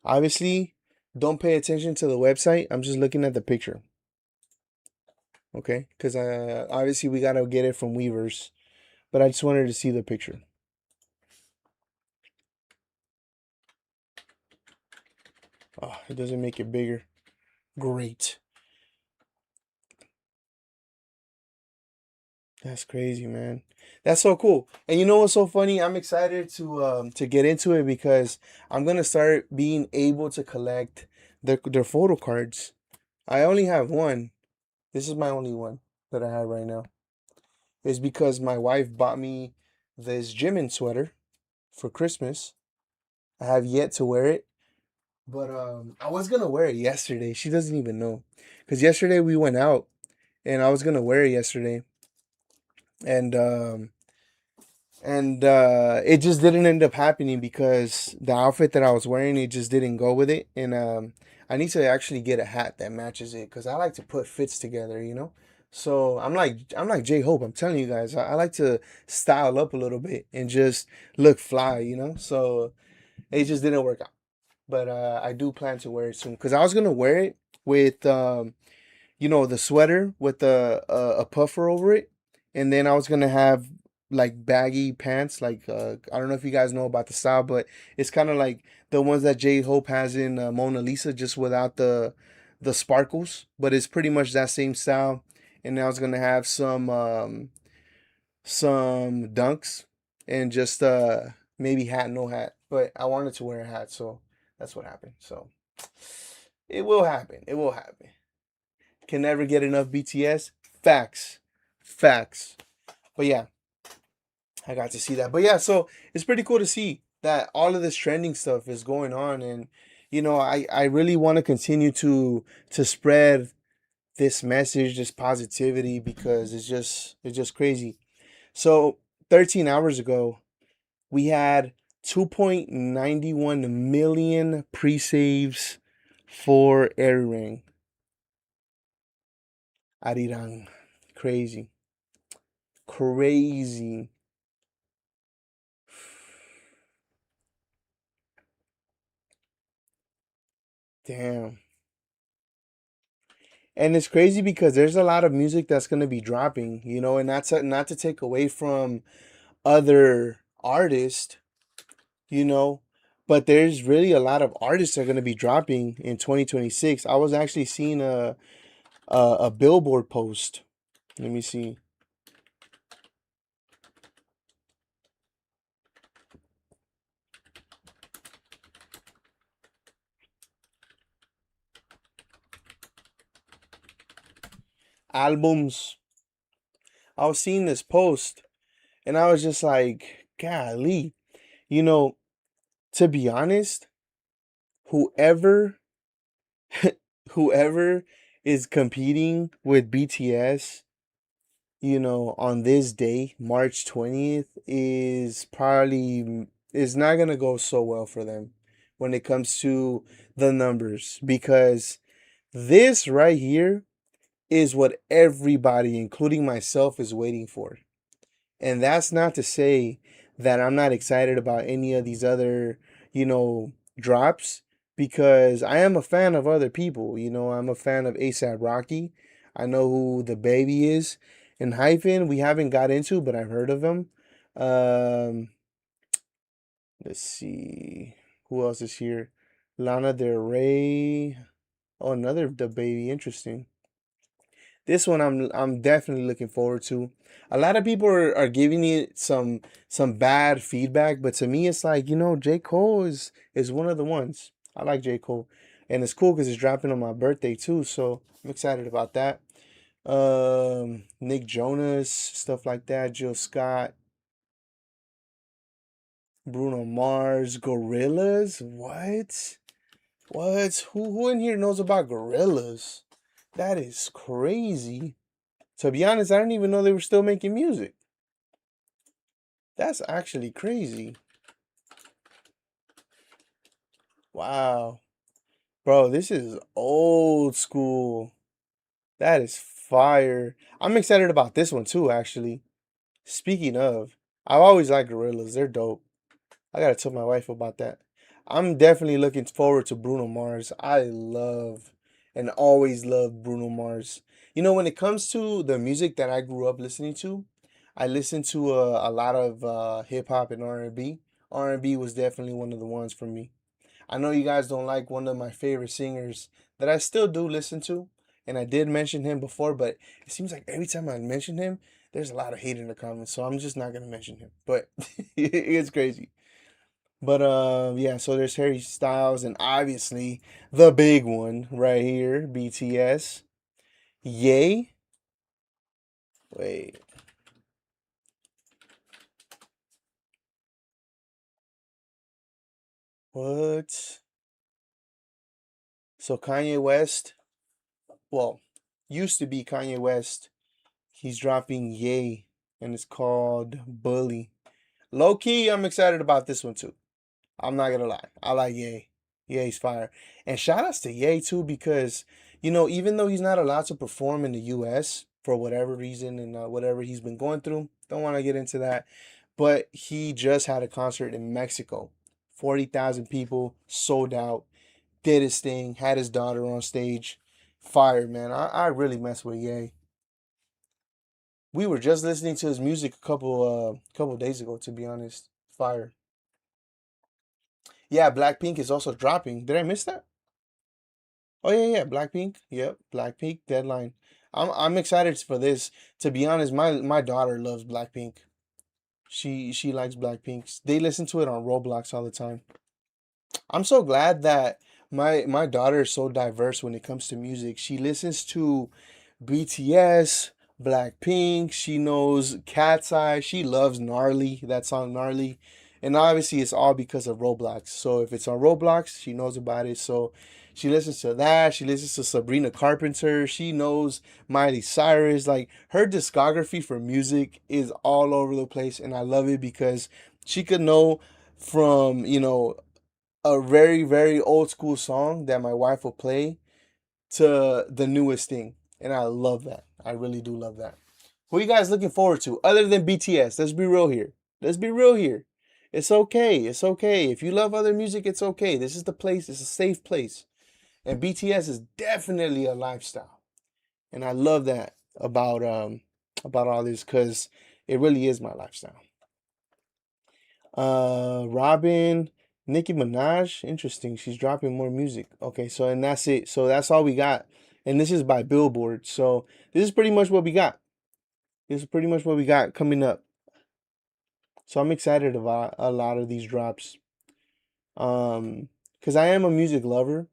Obviously, don't pay attention to the website. I'm just looking at the picture. Okay, because obviously we gotta get it from Weavers, but I just wanted to see the picture. Oh, it doesn't make it bigger. Great. That's crazy, man. That's so cool. And you know what's so funny? I'm excited to get into it because I'm gonna start being able to collect their photo cards. I only have one. This is my only one that I have right now. It's because my wife bought me this Jimin sweater for Christmas. I have yet to wear it. But I was gonna wear it yesterday. She doesn't even know. Cause yesterday we went out and I was gonna wear it yesterday. And it just didn't end up happening because the outfit that I was wearing, it just didn't go with it. And I need to actually get a hat that matches it because I like to put fits together, you know. So I'm like J Hope. I'm telling you guys, I like to style up a little bit and just look fly, you know. So it just didn't work out. But I do plan to wear it soon because I was gonna wear it with the sweater with a puffer over it, and then I was gonna have like baggy pants. Like I don't know if you guys know about the style, but it's kind of like the ones that J Hope has in Mona Lisa, just without the sparkles. But it's pretty much that same style. And I was gonna have some dunks and just maybe hat, no hat. But I wanted to wear a hat, so that's what happened. So it will happen. It will happen. Can never get enough BTS. Facts. Facts. But yeah, I got to see that. But yeah, so it's pretty cool to see that all of this trending stuff is going on. And I really want to continue to spread this message, this positivity, because it's just crazy. So 13 hours ago, we had 2.91 million pre-saves for Ring. Arirang. Crazy. Crazy. Damn. And it's crazy because there's a lot of music that's gonna be dropping, and not to take away from other artists, you know, but there's really a lot of artists that are gonna be dropping in 2026. I was actually seeing a Billboard post. Let me see. Albums. I was seeing this post and I was just like, golly, you know, to be honest, whoever whoever is competing with BTS, on this day, March 20th, is not gonna go so well for them when it comes to the numbers, because this right here is what everybody, including myself, is waiting for. And that's not to say that I'm not excited about any of these other, drops, because I am a fan of other people. I'm a fan of ASAP Rocky. I know who the baby is. And Hyphen, we haven't got into, but I've heard of him. Um, let's see. Who else is here? Lana Del Rey. Oh, another the baby. Interesting. This one I'm definitely looking forward to. A lot of people are giving it some bad feedback, but to me it's like, J. Cole is one of the ones. I like J. Cole. And it's cool because it's dropping on my birthday too, so I'm excited about that. Nick Jonas, stuff like that, Jill Scott, Bruno Mars, Gorillas. What? What? Who in here knows about Gorillas? That is crazy. To be honest, I didn't even know they were still making music. That's actually crazy. Wow. Bro, this is old school. That is fire. I'm excited about this one too, actually. Speaking of, I've always liked Gorillas. They're dope. I gotta tell my wife about that. I'm definitely looking forward to Bruno Mars. I love and always loved Bruno Mars. When it comes to the music that I grew up listening to, I listened to a lot of hip hop and R&B. R&B was definitely one of the ones for me. I know you guys don't like one of my favorite singers that I still do listen to, and I did mention him before, but it seems like every time I mention him, there's a lot of hate in the comments, so I'm just not gonna mention him. But it's crazy. But yeah, so there's Harry Styles and obviously the big one right here, BTS. Yay. Wait. What? So Kanye West, well, used to be Kanye West. He's dropping Yay, and it's called Bully. Low key, I'm excited about this one too. I'm not gonna lie. I like Ye. Ye's fire. And shout outs to Ye too, because, even though he's not allowed to perform in the US for whatever reason and whatever he's been going through, don't want to get into that. But he just had a concert in Mexico. 40,000 people, sold out, did his thing, had his daughter on stage. Fire, man. I really mess with Ye. We were just listening to his music a couple days ago, to be honest. Fire. Yeah, Blackpink is also dropping. Did I miss that? Oh yeah, Blackpink. Yep, Blackpink deadline. I'm excited for this. To be honest, my daughter loves Blackpink. She likes Blackpink. They listen to it on Roblox all the time. I'm so glad that my daughter is so diverse when it comes to music. She listens to BTS, Blackpink. She knows Cat's Eye. She loves Gnarly, that song Gnarly. And obviously, it's all because of Roblox. So if it's on Roblox, she knows about it. So she listens to that. She listens to Sabrina Carpenter. She knows Miley Cyrus. Like, her discography for music is all over the place. And I love it because she could know from, a very, very old school song that my wife will play to the newest thing. And I love that. I really do love that. What are you guys looking forward to other than BTS? Let's be real here. Let's be real here. It's okay. It's okay. If you love other music, it's okay. This is the place. It's a safe place. And BTS is definitely a lifestyle. And I love that about all this, because it really is my lifestyle. Robin, Nicki Minaj, interesting. She's dropping more music. Okay, so and that's it. So that's all we got. And this is by Billboard. So this is pretty much what we got. This is pretty much what we got coming up. So I'm excited about a lot of these drops. Because I am a music lover,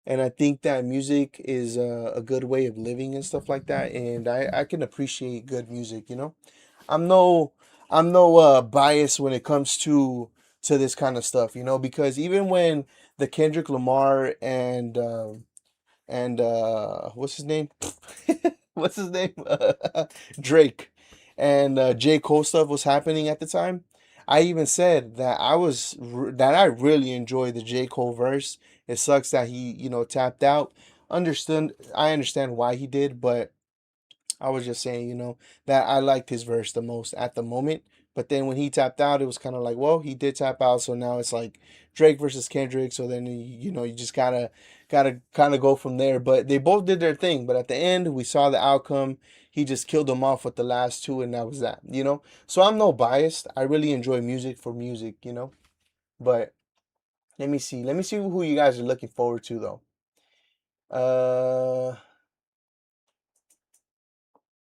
and I think that music is a good way of living and stuff like that. And I can appreciate good music. I'm no bias when it comes to this kind of stuff. Because even when the Kendrick Lamar and what's his name? What's his name? Drake and J. Cole stuff was happening at the time, I even said that that I really enjoyed the J. Cole verse. It sucks that he, tapped out. I understand why he did, but I was just saying, that I liked his verse the most at the moment. But then when he tapped out, it was kind of like, well, he did tap out, so now it's like Drake versus Kendrick. So then you just gotta kind of go from there. But they both did their thing. But at the end, we saw the outcome. He just killed them off with the last two, and that was that. So I'm no biased. I really enjoy music for music. But let me see. Let me see who you guys are looking forward to though.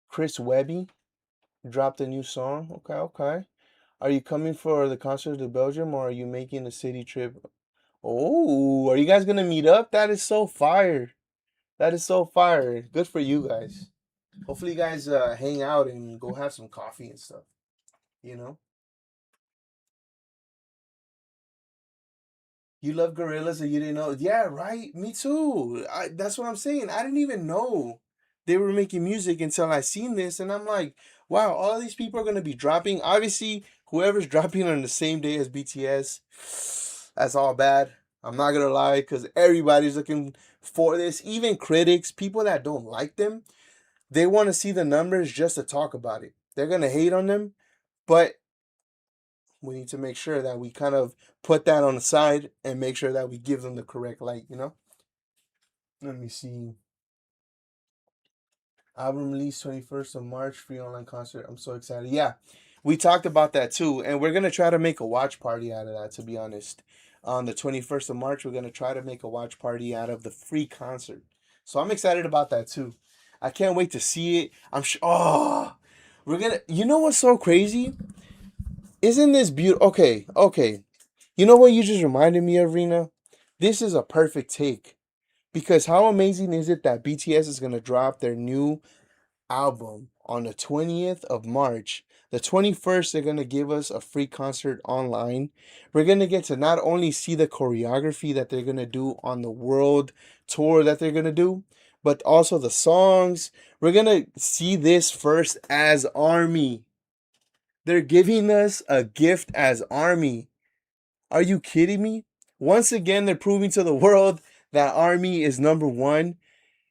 Chris Webby dropped a new song. Okay, okay. Are you coming for the concert to Belgium, or are you making a city trip? Oh, are you guys gonna meet up? That is so fire. That is so fire. Good for you guys. Hopefully you guys hang out and go have some coffee and stuff. You know? You love gorillas and you didn't know? Yeah, right. Me too. That's what I'm saying. I didn't even know they were making music until I seen this, and I'm like, wow, all these people are gonna be dropping. Obviously, whoever's dropping on the same day as BTS, that's all bad. I'm not gonna lie, because everybody's looking for this. Even critics, people that don't like them, they want to see the numbers just to talk about it. They're gonna hate on them, but we need to make sure that we kind of put that on the side and make sure that we give them the correct light. Let me see. Album release 21st of March, free online concert. I'm so excited. Yeah, we talked about that too. And we're going to try to make a watch party out of that, to be honest. On the 21st of March, we're going to try to make a watch party out of the free concert. So I'm excited about that too. I can't wait to see it. I'm sure. Oh, we're going to. You know what's so crazy? Isn't this beautiful? Okay, okay. You know what you just reminded me of, Rena? This is a perfect take. Because how amazing is it that BTS is going to drop their new album on the 20th of March, The 21st, they're going to give us a free concert online. We're going to get to not only see the choreography that they're going to do on the world tour that they're going to do, but also the songs. We're going to see this first as ARMY. They're giving us a gift as ARMY. Are you kidding me? Once again, they're proving to the world that ARMY is number one.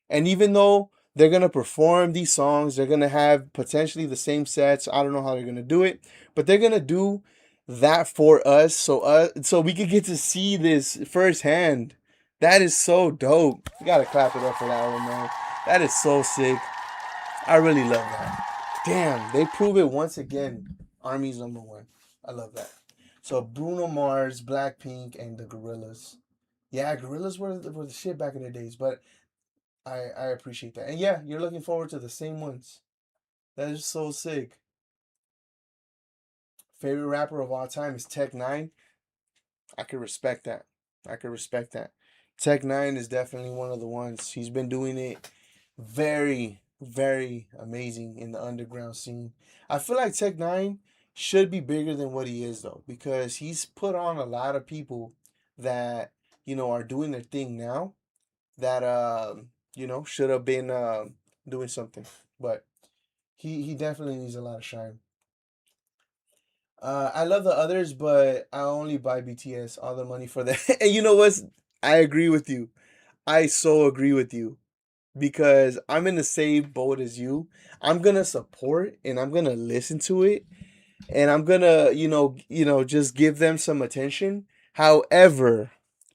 And even though they're going to perform these songs, they're going to have potentially the same sets. I don't know how they're going to do it, but they're going to do that for us so we could get to see this firsthand. That is so dope. You got to clap it up for that one, man. That is so sick. I really love that. Damn, they prove it once again. ARMY's number one. I love that. So Bruno Mars, Blackpink, and the Gorillas. Yeah, Gorillas were the shit back in the days, but I appreciate that. And yeah, you're looking forward to the same ones. That is so sick. Favorite rapper of all time is Tech 9. I could respect that. Tech 9 is definitely one of the ones. He's been doing it very, very amazing in the underground scene. I feel like Tech 9 should be bigger than what he is, though, because he's put on a lot of people that, are doing their thing now that, should have been doing something. But he definitely needs a lot of shine. I love the others, but I only buy BTS all the money for that. And you know what? I agree with you. I so agree with you because I'm in the same boat as you. I'm gonna support and I'm gonna listen to it and I'm gonna, just give them some attention. However,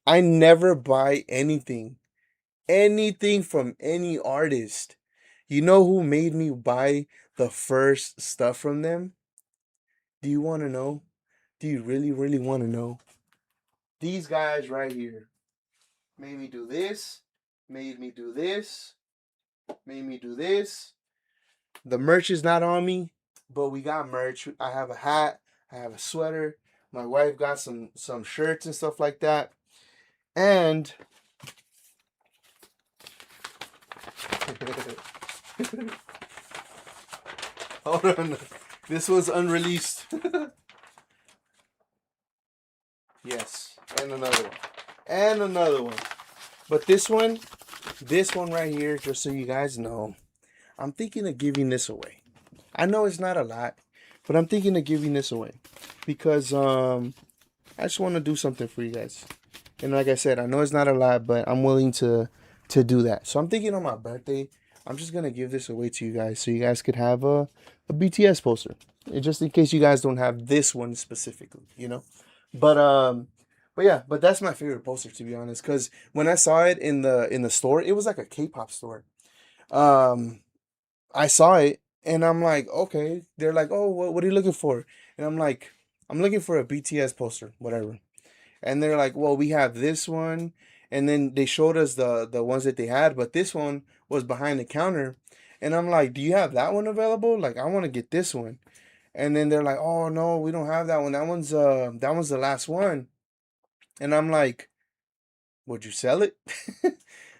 I never buy anything from any artist. You know who made me buy the first stuff from them? Do you want to know? Do you really, really want to know? These guys right here made me do this, made me do this, made me do this. The merch is not on me, but we got merch. I have a hat, I have a sweater. My wife got some shirts and stuff like that. And hold on. This was unreleased. Yes. And another one. And another one. But this one right here, just so you guys know, I'm thinking of giving this away. I know it's not a lot, but I'm thinking of giving this away. Because I just want to do something for you guys. And like I said, I know it's not a lot, but I'm willing to do that. So I'm thinking on my birthday, I'm just going to give this away to you guys so you guys could have a BTS poster. And just in case you guys don't have this one specifically, But that's my favorite poster, to be honest, cuz when I saw it in the store, it was like a K-pop store. I saw it and I'm like, "Okay." They're like, "Oh, what are you looking for?" And I'm like, "I'm looking for a BTS poster, whatever." And they're like, "Well, we have this one." And then they showed us the ones that they had, but this one was behind the counter. And I'm like, "Do you have that one available? Like, I want to get this one." And then they're like, "Oh no, we don't have that one. That one's the last one." And I'm like, "Would you sell it?"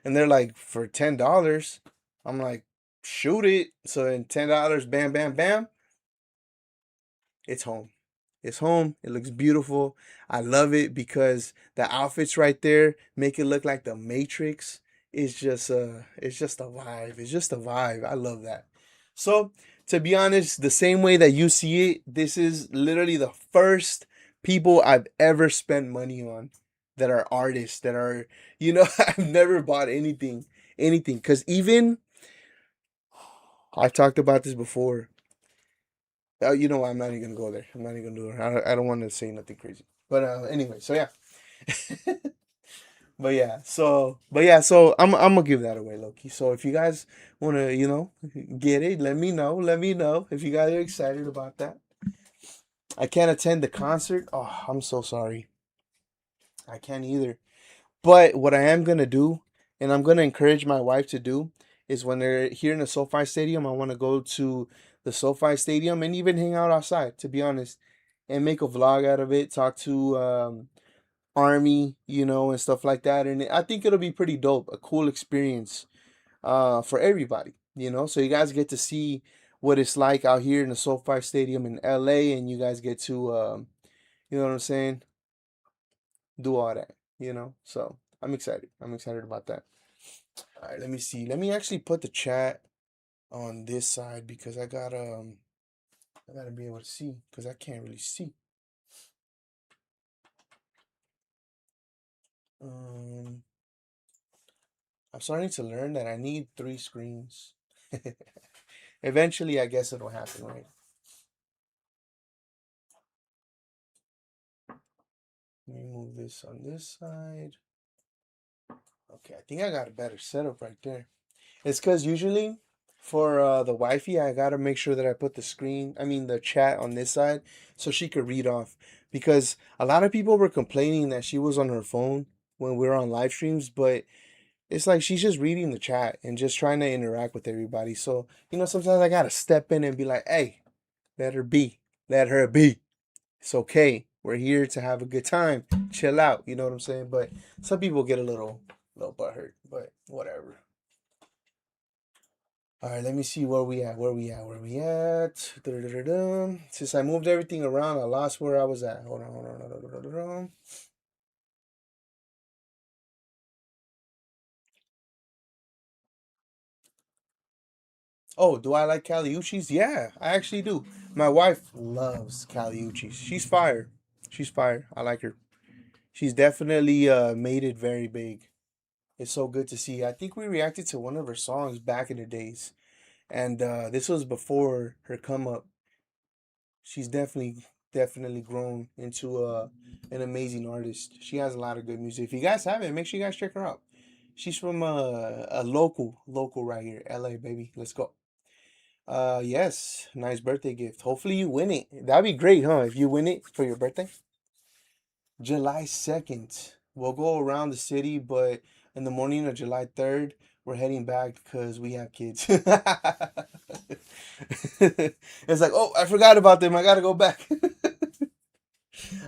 And they're like, "For $10." I'm like, "Shoot it." So then $10, bam, bam, bam. It's home. It's home. It looks beautiful. I love it because the outfits right there make it look like the Matrix. It's just a vibe. It's just a vibe. I love that. So to be honest, the same way that you see it, this is literally the first people I've ever spent money on that are artists that are, I've never bought anything. Because even I've talked about this before. You know what? I'm not even gonna go there. I'm not even gonna do it. I don't want to say nothing crazy. But anyway, so yeah. So I'm gonna give that away, Loki. So if you guys wanna, get it, let me know. Let me know if you guys are excited about that. I can't attend the concert. Oh, I'm so sorry. I can't either. But what I am gonna do, and I'm gonna encourage my wife to do, is when they're here in the SoFi Stadium, I want to go to the SoFi Stadium and even hang out outside, to be honest, and make a vlog out of it. Talk to Army, and stuff like that. And I think it'll be pretty dope, a cool experience for everybody, So you guys get to see what it's like out here in the SoFi Stadium in LA, and you guys get to, you know what I'm saying, do all that, So I'm excited. I'm excited about that. All right, let me see. Let me actually put the chat on this side because I gotta be able to see because I can't really see. Um, I'm starting to learn that I need 3 screens. Eventually, I guess it'll happen, right? Let me move this on this side. Okay, I think I got a better setup right there. It's because usually for the Wi-Fi, I gotta make sure that I put the chat on this side so she could read off. Because a lot of people were complaining that she was on her phone when we were on live streams, but it's like she's just reading the chat and just trying to interact with everybody. So, sometimes I gotta step in and be like, hey, let her be. Let her be. It's okay. We're here to have a good time. Chill out. You know what I'm saying? But some people get a little butthurt, but whatever. All right, let me see where we at. Da-da-da-da. Since I moved everything around, I lost where I was at. Hold on. Da-da-da-da. Oh, do I like Caliuchis? Yeah, I actually do. My wife loves Caliuchis. She's fire. She's fire. I like her. She's definitely made it very big. It's so good to see. I think we reacted to one of her songs back in the days, and this was before her come up. She's definitely grown into an amazing artist. She has a lot of good music. If you guys haven't, make sure you guys check her out. She's from a local right here, LA, baby. Let's go. Yes, nice birthday gift. Hopefully you win it. That'd be great, huh? If you win it for your birthday. July 2nd. We'll go around the city, but in the morning of July 3rd, we're heading back because we have kids. It's like, oh, I forgot about them. I gotta go back.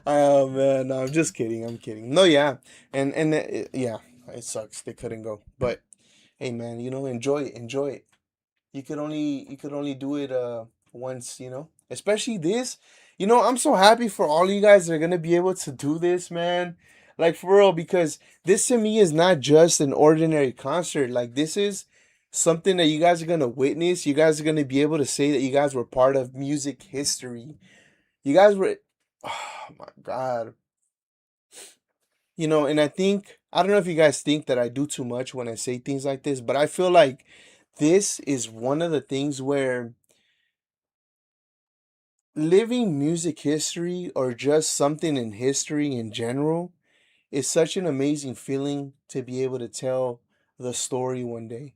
Oh man, no, I'm just kidding. I'm kidding. No, yeah, and yeah, it sucks. They couldn't go, but hey, man, enjoy it. Enjoy it. You could only do it once, especially this. I'm so happy for all you guys that are gonna be able to do this, man. Like for real, because this to me is not just an ordinary concert. Like this is something that you guys are gonna witness. You guys are gonna be able to say that you guys were part of music history. You guys were, oh my God. And I don't know if you guys think that I do too much when I say things like this, but I feel like this is one of the things where living music history or just something in history in general is such an amazing feeling to be able to tell the story one day.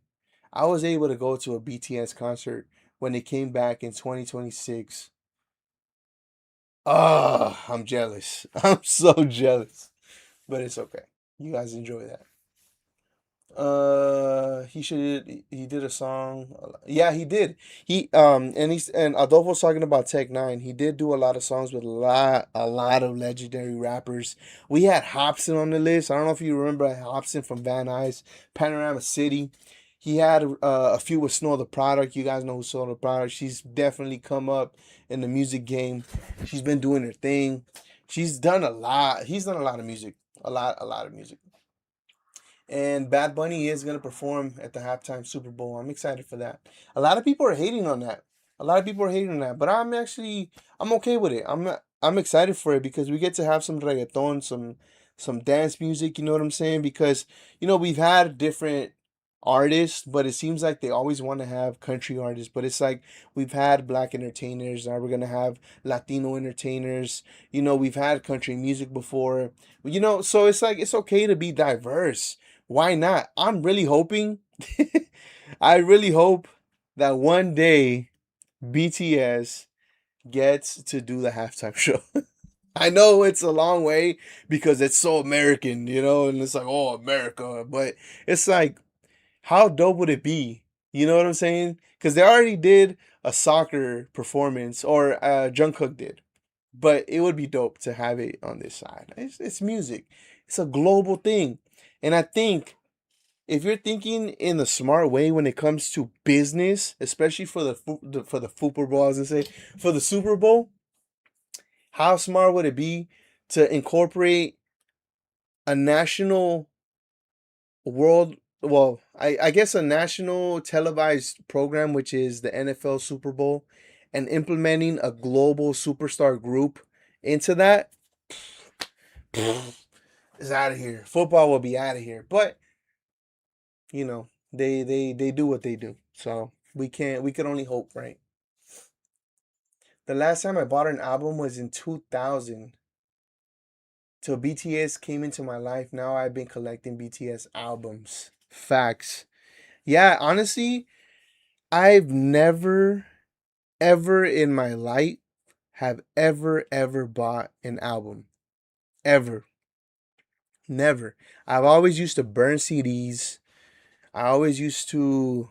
I was able to go to a BTS concert when they came back in 2026. Ah, I'm jealous. I'm so jealous. But it's okay. You guys enjoy that. He did a song. Yeah, he did. And Adolfo's talking about Tech 9. He did do a lot of songs with a lot of legendary rappers. We had Hobson on the list. I don't know if you remember Hobson from Van Nuys, Panorama City. He had a few with Snow the Product. You guys know who Snow the Product. She's definitely come up in the music game. She's been doing her thing. She's done a lot. He's done a lot of music. A lot of music. And Bad Bunny is gonna perform at the halftime Super Bowl. I'm excited for that. A lot of people are hating on that. A lot of people are hating on that, but I'm okay with it. I'm excited for it because we get to have some reggaeton, some dance music. You know what I'm saying? Because we've had different artists, but it seems like they always want to have country artists. But it's like we've had black entertainers. Now we're gonna have Latino entertainers. We've had country music before. So it's like it's okay to be diverse. Why not? I'm really hoping, I really hope that one day BTS gets to do the halftime show. I know it's a long way because it's so American, and it's like, oh, America. But it's like, how dope would it be? You know what I'm saying? Because they already did a soccer performance, or Jungkook did. But it would be dope to have it on this side. It's music. It's a global thing. And I think if you're thinking in the smart way when it comes to business, especially for the Super Bowl, I was gonna say for the Super Bowl, how smart would it be to incorporate a national world, well, I guess a national televised program, which is the NFL Super Bowl, and implementing a global superstar group into that? Is out of here. Football will be out of here. But you know, they do what they do. So we can only hope, right? The last time I bought an album was in 2000. Till BTS came into my life. Now I've been collecting BTS albums. Facts. Yeah, honestly, I've never ever in my life have ever bought an album. Ever. Never. I've always used to burn CDs. I always used to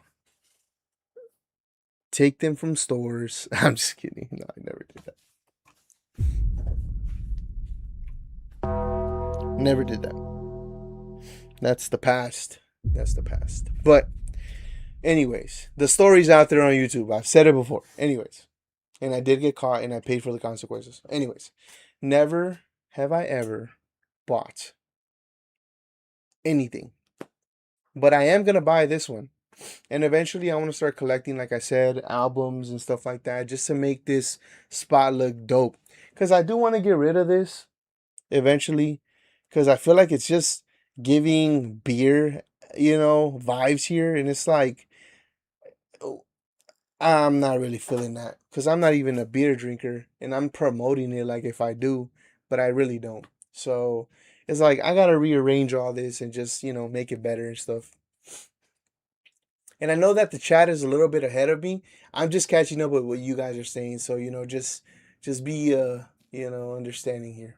take them from stores. I'm just kidding. No, I never did that. Never did that. That's the past. That's the past. But anyways, the story's out there on YouTube. I've said it before. Anyways. And I did get caught and I paid for the consequences. Anyways, never have I ever bought anything. But I am going to buy this one. And eventually I want to start collecting, like I said, albums and stuff like that, just to make this spot look dope. Because I do want to get rid of this eventually. Because I feel like it's just giving beer, vibes here. And it's like, I'm not really feeling that. Because I'm not even a beer drinker. And I'm promoting it like if I do. But I really don't. So it's like I got to rearrange all this and just, make it better and stuff. And I know that the chat is a little bit ahead of me. I'm just catching up with what you guys are saying. So, just be understanding here.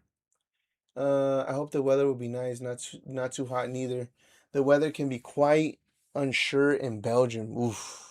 I hope the weather will be nice, not too hot neither. The weather can be quite unsure in Belgium. Oof.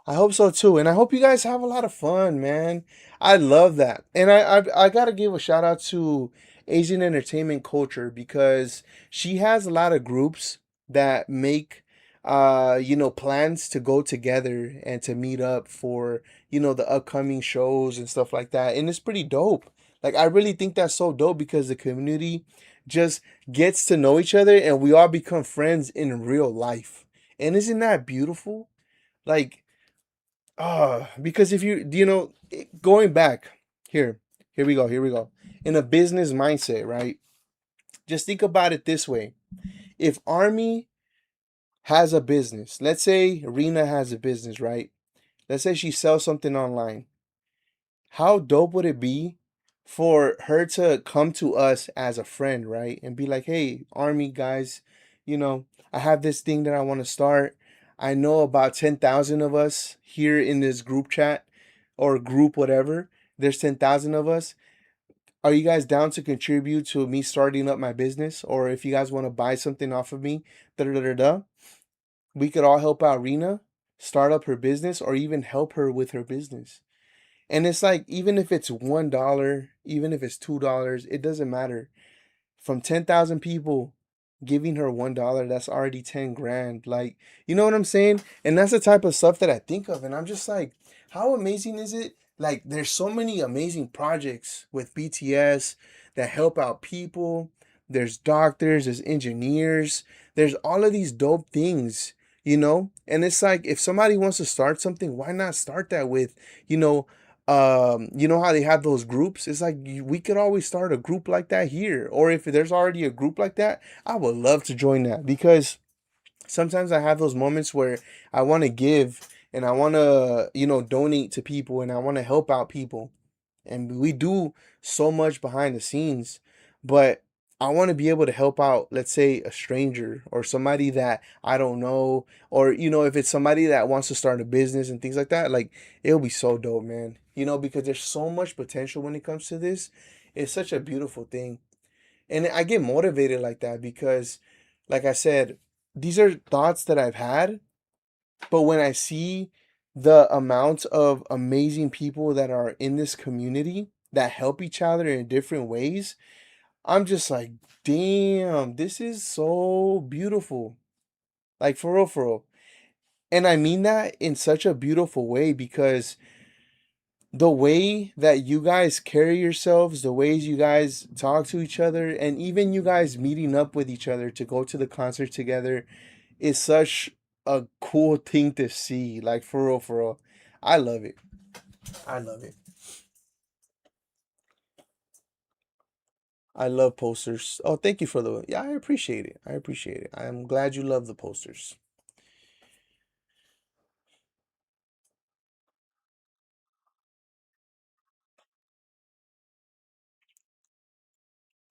I hope so too. And I hope you guys have a lot of fun, man. I love that. And I gotta give a shout out to Asian entertainment culture because she has a lot of groups that make plans to go together and to meet up for, the upcoming shows and stuff like that. And it's pretty dope. Like I really think that's so dope because the community just gets to know each other and we all become friends in real life. And isn't that beautiful? Like, because if going back here we go. In a business mindset, right? Just think about it this way. If Army has a business, let's say Rena has a business, right? Let's say she sells something online. How dope would it be for her to come to us as a friend, right? And be like, hey, Army guys, I have this thing that I want to start. I know about 10,000 of us here in this group chat or group, whatever. There's 10,000 of us. Are you guys down to contribute to me starting up my business? Or if you guys want to buy something off of me, we could all help out Rena start up her business or even help her with her business. And it's like, even if it's $1, even if it's $2, it doesn't matter. From 10,000 people giving her $1, that's already 10 grand. Like, you know what I'm saying? And that's the type of stuff that I think of. And I'm just like, how amazing is it? Like, there's so many amazing projects with BTS that help out people. There's doctors, there's engineers, there's all of these dope things, And it's like, if somebody wants to start something, why not start that with, how they have those groups? It's like we could always start a group like that here. Or if there's already a group like that, I would love to join that because sometimes I have those moments where I want to give and I want to, donate to people and I want to help out people. And we do so much behind the scenes, but I want to be able to help out, let's say, a stranger or somebody that I don't know, or, if it's somebody that wants to start a business and things like that, like, it'll be so dope, man. Because there's so much potential when it comes to this. It's such a beautiful thing. And I get motivated like that because, like I said, these are thoughts that I've had, but when I see the amount of amazing people that are in this community that help each other in different ways, I'm just like, damn, this is so beautiful. Like for real, for real. And I mean that in such a beautiful way because the way that you guys carry yourselves, the ways you guys talk to each other, and even you guys meeting up with each other to go to the concert together is such a cool thing to see. Like for real, for real. I love it. I love it. I love posters. Oh, thank you for the. Yeah, I appreciate it. I appreciate it. I'm glad you love the posters.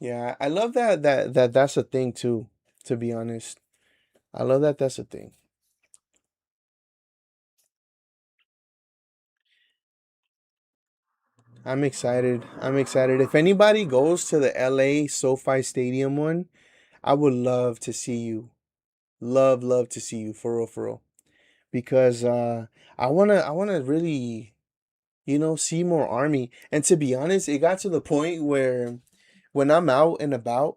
Yeah, I love that that's a thing too, to be honest. I love that that's a thing. I'm excited. I'm excited. If anybody goes to the LA SoFi Stadium one, I would love to see you. Love to see you for real, for real. Because I wanna really, see more army. And to be honest, it got to the point where when I'm out and about,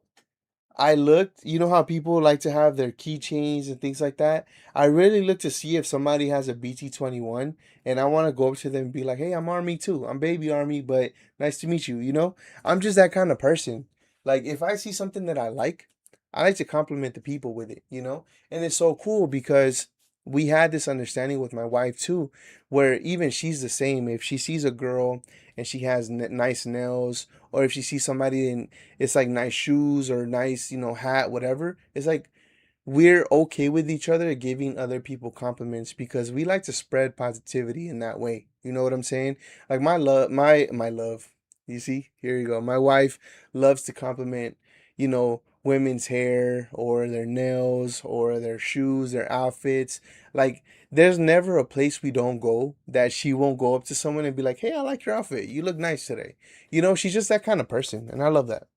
I looked, you know how people like to have their keychains and things like that? I really look to see if somebody has a BT-21 and I want to go up to them and be like, hey, I'm Army too. I'm baby Army, but nice to meet you, you know? I'm just that kind of person. Like if I see something that I like to compliment the people with it, you know? And it's so cool because we had this understanding with my wife too, where even she's the same. If she sees a girl and she has nice nails, or if she sees somebody and it's like nice shoes or nice, hat, whatever. It's like we're okay with each other giving other people compliments because we like to spread positivity in that way. You know what I'm saying? Like my love. You see? Here you go. My wife loves to compliment, women's hair or their nails or their shoes, their outfits. Like there's never a place we don't go that she won't go up to someone and be like, "Hey, I like your outfit. You look nice today." She's just that kind of person, and I love that.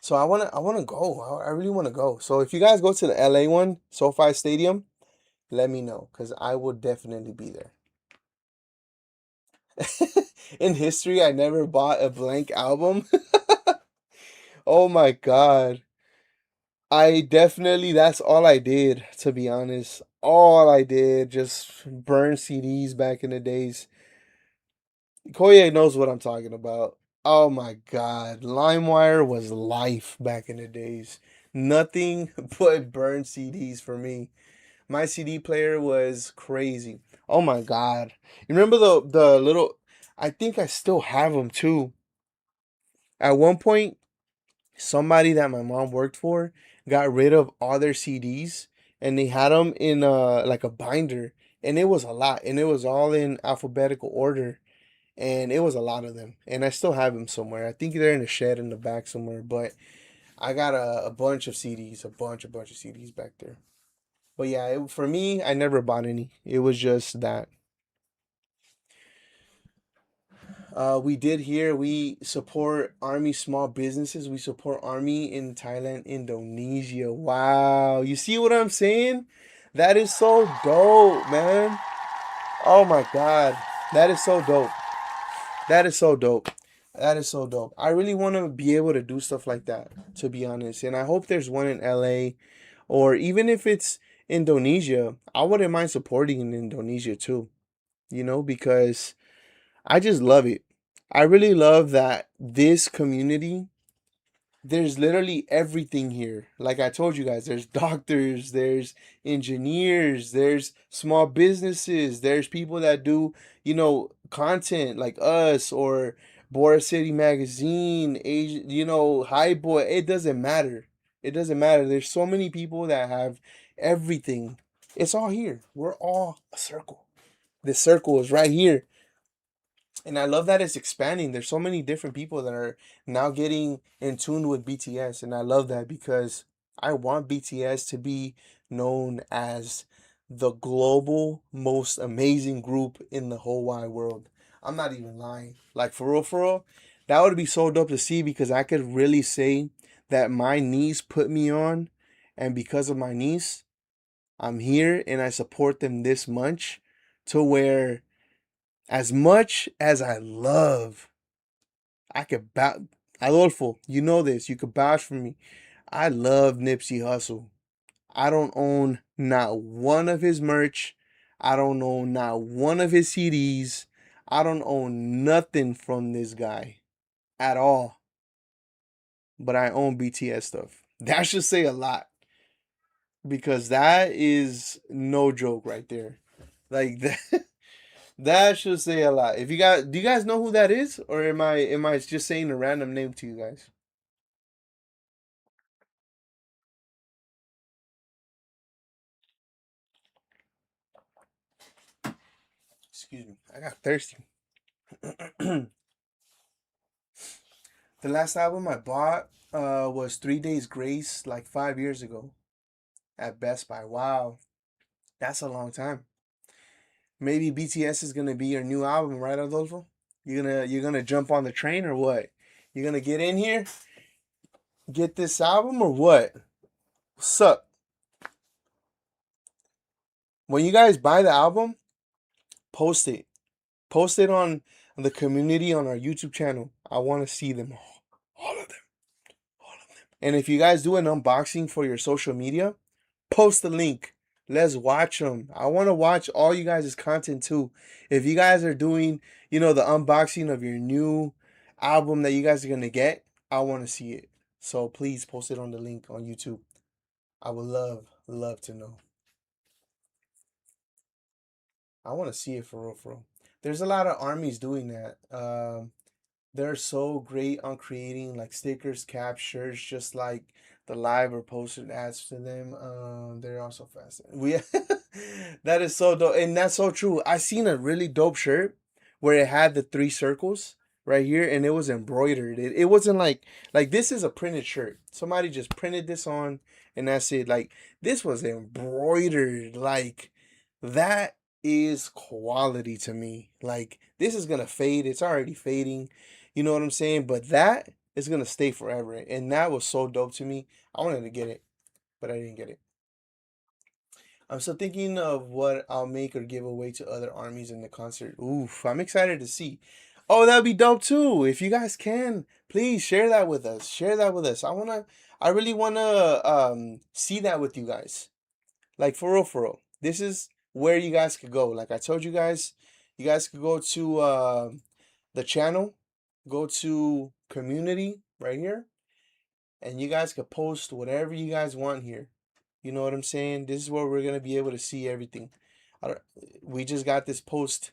So I wanna go. I really wanna go. So if you guys go to the LA one, SoFi Stadium, let me know because I will definitely be there. In history, I never bought a blank album. Oh my God. I definitely, that's all I did, to be honest. All I did, just burn CDs back in the days. Koye knows what I'm talking about. Oh my God. LimeWire was life back in the days. Nothing but burned CDs for me. My CD player was crazy. Oh my God. You remember the little, I think I still have them too. At one point, somebody that my mom worked for got rid of all their CDs and they had them in like a binder, and it was a lot, and it was all in alphabetical order, and it was a lot of them, and I still have them somewhere. I think they're in a shed in the back somewhere, but I got a bunch of CDs, a bunch of CDs back there. But yeah, for me, I never bought any. It was just that. We did here. We support Army small businesses. We support Army in Thailand, Indonesia. Wow. You see what I'm saying? That is so dope, man. Oh my God. That is so dope. That is so dope. That is so dope. I really want to be able to do stuff like that, to be honest. And I hope there's one in LA, or even if it's Indonesia, I wouldn't mind supporting in Indonesia too, because I just love it. I really love that this community, there's literally everything here. Like I told you guys, there's doctors, there's engineers, there's small businesses, there's people that do, content like us or Boris City Magazine, Asian, High Boy. It doesn't matter. It doesn't matter. There's so many people that have everything. It's all here. We're all a circle. This circle is right here, and I love that it's expanding. There's so many different people that are now getting in tune with BTS, and I love that because I want BTS to be known as the global most amazing group in the whole wide world. I'm not even lying. Like for real, that would be so dope to see because I could really say that my niece put me on, and because of my niece, I'm here and I support them this much to where as much as I love, I could Adolfo, you know this. You could vouch for me. I love Nipsey Hussle. I don't own Not one of his merch. I don't own not one of his CDs. I don't own nothing from this guy at all. But I own BTS stuff. That should say a lot. Because that is no joke right there. Like that that should say a lot. If you guys do you guys know who that is? Or am I just saying a random name to you guys? Excuse me. I got thirsty. The last album I bought was 3 Days Grace like 5 years ago at Best Buy. Wow. That's a long time. Maybe BTS is gonna be your new album, right, Adolfo? You're gonna jump on the train or what? You're gonna get in here, get this album or what? What's up? When you guys buy the album, post it. Post it on the community on our YouTube channel. I want to see them all of them. All of them. And if you guys do an unboxing for your social media, post the link. Let's watch them. I want to watch all you guys' content too. If you guys are doing, the unboxing of your new album that you guys are going to get, I want to see it. So please post it on the link on YouTube. I would love to know. I want to see it for real, for real. There's a lot of armies doing that. They're so great on creating like stickers, caps, shirts, just like the live or posted ads to them. They're also fast. That is so dope, and that's so true. I seen a really dope shirt where it had the three circles right here, and it was embroidered. It wasn't like this is a printed shirt. Somebody just printed this on, and that's it. Like this was embroidered. Like that is quality to me. Like this is gonna fade. It's already fading. You know what I'm saying? But that is gonna stay forever. And that was so dope to me. I wanted to get it, but I didn't get it. I'm still thinking of what I'll make or give away to other armies in the concert. Oof, I'm excited to see. Oh, that'd be dope too. If you guys can, please share that with us. Share that with us. I really wanna see that with you guys. Like for real, for real. This is where you guys could go. Like I told you guys could go to the channel, go to community right here, and you guys could post whatever you guys want here. You know what I'm saying? This is where we're gonna be able to see everything. I don't, we just got this post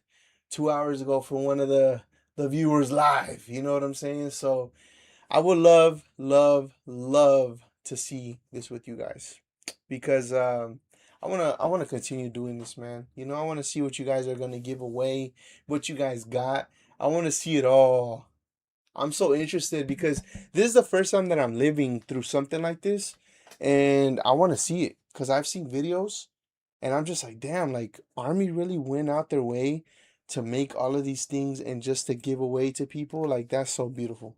2 hours ago from one of the viewers live. You know what I'm saying? So I would love to see this with you guys because I wanna continue doing this, man. I wanna see what you guys are gonna give away, what you guys got. I wanna see it all. I'm so interested because this is the first time that I'm living through something like this, and I want to see it because I've seen videos, and I'm just like, damn, like Army really went out their way to make all of these things and just to give away to people. Like that's so beautiful.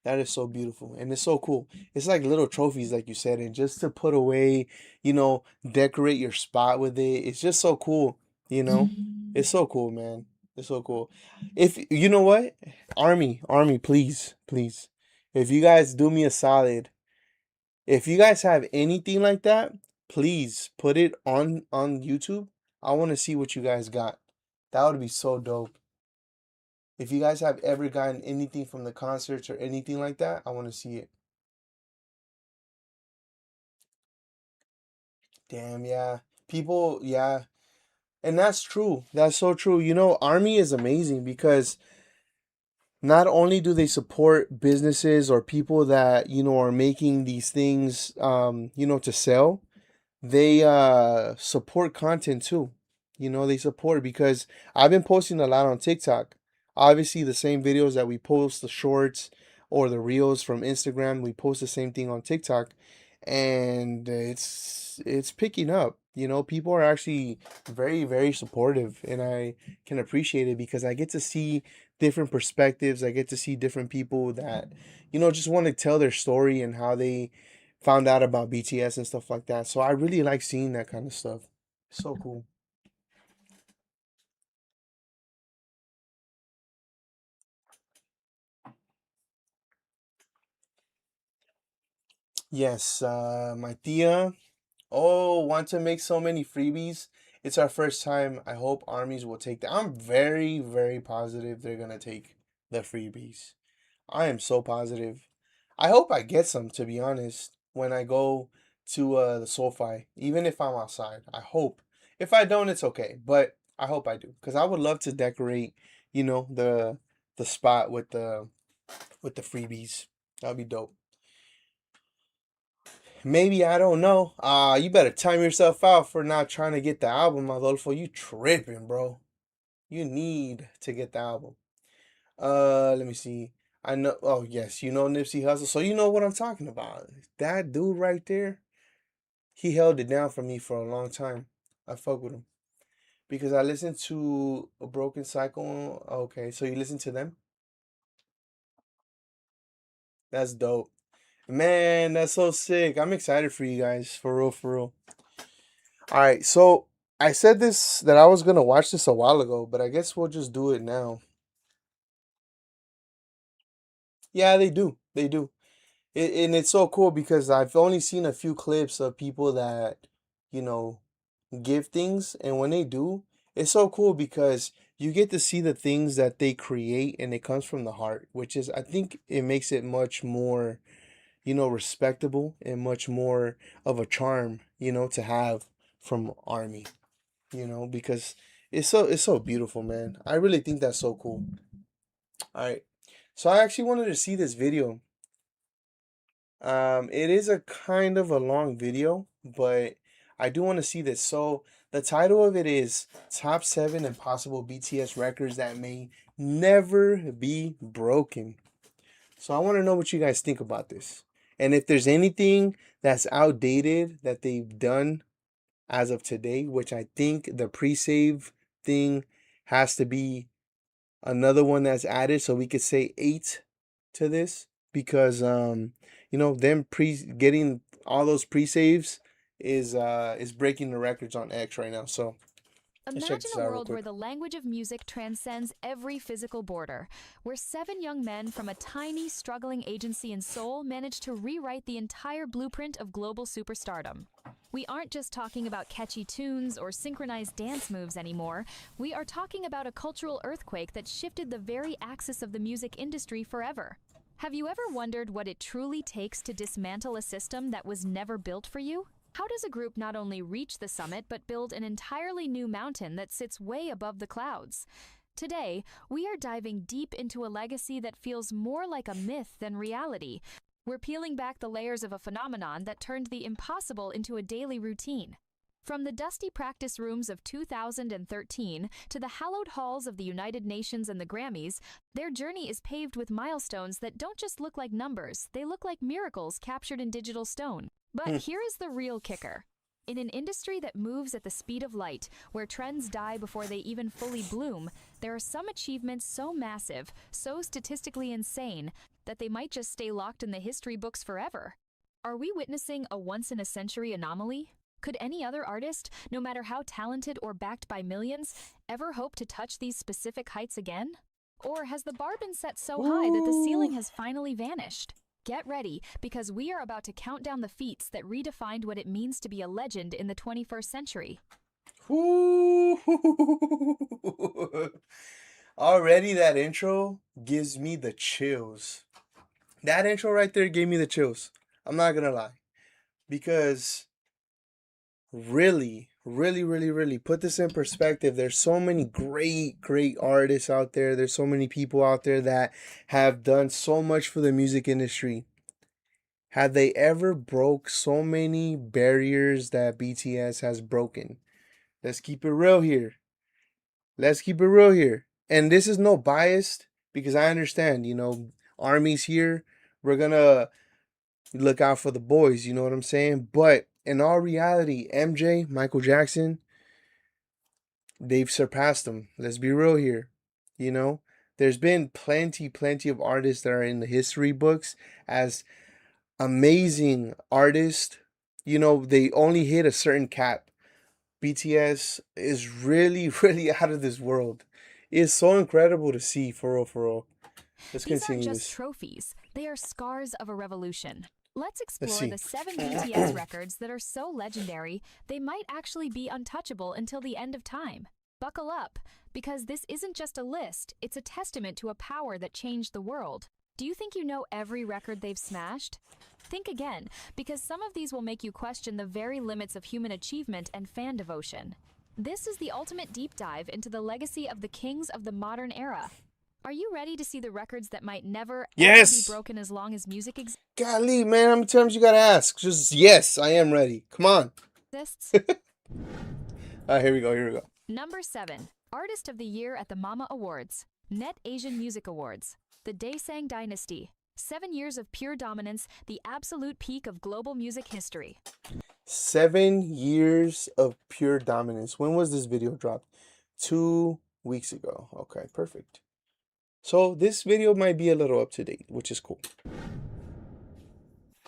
That is so beautiful, and it's so cool. It's like little trophies, like you said, and just to put away, decorate your spot with it. It's just so cool, you know. It's so cool, man. It's so cool. If you know what, Army, please, please, if you guys do me a solid, if you guys have anything like that, please put it on YouTube. I want to see what you guys got. That would be so dope. If you guys have ever gotten anything from the concerts or anything like that, I want to see it. Damn, yeah. People, yeah. And that's true. That's so true. Army is amazing because not only do they support businesses or people that, are making these things, to sell, they support content too. They support because I've been posting a lot on TikTok. Obviously, the same videos that we post, the shorts or the reels from Instagram, we post the same thing on TikTok, and it's picking up. People are actually very, very supportive, and I can appreciate it because I get to see different perspectives. I get to see different people that, just want to tell their story and how they found out about BTS and stuff like that. So I really like seeing that kind of stuff. So cool. Yes, my tia. Oh, want to make so many freebies? It's our first time. I hope armies will take that. I'm very, very positive they're gonna take the freebies. I am so positive. I hope I get some, to be honest, when I go to the SoFi, even if I'm outside. I hope. If I don't, it's okay, but I hope I do, because I would love to decorate, the spot with the freebies. That'd be dope. Maybe, I don't know. You better time yourself out for not trying to get the album, Adolfo. You tripping, bro. You need to get the album. Let me see. I know. Oh, yes, you know Nipsey Hussle, so you know what I'm talking about. That dude right there, he held it down for me for a long time. I fuck with him because I listened to a Broken Cycle. Okay, so you listen to them? That's dope, man. That's so sick. I'm excited for you guys, for real, for real. All right, so I said this that I was gonna watch this a while ago, but I guess we'll just do it now. Yeah, they do. They do. And it's so cool because I've only seen a few clips of people that, you know, give things, and when they do, it's so cool because you get to see the things that they create and it comes from the heart, which is, I think it makes it much more, respectable and much more of a charm, to have from Army, because it's so beautiful, man. I really think that's so cool. All right. So I actually wanted to see this video. It is a kind of a long video, but I do want to see this. So the title of it is Top 7 Impossible BTS Records That May Never Be Broken. So I want to know what you guys think about this. And if there's anything that's outdated that they've done as of today, which I think the pre-save thing has to be another one that's added, so we could say 8 to this, because them pre getting all those pre-saves is breaking the records on X right now. So let's check Imagine this a out real world where quick. the language of music transcends every physical border, where 7 young men from a tiny, struggling agency in Seoul managed to rewrite the entire blueprint of global superstardom. We aren't just talking about catchy tunes or synchronized dance moves anymore. We are talking about a cultural earthquake that shifted the very axis of the music industry forever. Have you ever wondered what it truly takes to dismantle a system that was never built for you? How does a group not only reach the summit, but build an entirely new mountain that sits way above the clouds? Today, we are diving deep into a legacy that feels more like a myth than reality. We're peeling back the layers of a phenomenon that turned the impossible into a daily routine. From the dusty practice rooms of 2013 to the hallowed halls of the United Nations and the Grammys, their journey is paved with milestones that don't just look like numbers, they look like miracles captured in digital stone. But here is the real kicker. In an industry that moves at the speed of light, where trends die before they even fully bloom, there are some achievements so massive, so statistically insane, that they might just stay locked in the history books forever. Are we witnessing a once-in-a-century anomaly? Could any other artist, no matter how talented or backed by millions, ever hope to touch these specific heights again? Or has the bar been set so high that the ceiling has finally vanished? Get ready, because we are about to count down the feats that redefined what it means to be a legend in the 21st century. Ooh. Already that intro gives me the chills. That intro right there gave me the chills. I'm not gonna lie. Because really, really, really, really put this in perspective. There's so many great, great artists out there. There's so many people out there that have done so much for the music industry. Have they ever broke so many barriers that BTS has broken? Let's keep it real here. Let's keep it real here. And this is no biased, because I understand, Army's here. We're gonna look out for the boys, you know what I'm saying? But in all reality, MJ, Michael Jackson, they've surpassed them. Let's be real here. You know, there's been plenty, plenty of artists that are in the history books as amazing artists. They only hit a certain cap. BTS is really, really out of this world. It's so incredible to see, for real, for real. Let's These aren't continue just this. trophies, they are scars of a revolution. Let's explore see. the 7 BTS records that are so legendary, they might actually be untouchable until the end of time. Buckle up, because this isn't just a list, it's a testament to a power that changed the world. Do you think you know every record they've smashed? Think again, because some of these will make you question the very limits of human achievement and fan devotion. This is the ultimate deep dive into the legacy of the kings of the modern era. Are you ready to see the records that might never ever be Yes. broken as long as music Golly, man, how many times you gotta ask? Just yes, I am ready. Come on. exists? All right, here we go. Here we go. Number 7. Artist of the Year at the Mama Awards. Net Asian Music Awards. The Daesang Dynasty. 7 years of pure dominance, the absolute peak of global music history. 7 years of pure dominance. When was this video dropped? 2 weeks ago. Okay, perfect. So this video might be a little up to date, which is cool.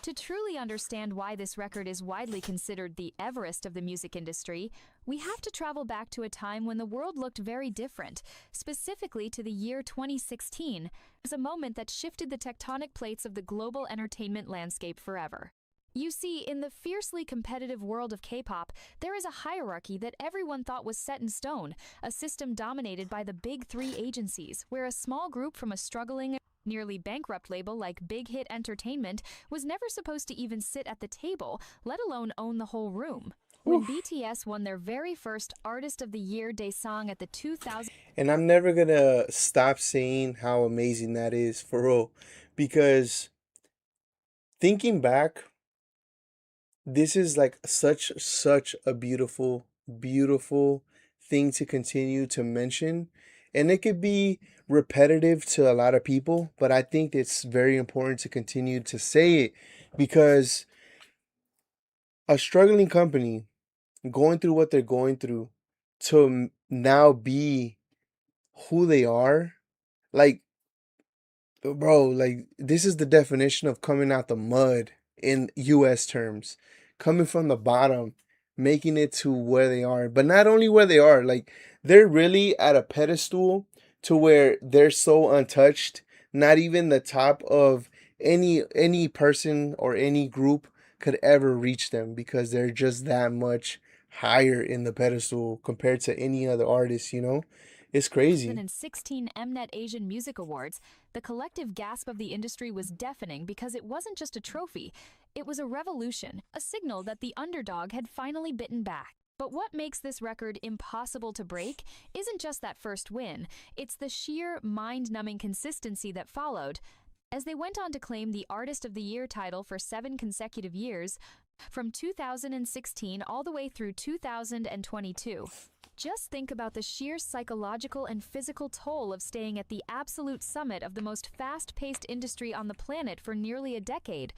To truly understand why this record is widely considered the Everest of the music industry, we have to travel back to a time when the world looked very different, specifically to the year 2016, as a moment that shifted the tectonic plates of the global entertainment landscape forever. You see, in the fiercely competitive world of K-pop, there is a hierarchy that everyone thought was set in stone, a system dominated by the big 3 agencies, where a small group from a struggling, nearly bankrupt label like Big Hit Entertainment was never supposed to even sit at the table, let alone own the whole room. When BTS won their very first Artist of the Year Daesang at the 2000... And I'm never gonna stop saying how amazing that is, for real. Because thinking back, this is like such a beautiful thing to continue to mention. And it could be repetitive to a lot of people, but I think it's very important to continue to say it, because a struggling company going through what they're going through to now be who they are, like, bro, like, this is the definition of coming out the mud in US terms, coming from the bottom, making it to where they are. But not only where they are, like, they're really at a pedestal to where they're so untouched, not even the top of any person or any group could ever reach them, because they're just that much higher in the pedestal compared to any other artist, you know? It's crazy. 2016 Mnet Asian Music Awards, the collective gasp of the industry was deafening because it wasn't just a trophy, it was a revolution, a signal that the underdog had finally bitten back. But what makes this record impossible to break isn't just that first win, it's the sheer mind-numbing consistency that followed. As they went on to claim the Artist of the Year title for 7 consecutive years, from 2016 all the way through 2022. Just think about the sheer psychological and physical toll of staying at the absolute summit of the most fast-paced industry on the planet for nearly a decade.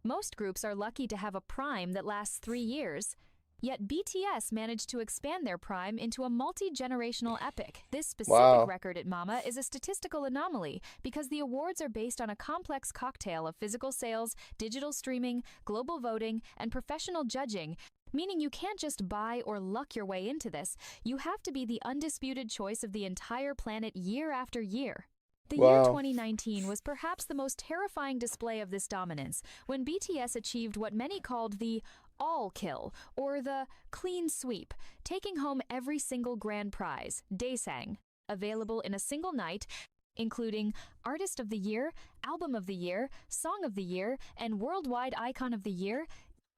Most groups are lucky to have a prime that lasts 3 years. Yet BTS managed to expand their prime into a multi-generational epic. This specific record at Mama is a statistical anomaly because the awards are based on a complex cocktail of physical sales, digital streaming, global voting, and professional judging, meaning you can't just buy or luck your way into this. You have to be the undisputed choice of the entire planet year after year. The year 2019 was perhaps the most terrifying display of this dominance, when BTS achieved what many called the all kill, or the clean sweep, taking home every single grand prize, Daesang, available in a single night, including Artist of the Year, Album of the Year, Song of the Year, and Worldwide Icon of the Year,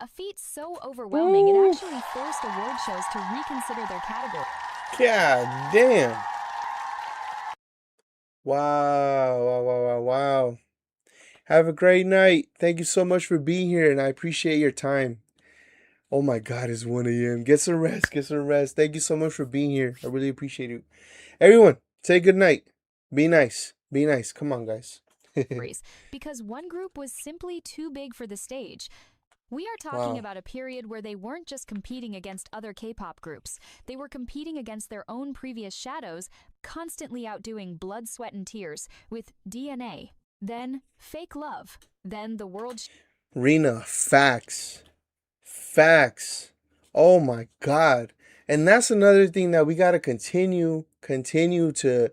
a feat so overwhelming it actually forced award shows to reconsider their category. God damn. Wow. Have a great night. Thank you so much for being here, and I appreciate your time. Oh my God, it's 1 a.m. Get some rest. Thank you so much for being here. I really appreciate it. Everyone, say good night. Be nice. Come on, guys. Because one group was simply too big for the stage. We are talking about a period where they weren't just competing against other K-pop groups. They were competing against their own previous shadows, constantly outdoing Blood, Sweat, and Tears with DNA. Then Fake Love. Then The World... Rena, facts. Oh my God. And that's another thing that we got to continue to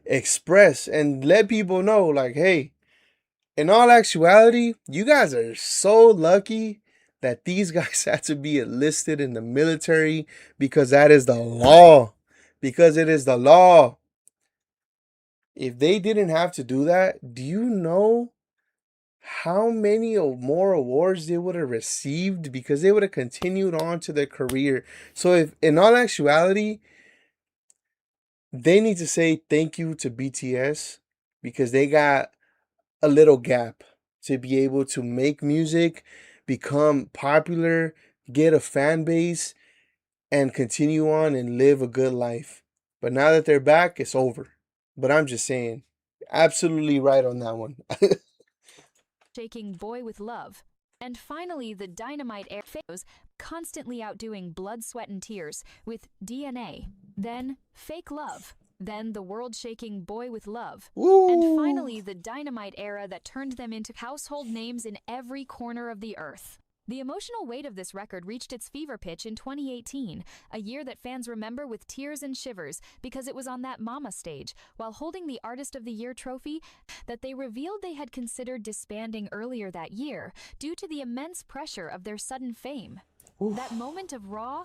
express and let people know, like, hey, in all actuality, you guys are so lucky that these guys had to be enlisted in the military because that is the law. Because it is the law. If they didn't have to do that, do you know how many more awards they would have received? Because they would have continued on to their career. So if in all actuality, they need to say thank you to BTS because they got a little gap to be able to make music, become popular, get a fan base, and continue on and live a good life. But now that they're back, it's over. But I'm just saying, absolutely right on that one. Shaking Boy with Love. And finally, the dynamite air shows constantly outdoing Blood, Sweat, and Tears with DNA. Then Fake Love. Then the world-shaking Boy with Love. Woo! And finally, the dynamite era that turned them into household names in every corner of the earth. The emotional weight of this record reached its fever pitch in 2018, a year that fans remember with tears and shivers because it was on that Mama stage, while holding the Artist of the Year trophy, that they revealed they had considered disbanding earlier that year due to the immense pressure of their sudden fame. Oof. That moment of raw,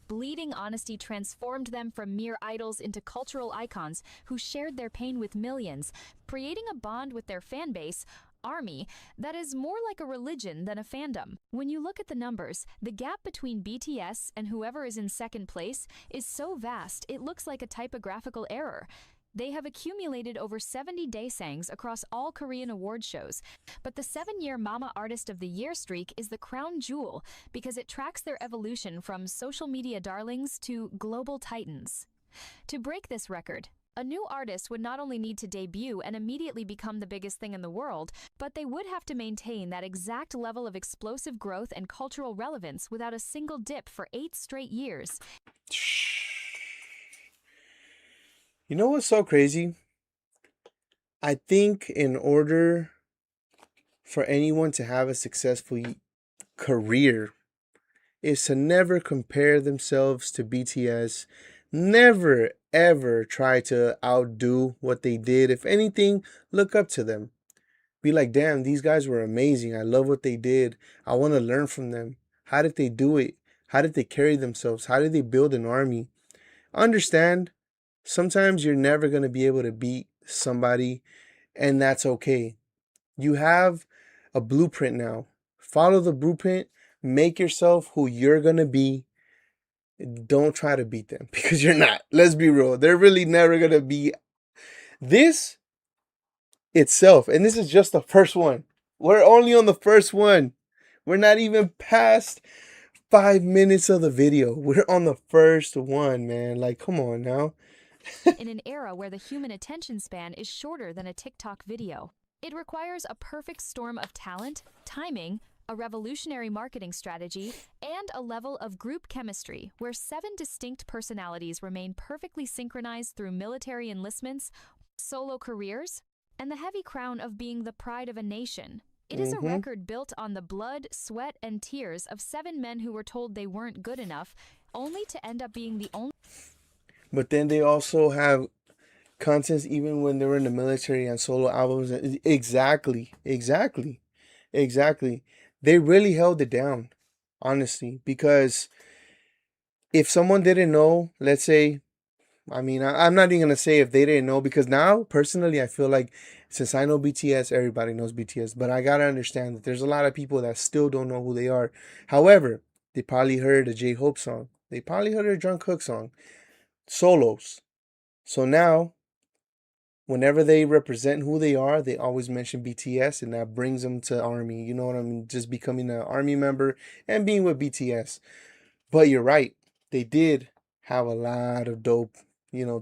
bleeding honesty transformed them from mere idols into cultural icons who shared their pain with millions, creating a bond with their fan base, ARMY, that is more like a religion than a fandom. When you look at the numbers, the gap between BTS and whoever is in second place is so vast it looks like a typographical error. They have accumulated over 70 daesangs across all Korean award shows, but the 7-year Mama Artist of the Year streak is the crown jewel because it tracks their evolution from social media darlings to global titans. To break this record, a new artist would not only need to debut and immediately become the biggest thing in the world, but they would have to maintain that exact level of explosive growth and cultural relevance without a single dip for 8 straight years. You know what's so crazy? I think in order for anyone to have a successful career is to never compare themselves to BTS. Never, ever try to outdo what they did. If anything, look up to them. Be like, damn, these guys were amazing. I love what they did. I want to learn from them. How did they do it? How did they carry themselves? How did they build an army? Understand, sometimes you're never going to be able to beat somebody, and that's okay. You have a blueprint now. Follow the blueprint. Make yourself who you're going to be. Don't try to beat them because you're not. Let's be real. They're really never going to be this itself. And this is just the first one. We're only on the first one. We're not even past 5 minutes of the video. We're on the first one, man. Like, come on now. In an era where the human attention span is shorter than a TikTok video, it requires a perfect storm of talent, timing, a revolutionary marketing strategy, and a level of group chemistry where 7 distinct personalities remain perfectly synchronized through military enlistments, solo careers, and the heavy crown of being the pride of a nation. It is a record built on the blood, sweat, and tears of 7 men who were told they weren't good enough, only to end up being the only. But then they also have contents even when they were in the military and solo albums. Exactly. They really held it down, honestly, because if someone didn't know, let's say, I'm not even going to say if they didn't know, because now, personally, I feel like since I know BTS, everybody knows BTS. But I got to understand that there's a lot of people that still don't know who they are. However, they probably heard a J-Hope song. They probably heard a Jungkook Cook song. Solos. So now, whenever they represent who they are, they always mention BTS, and that brings them to ARMY. You know what I mean? Just becoming an ARMY member and being with BTS. But you're right. They did have a lot of dope,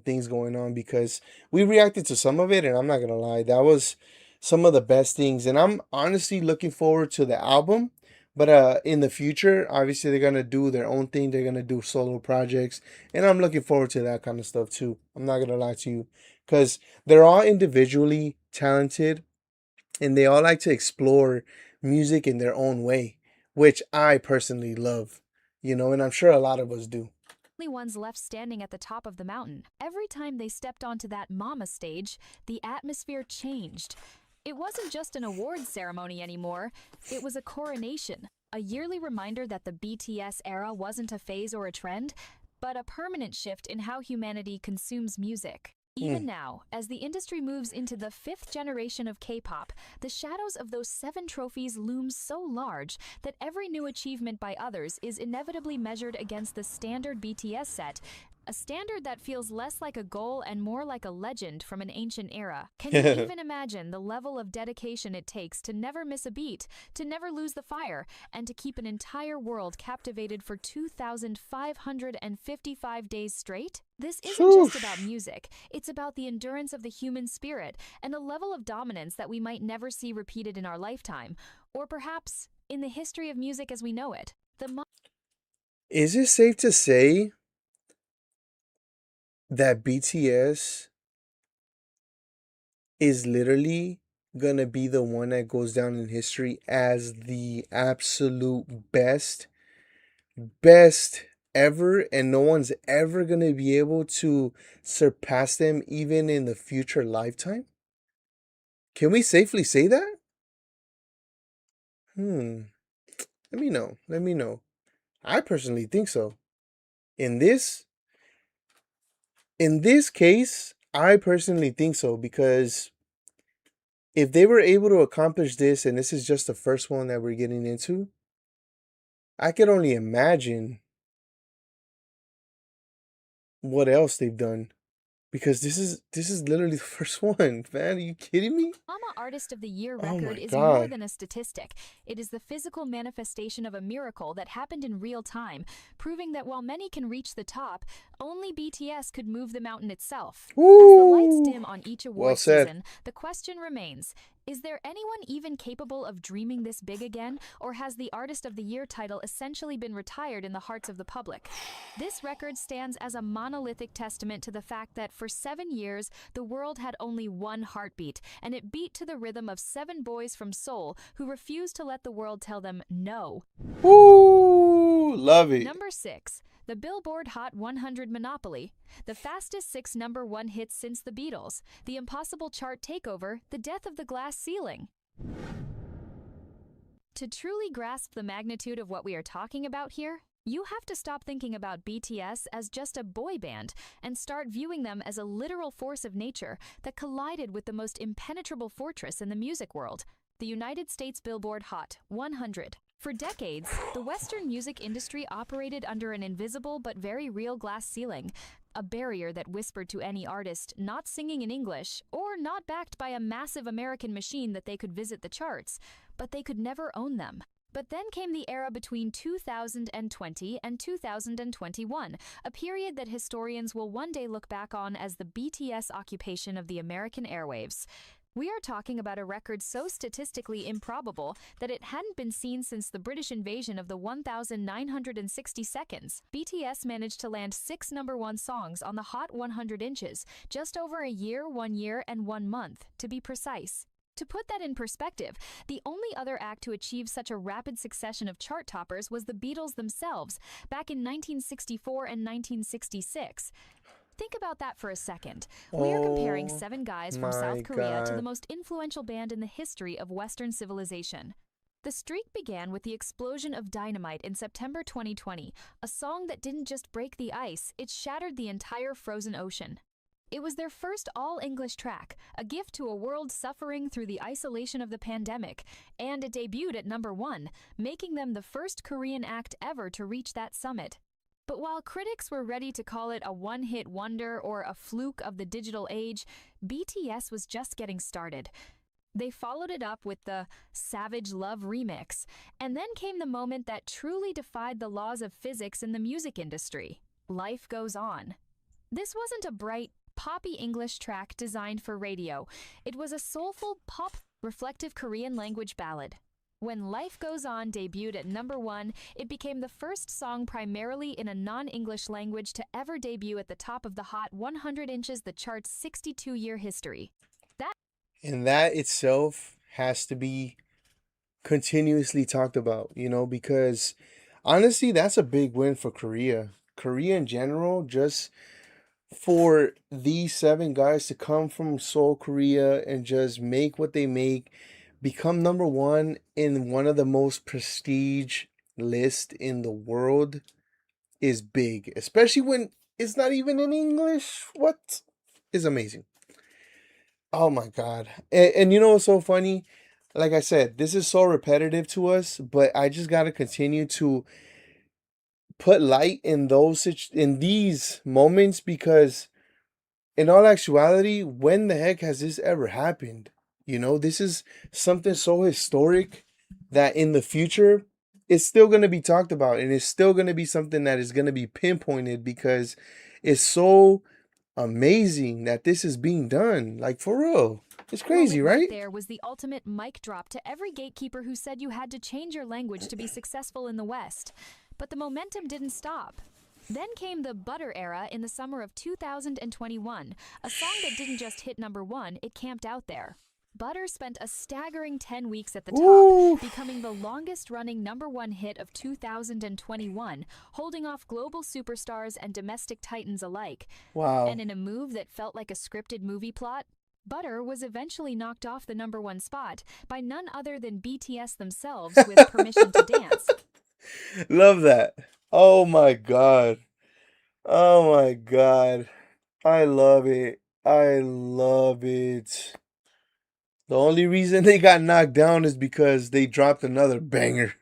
things going on because we reacted to some of it, and I'm not gonna lie, that was some of the best things. And I'm honestly looking forward to the album. But in the future, obviously they're gonna do their own thing. They're gonna do solo projects, and I'm looking forward to that kind of stuff too. I'm not gonna lie to you, because they're all individually talented, and they all like to explore music in their own way, which I personally love. And I'm sure a lot of us do. Ones left standing at the top of the mountain. Every time they stepped onto that Mama stage, the atmosphere changed. It wasn't just an awards ceremony anymore, it was a coronation, a yearly reminder that the BTS era wasn't a phase or a trend, but a permanent shift in how humanity consumes music. Even now, as the industry moves into the 5th generation of K-pop, the shadows of those 7 trophies loom so large that every new achievement by others is inevitably measured against the standard BTS set, a standard that feels less like a goal and more like a legend from an ancient era. Can you even imagine the level of dedication it takes to never miss a beat, to never lose the fire, and to keep an entire world captivated for 2,555 days straight? This isn't just about music, it's about the endurance of the human spirit and a level of dominance that we might never see repeated in our lifetime, or perhaps in the history of music as we know it. Is it safe to say that BTS is literally gonna be the one that goes down in history as the absolute best ever, and no one's ever gonna be able to surpass them even in the future lifetime? Can we safely say that? Let me know. Let me know. I personally think so. In this case, I personally think so, because if they were able to accomplish this, and this is just the first one that we're getting into, I could only imagine what else they've done, because this is literally the first one, man. Are you kidding me? Mama Artist of the Year Oh record my is more God. than a statistic. It is the physical manifestation of a miracle that happened in real time, proving that while many can reach the top, only BTS could move the mountain itself. As the lights Woo! dim on each Well award said. season, the question remains, is there anyone even capable of dreaming this big again, or has the Artist of the Year title essentially been retired in the hearts of the public? This record stands as a monolithic testament to the fact that for 7 years, the world had only one heartbeat, and it beat to the rhythm of 7 boys from Seoul who refused to let the world tell them no. Woo! Love it. Number 6. The Billboard Hot 100 Monopoly. The fastest 6 #1 hits since the Beatles. The impossible chart takeover, the death of the glass ceiling. To truly grasp the magnitude of what we are talking about here, you have to stop thinking about BTS as just a boy band and start viewing them as a literal force of nature that collided with the most impenetrable fortress in the music world, the United States Billboard Hot 100. For decades, the Western music industry operated under an invisible but very real glass ceiling, a barrier that whispered to any artist not singing in English or not backed by a massive American machine that they could visit the charts, but they could never own them. But then came the era between 2020 and 2021, a period that historians will one day look back on as the BTS occupation of the American airwaves. We are talking about a record so statistically improbable that it hadn't been seen since the British invasion of the 1960 seconds. BTS managed to land 6 #1 songs on the Hot 100 inches, just over a year, 1 year, and 1 month, to be precise. To put that in perspective, the only other act to achieve such a rapid succession of chart toppers was the Beatles themselves, back in 1964 and 1966. Think about that for a second. We are comparing 7 guys from South Korea to the most influential band in the history of Western civilization. The streak began with the explosion of Dynamite in September 2020, a song that didn't just break the ice, it shattered the entire frozen ocean. It was their first all-English track, a gift to a world suffering through the isolation of the pandemic, and it debuted at #1, making them the first Korean act ever to reach that summit. But while critics were ready to call it a one-hit wonder or a fluke of the digital age, BTS was just getting started. They followed it up with the Savage Love remix, and then came the moment that truly defied the laws of physics in the music industry. Life Goes On. This wasn't a bright, poppy English track designed for radio. It was a soulful, pop, reflective Korean language ballad. When Life Goes On debuted at #1, it became the first song primarily in a non-English language to ever debut at the top of the Hot 100 inches, the chart's 62-year history. And that itself has to be continuously talked about, because honestly, that's a big win for Korea. Korea in general, just for these 7 guys to come from Seoul, Korea, and just make what they make, become number one in one of the most prestige lists in the world is big, especially when it's not even in English. What is amazing? Oh my God. And you know what's so funny? Like I said, this is so repetitive to us, but I just got to continue to put light in in these moments, because in all actuality, when the heck has this ever happened? You know, this is something so historic that in the future it's still going to be talked about, and it's still going to be something that is going to be pinpointed, because it's so amazing that this is being done. Like, for real. It's crazy, Moment right? there was the ultimate mic drop to every gatekeeper who said you had to change your language to be successful in the West. But the momentum didn't stop. Then came the Butter era in the summer of 2021, a song that didn't just hit #1, it camped out there. Butter spent a staggering 10 weeks at the top, Ooh. becoming the longest-running #1 hit of 2021, holding off global superstars and domestic titans alike. Wow. And in a move that felt like a scripted movie plot, Butter was eventually knocked off the #1 spot by none other than BTS themselves with Permission to Dance. Love that. Oh my God. Oh my God. I love it. I love it. The only reason they got knocked down is because they dropped another banger.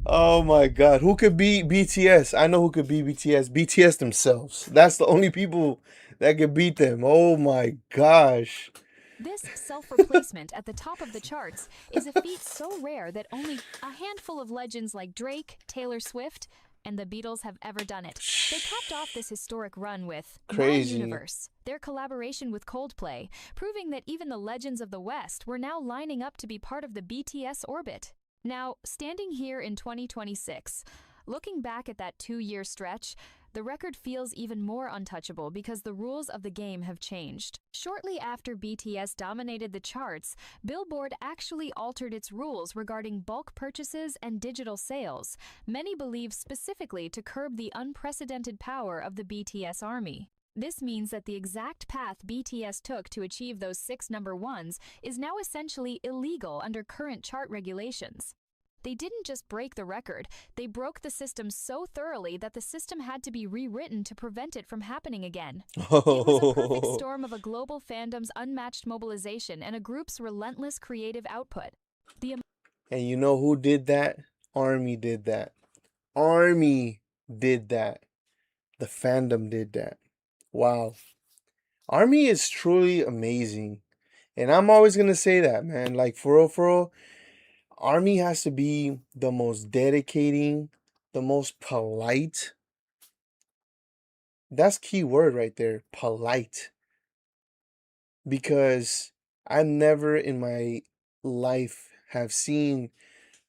Oh my God. Who could beat BTS? I know who could beat BTS. BTS themselves. That's the only people that could beat them. Oh my gosh. This self-replacement at the top of the charts is a feat so rare that only a handful of legends like Drake, Taylor Swift, and the Beatles have ever done it. They capped off this historic run with Crazy. My Universe, their collaboration with Coldplay, proving that even the legends of the West were now lining up to be part of the BTS orbit. Now, standing here in 2026, looking back at that 2-year stretch, the record feels even more untouchable because the rules of the game have changed. Shortly after BTS dominated the charts, Billboard actually altered its rules regarding bulk purchases and digital sales, many believe specifically to curb the unprecedented power of the BTS army. This means that the exact path BTS took to achieve those 6 #1s is now essentially illegal under current chart regulations. They didn't just break the record, they broke the system so thoroughly that the system had to be rewritten to prevent it from happening again. It was a perfect storm of a global fandom's unmatched mobilization and a group's relentless creative output. And you know who did that? Army did that. Army did that. The fandom did that. Wow. Army is truly amazing. And I'm always going to say that, man. Like, for real, Army has to be the most dedicating, the most polite. That's key word right there, polite. Because I never in my life have seen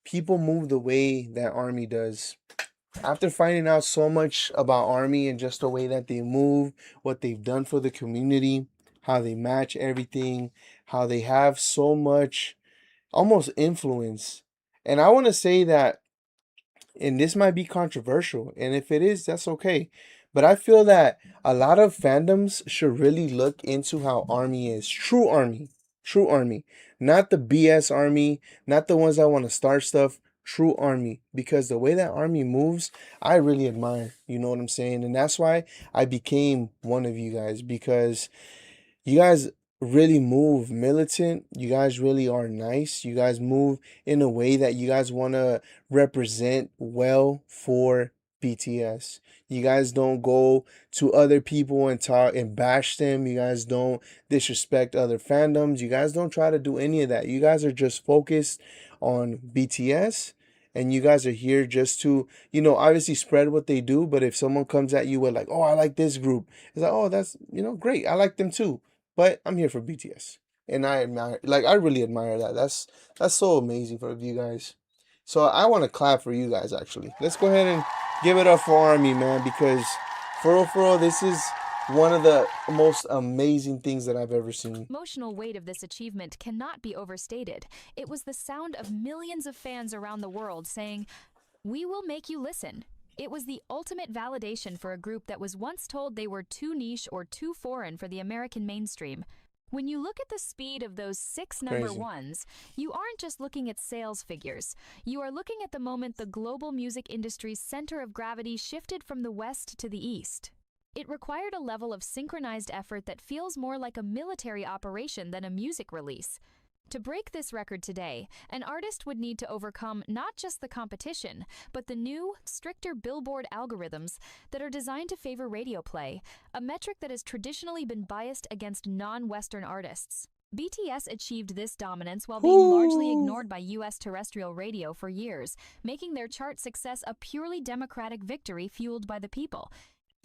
people move the way that Army does. After finding out so much about Army and just the way that they move, what they've done for the community, how they match everything, how they have so much almost influence. And I want to say that, and this might be controversial, and if it is, that's okay. But I feel that a lot of fandoms should really look into how Army is. True Army. True Army. Not the BS Army, not the ones that want to start stuff. True Army. Because the way that Army moves, I really admire. You know what I'm saying? And that's why I became one of you guys. Because you guys really move militant. You guys really are nice. You guys move in a way that you guys want to represent well for BTS. You guys don't go to other people and talk and bash them. You guys don't disrespect other fandoms. You guys don't try to do any of that. You guys are just focused on BTS. And you guys are here just to, obviously spread what they do. But if someone comes at you with like, oh, I like this group, it's like, oh, that's, great. I like them too. But I'm here for BTS. And I really admire that. That's so amazing for you guys. So I want to clap for you guys, actually. Let's go ahead and give it up for Army, man, because for real, this is one of the most amazing things that I've ever seen. The emotional weight of this achievement cannot be overstated. It was the sound of millions of fans around the world saying, "We will make you listen." It was the ultimate validation for a group that was once told they were too niche or too foreign for the American mainstream. When you look at the speed of those 6 number Crazy. ones, you aren't just looking at sales figures. You are looking at the moment the global music industry's center of gravity shifted from the west to the east. It required a level of synchronized effort that feels more like a military operation than a music release. To break this record today, an artist would need to overcome not just the competition, but the new, stricter Billboard algorithms that are designed to favor radio play, a metric that has traditionally been biased against non-Western artists. BTS achieved this dominance while being largely ignored by US terrestrial radio for years, making their chart success a purely democratic victory fueled by the people.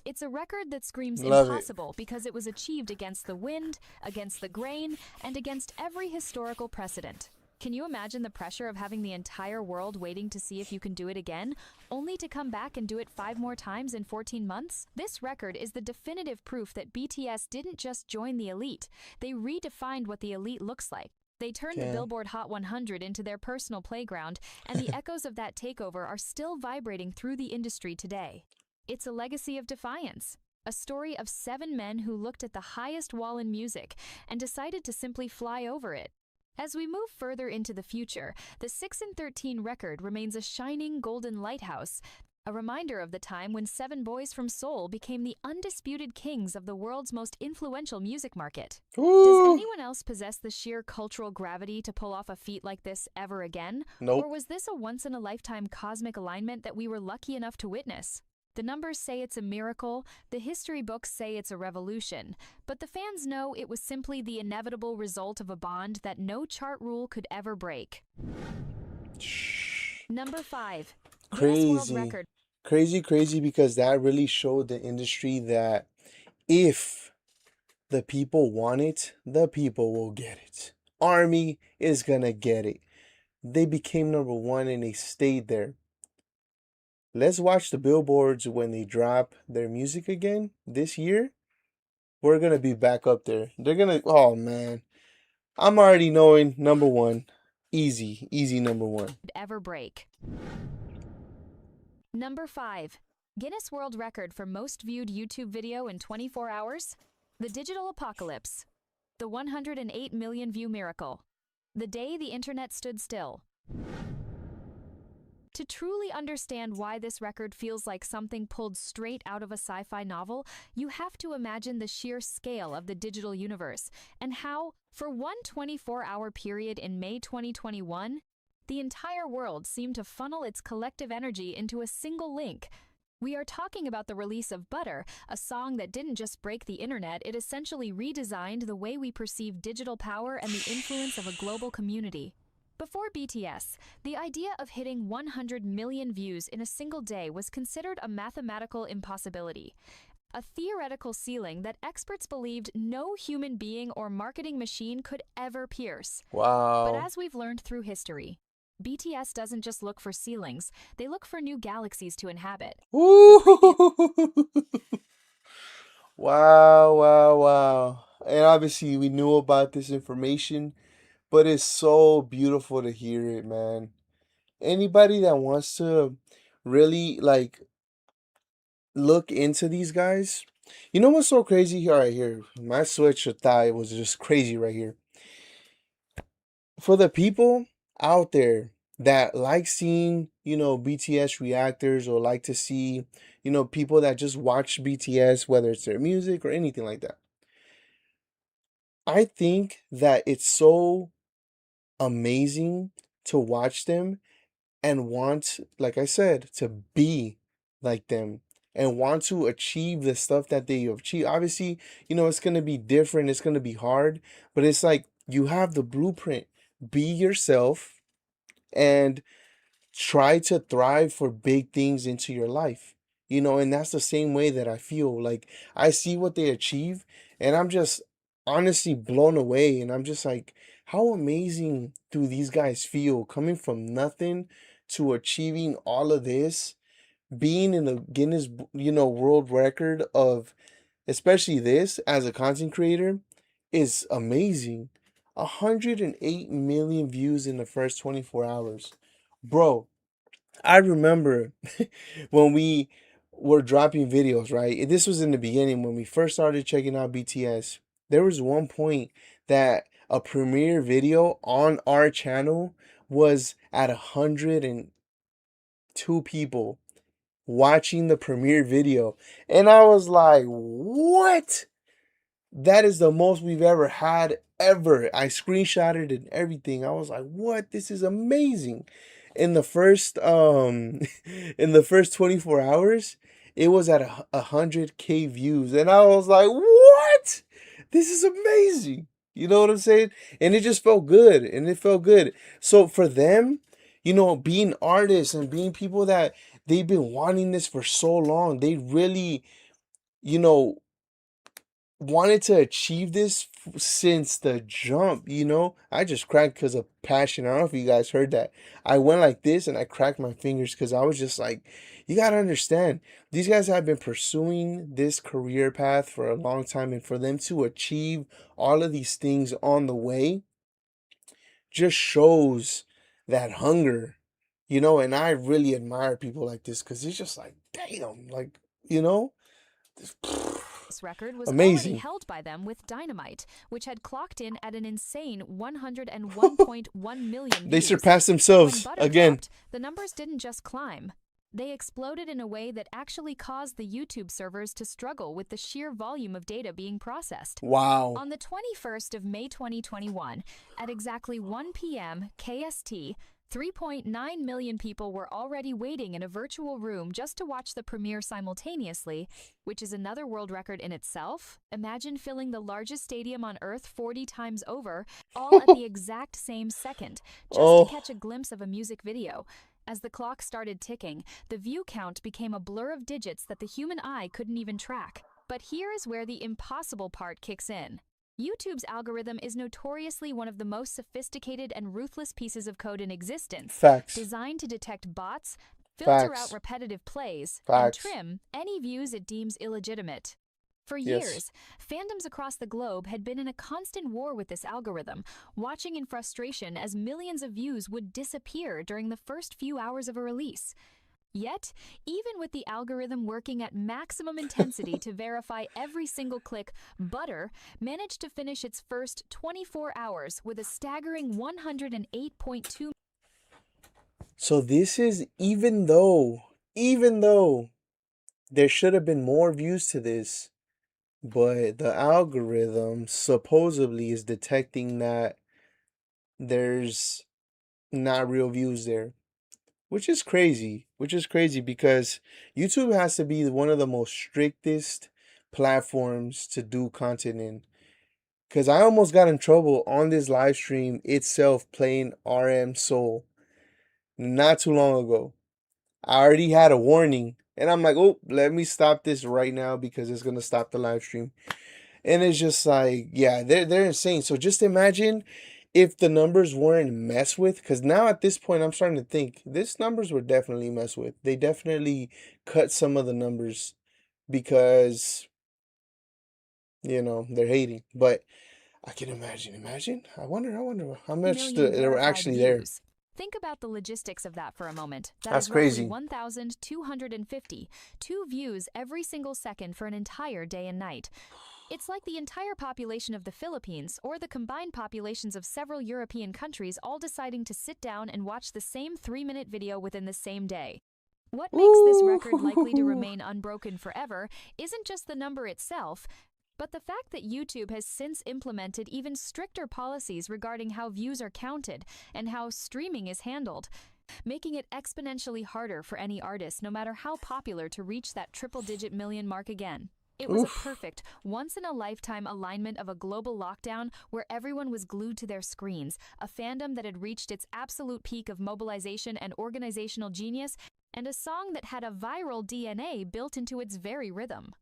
It's a record that screams Love it. impossible because it was achieved against the wind, against the grain, and against every historical precedent. Can you imagine the pressure of having the entire world waiting to see if you can do it again, only to come back and do it 5 more times in 14 months? This record is the definitive proof that BTS didn't just join the elite, they redefined what the elite looks like. They turned the Billboard Hot 100 into their personal playground, and the echoes of that takeover are still vibrating through the industry today. It's a legacy of defiance, a story of 7 men who looked at the highest wall in music and decided to simply fly over it. As we move further into the future, the 6 and 13 record remains a shining golden lighthouse, a reminder of the time when 7 boys from Seoul became the undisputed kings of the world's most influential music market. Does anyone else possess the sheer cultural gravity to pull off a feat like this ever again? Nope. Or was this a once-in-a-lifetime cosmic alignment that we were lucky enough to witness? The numbers say it's a miracle, the history books say it's a revolution, but the fans know it was simply the inevitable result of a bond that no chart rule could ever break. Number 5. Guinness World Record. Crazy, because that really showed the industry that if the people want it, the people will get it. Army is gonna get it. They became number 1 and they stayed there. Let's watch the billboards when they drop their music again this year. We're gonna be back up there. They're gonna, oh man. I'm already knowing number 1. Easy number 1. Ever break. Number 5. Guinness World Record for most viewed YouTube video in 24 hours? The Digital Apocalypse. The 108 million view miracle. The day the internet stood still. To truly understand why this record feels like something pulled straight out of a sci-fi novel, you have to imagine the sheer scale of the digital universe and how, for one 24-hour period in May 2021, the entire world seemed to funnel its collective energy into a single link. We are talking about the release of Butter, a song that didn't just break the internet, it essentially redesigned the way we perceive digital power and the influence of a global community. Before BTS, the idea of hitting 100 million views in a single day was considered a mathematical impossibility, a theoretical ceiling that experts believed no human being or marketing machine could ever pierce. Wow. But as we've learned through history, BTS doesn't just look for ceilings, they look for new galaxies to inhabit. Ooh. Wow. And obviously we knew about this information, but it's so beautiful to hear it, man. Anybody that wants to really like look into these guys, you know what's so crazy here? Right here, my switch of thigh was just crazy right here. For the people out there that like seeing, BTS reactors or like to see, people that just watch BTS, whether it's their music or anything like that. I think that it's so amazing to watch them and want, like I said, to be like them and want to achieve the stuff that they have achieved. Obviously, it's going to be different, it's going to be hard, but it's like you have the blueprint. Be yourself and try to thrive for big things into your life. And that's the same way that I feel. Like I see what they achieve and I'm just honestly blown away, and I'm just like, how amazing do these guys feel coming from nothing to achieving all of this, being in the Guinness, world record of, especially this as a content creator, is amazing. 108 million views in the first 24 hours. Bro, I remember when we were dropping videos, right? This was in the beginning when we first started checking out BTS. There was one point that a premiere video on our channel was at 102 people watching the premiere video. And I was like, what? That is the most we've ever had ever. I screenshotted and everything. I was like, what? This is amazing. In the first in the first 24 hours, it was at 100K views. And I was like, what? This is amazing. You know what I'm saying? And it just felt good. And it felt good. So for them, you know, being artists and being people that they've been wanting this for so long, they really, you know, wanted to achieve this since the jump, you know. I just cracked because of passion. I don't know if you guys heard that. I went like this and I cracked my fingers because I was just like, you got to understand, these guys have been pursuing this career path for a long time, and for them to achieve all of these things on the way just shows that hunger, you know. And I really admire people like this because it's just like, damn, like, you know, This record was already amazing. held by them with Dynamite, which had clocked in at an insane 101.1 million They views. surpassed When themselves Butter again. dropped, the numbers didn't just climb. They exploded in a way that actually caused the YouTube servers to struggle with the sheer volume of data being processed. Wow. On the 21st of May 2021, at exactly 1 p.m. KST, 3.9 million people were already waiting in a virtual room just to watch the premiere simultaneously, which is another world record in itself. Imagine filling the largest stadium on Earth 40 times over, all at the exact same second, just to catch a glimpse of a music video. As the clock started ticking, the view count became a blur of digits that the human eye couldn't even track. But here is where the impossible part kicks in. YouTube's algorithm is notoriously one of the most sophisticated and ruthless pieces of code in existence, Facts. designed to detect bots, filter Facts. out repetitive plays, Facts. and trim any views it deems illegitimate. For Yes. years, fandoms across the globe had been in a constant war with this algorithm, watching in frustration as millions of views would disappear during the first few hours of a release. Yet, even with the algorithm working at maximum intensity to verify every single click, Butter managed to finish its first 24 hours with a staggering 108.2. So this is even though there should have been more views to this, but the algorithm supposedly is detecting that there's not real views there, which is crazy. Because YouTube has to be one of the most strictest platforms to do content in. Because I almost got in trouble on this live stream itself playing RM Soul not too long ago. I already had a warning, and I'm like, oh, let me stop this right now because it's gonna stop the live stream. And it's just like, yeah, they're insane. So just imagine if the numbers weren't messed with, because now at this point I'm starting to think these numbers were definitely messed with. They definitely cut some of the numbers because, you know, they're hating. But I can imagine. I wonder how much Million they were verified actually there. views. Think about the logistics of that for a moment. That's is roughly crazy. 1,250, 2 views every single second for an entire day and night. It's like the entire population of the Philippines or the combined populations of several European countries all deciding to sit down and watch the same 3-minute video within the same day. What makes this record likely to remain unbroken forever isn't just the number itself, but the fact that YouTube has since implemented even stricter policies regarding how views are counted and how streaming is handled, making it exponentially harder for any artist, no matter how popular, to reach that triple-digit million mark again. It was a perfect, once-in-a-lifetime alignment of a global lockdown where everyone was glued to their screens, a fandom that had reached its absolute peak of mobilization and organizational genius, and a song that had a viral DNA built into its very rhythm.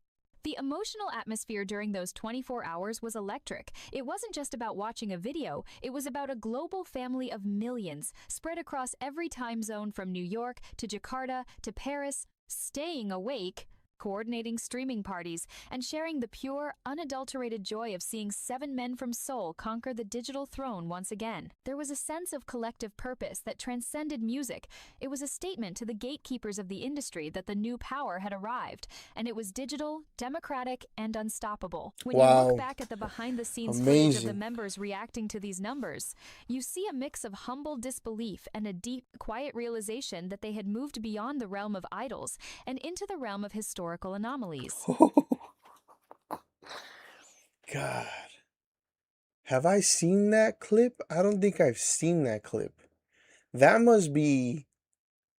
The emotional atmosphere during those 24 hours was electric. It wasn't just about watching a video, it was about a global family of millions, spread across every time zone from New York to Jakarta to Paris, staying awake coordinating streaming parties, and sharing the pure, unadulterated joy of seeing 7 men from Seoul conquer the digital throne once again. There was a sense of collective purpose that transcended music. It was a statement to the gatekeepers of the industry that the new power had arrived, and it was digital, democratic, and unstoppable. When you look back at the behind-the-scenes footage of the members reacting to these numbers, you see a mix of humble disbelief and a deep, quiet realization that they had moved beyond the realm of idols and into the realm of historical anomalies. God. Have I seen that clip? I don't think I've seen that clip. That must be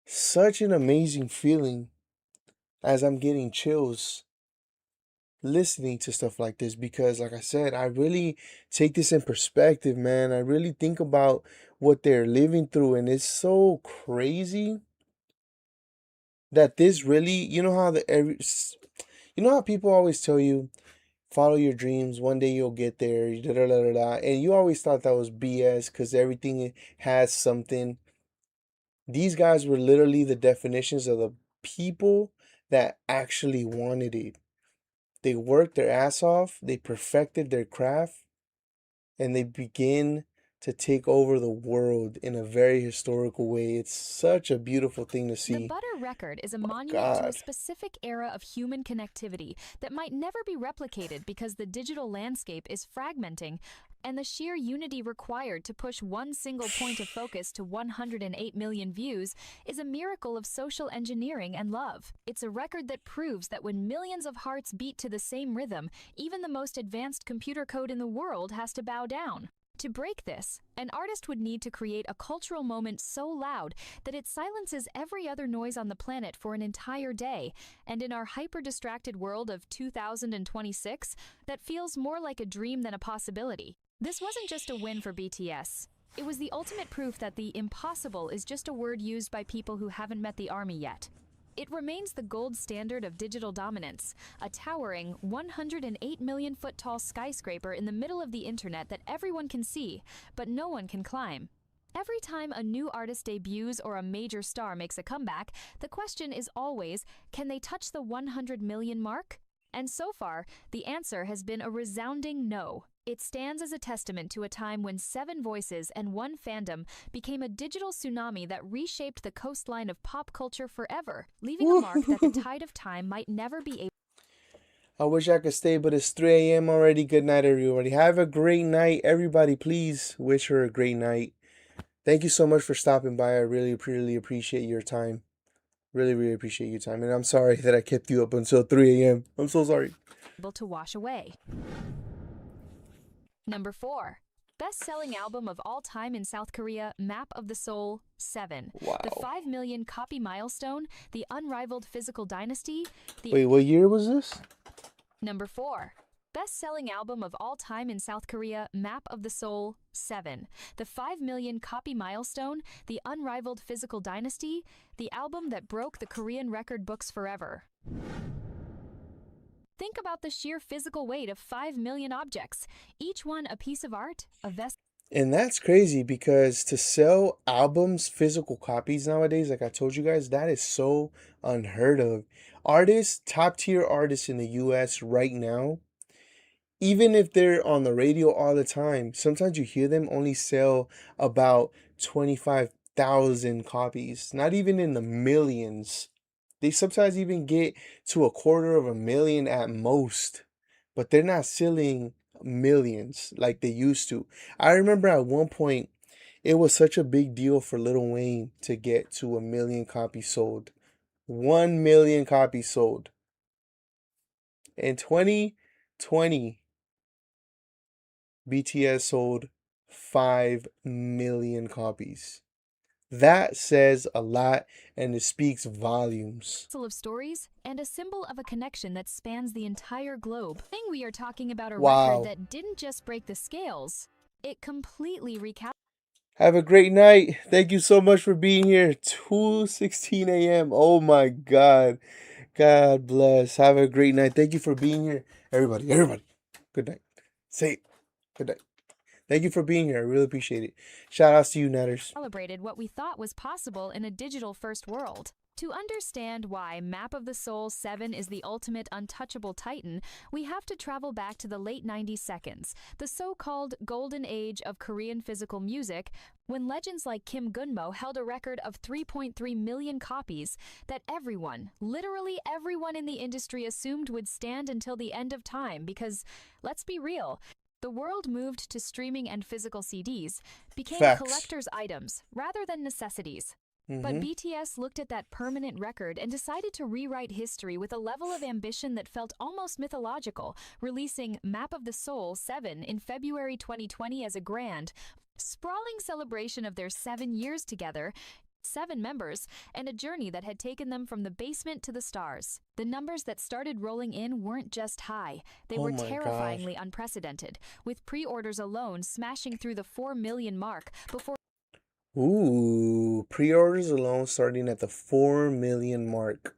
such an amazing feeling as I'm getting chills listening to stuff like this because, like I said, I really take this in perspective, man. I really think about what they're living through, and it's so crazy that this really, you know how you know how people always tell you, follow your dreams, one day you'll get there, da da da da da, and you always thought that was BS because everything has something. These guys were literally the definitions of the people that actually wanted it. They worked their ass off, they perfected their craft, and they begin to take over the world in a very historical way. It's such a beautiful thing to The see. Butter record is a My monument to a God. specific era of human connectivity that might never be replicated because the digital landscape is fragmenting, and the sheer unity required to push one single point of focus to 108 million views is a miracle of social engineering and love. It's a record that proves that when millions of hearts beat to the same rhythm, even the most advanced computer code in the world has to bow down. To break this, an artist would need to create a cultural moment so loud that it silences every other noise on the planet for an entire day, and in our hyper-distracted world of 2026, that feels more like a dream than a possibility. This wasn't just a win for BTS. It was the ultimate proof that the impossible is just a word used by people who haven't met the army yet. It remains the gold standard of digital dominance, a towering 108 million foot tall skyscraper in the middle of the internet that everyone can see, but no one can climb. Every time a new artist debuts or a major star makes a comeback, the question is always, can they touch the 100 million mark? And so far, the answer has been a resounding no. It stands as a testament to a time when 7 voices and 1 fandom became a digital tsunami that reshaped the coastline of pop culture forever, leaving a mark that the tide of time might never be able. I wish I could stay, but it's 3 a.m. already. Good night, everybody. Have a great night. Everybody, please wish her a great night. Thank you so much for stopping by. I really, really appreciate your time. Really, really appreciate your time. And I'm sorry that I kept you up until 3 a.m. I'm so sorry. To wash away. Number 4. Best-selling album of all time in South Korea, Map of the Soul, 7. Wow. The 5 million copy milestone, the unrivaled physical dynasty. Wait, what year was this? Number 4. Best-selling album of all time in South Korea, Map of the Soul, 7. The 5 million copy milestone, the unrivaled physical dynasty, the album that broke the Korean record books forever. Think about the sheer physical weight of 5 million objects, each one a piece of art, a vest. And that's crazy because to sell albums, physical copies nowadays, like I told you guys, that is so unheard of. Artists, top tier artists in the US right now, even if they're on the radio all the time, sometimes you hear them only sell about 25,000 copies, not even in the millions. They sometimes even get to 250,000 at most, but they're not selling millions like they used to. I remember at one point, it was such a big deal for Lil Wayne to get to 1 million copies sold. 1 million copies sold. In 2020, BTS sold 5 million copies. That says a lot and it speaks volumes. Of stories and a symbol of a connection that spans the entire globe. Thing we are talking about a Wow. record that didn't just break the scales, it completely recaptured. Have a great night. Thank you so much for being here. 2:16 a.m. Oh my God. God bless. Have a great night. Thank you for being here. Everybody. Good night. Say it. Good night. Thank you for being here. I really appreciate it. Shout outs to you, Netters. Celebrated what we thought was possible in a digital-first world. To understand why Map of the Soul 7 is the ultimate untouchable titan, we have to travel back to the late 90 seconds, the so-called golden age of Korean physical music, when legends like Kim Gunmo held a record of 3.3 million copies that everyone, literally everyone in the industry assumed would stand until the end of time because, let's be real, the world moved to streaming and physical CDs, became Facts. collector's items rather than necessities. But BTS looked at that permanent record and decided to rewrite history with a level of ambition that felt almost mythological, releasing Map of the Soul 7 in February 2020 as a grand, sprawling celebration of their 7 years together, 7 members, and a journey that had taken them from the basement to the stars. The numbers that started rolling in weren't just high, they were terrifyingly unprecedented, with pre-orders alone smashing through the 4 million mark before Ooh, pre-orders alone starting at the 4 million mark.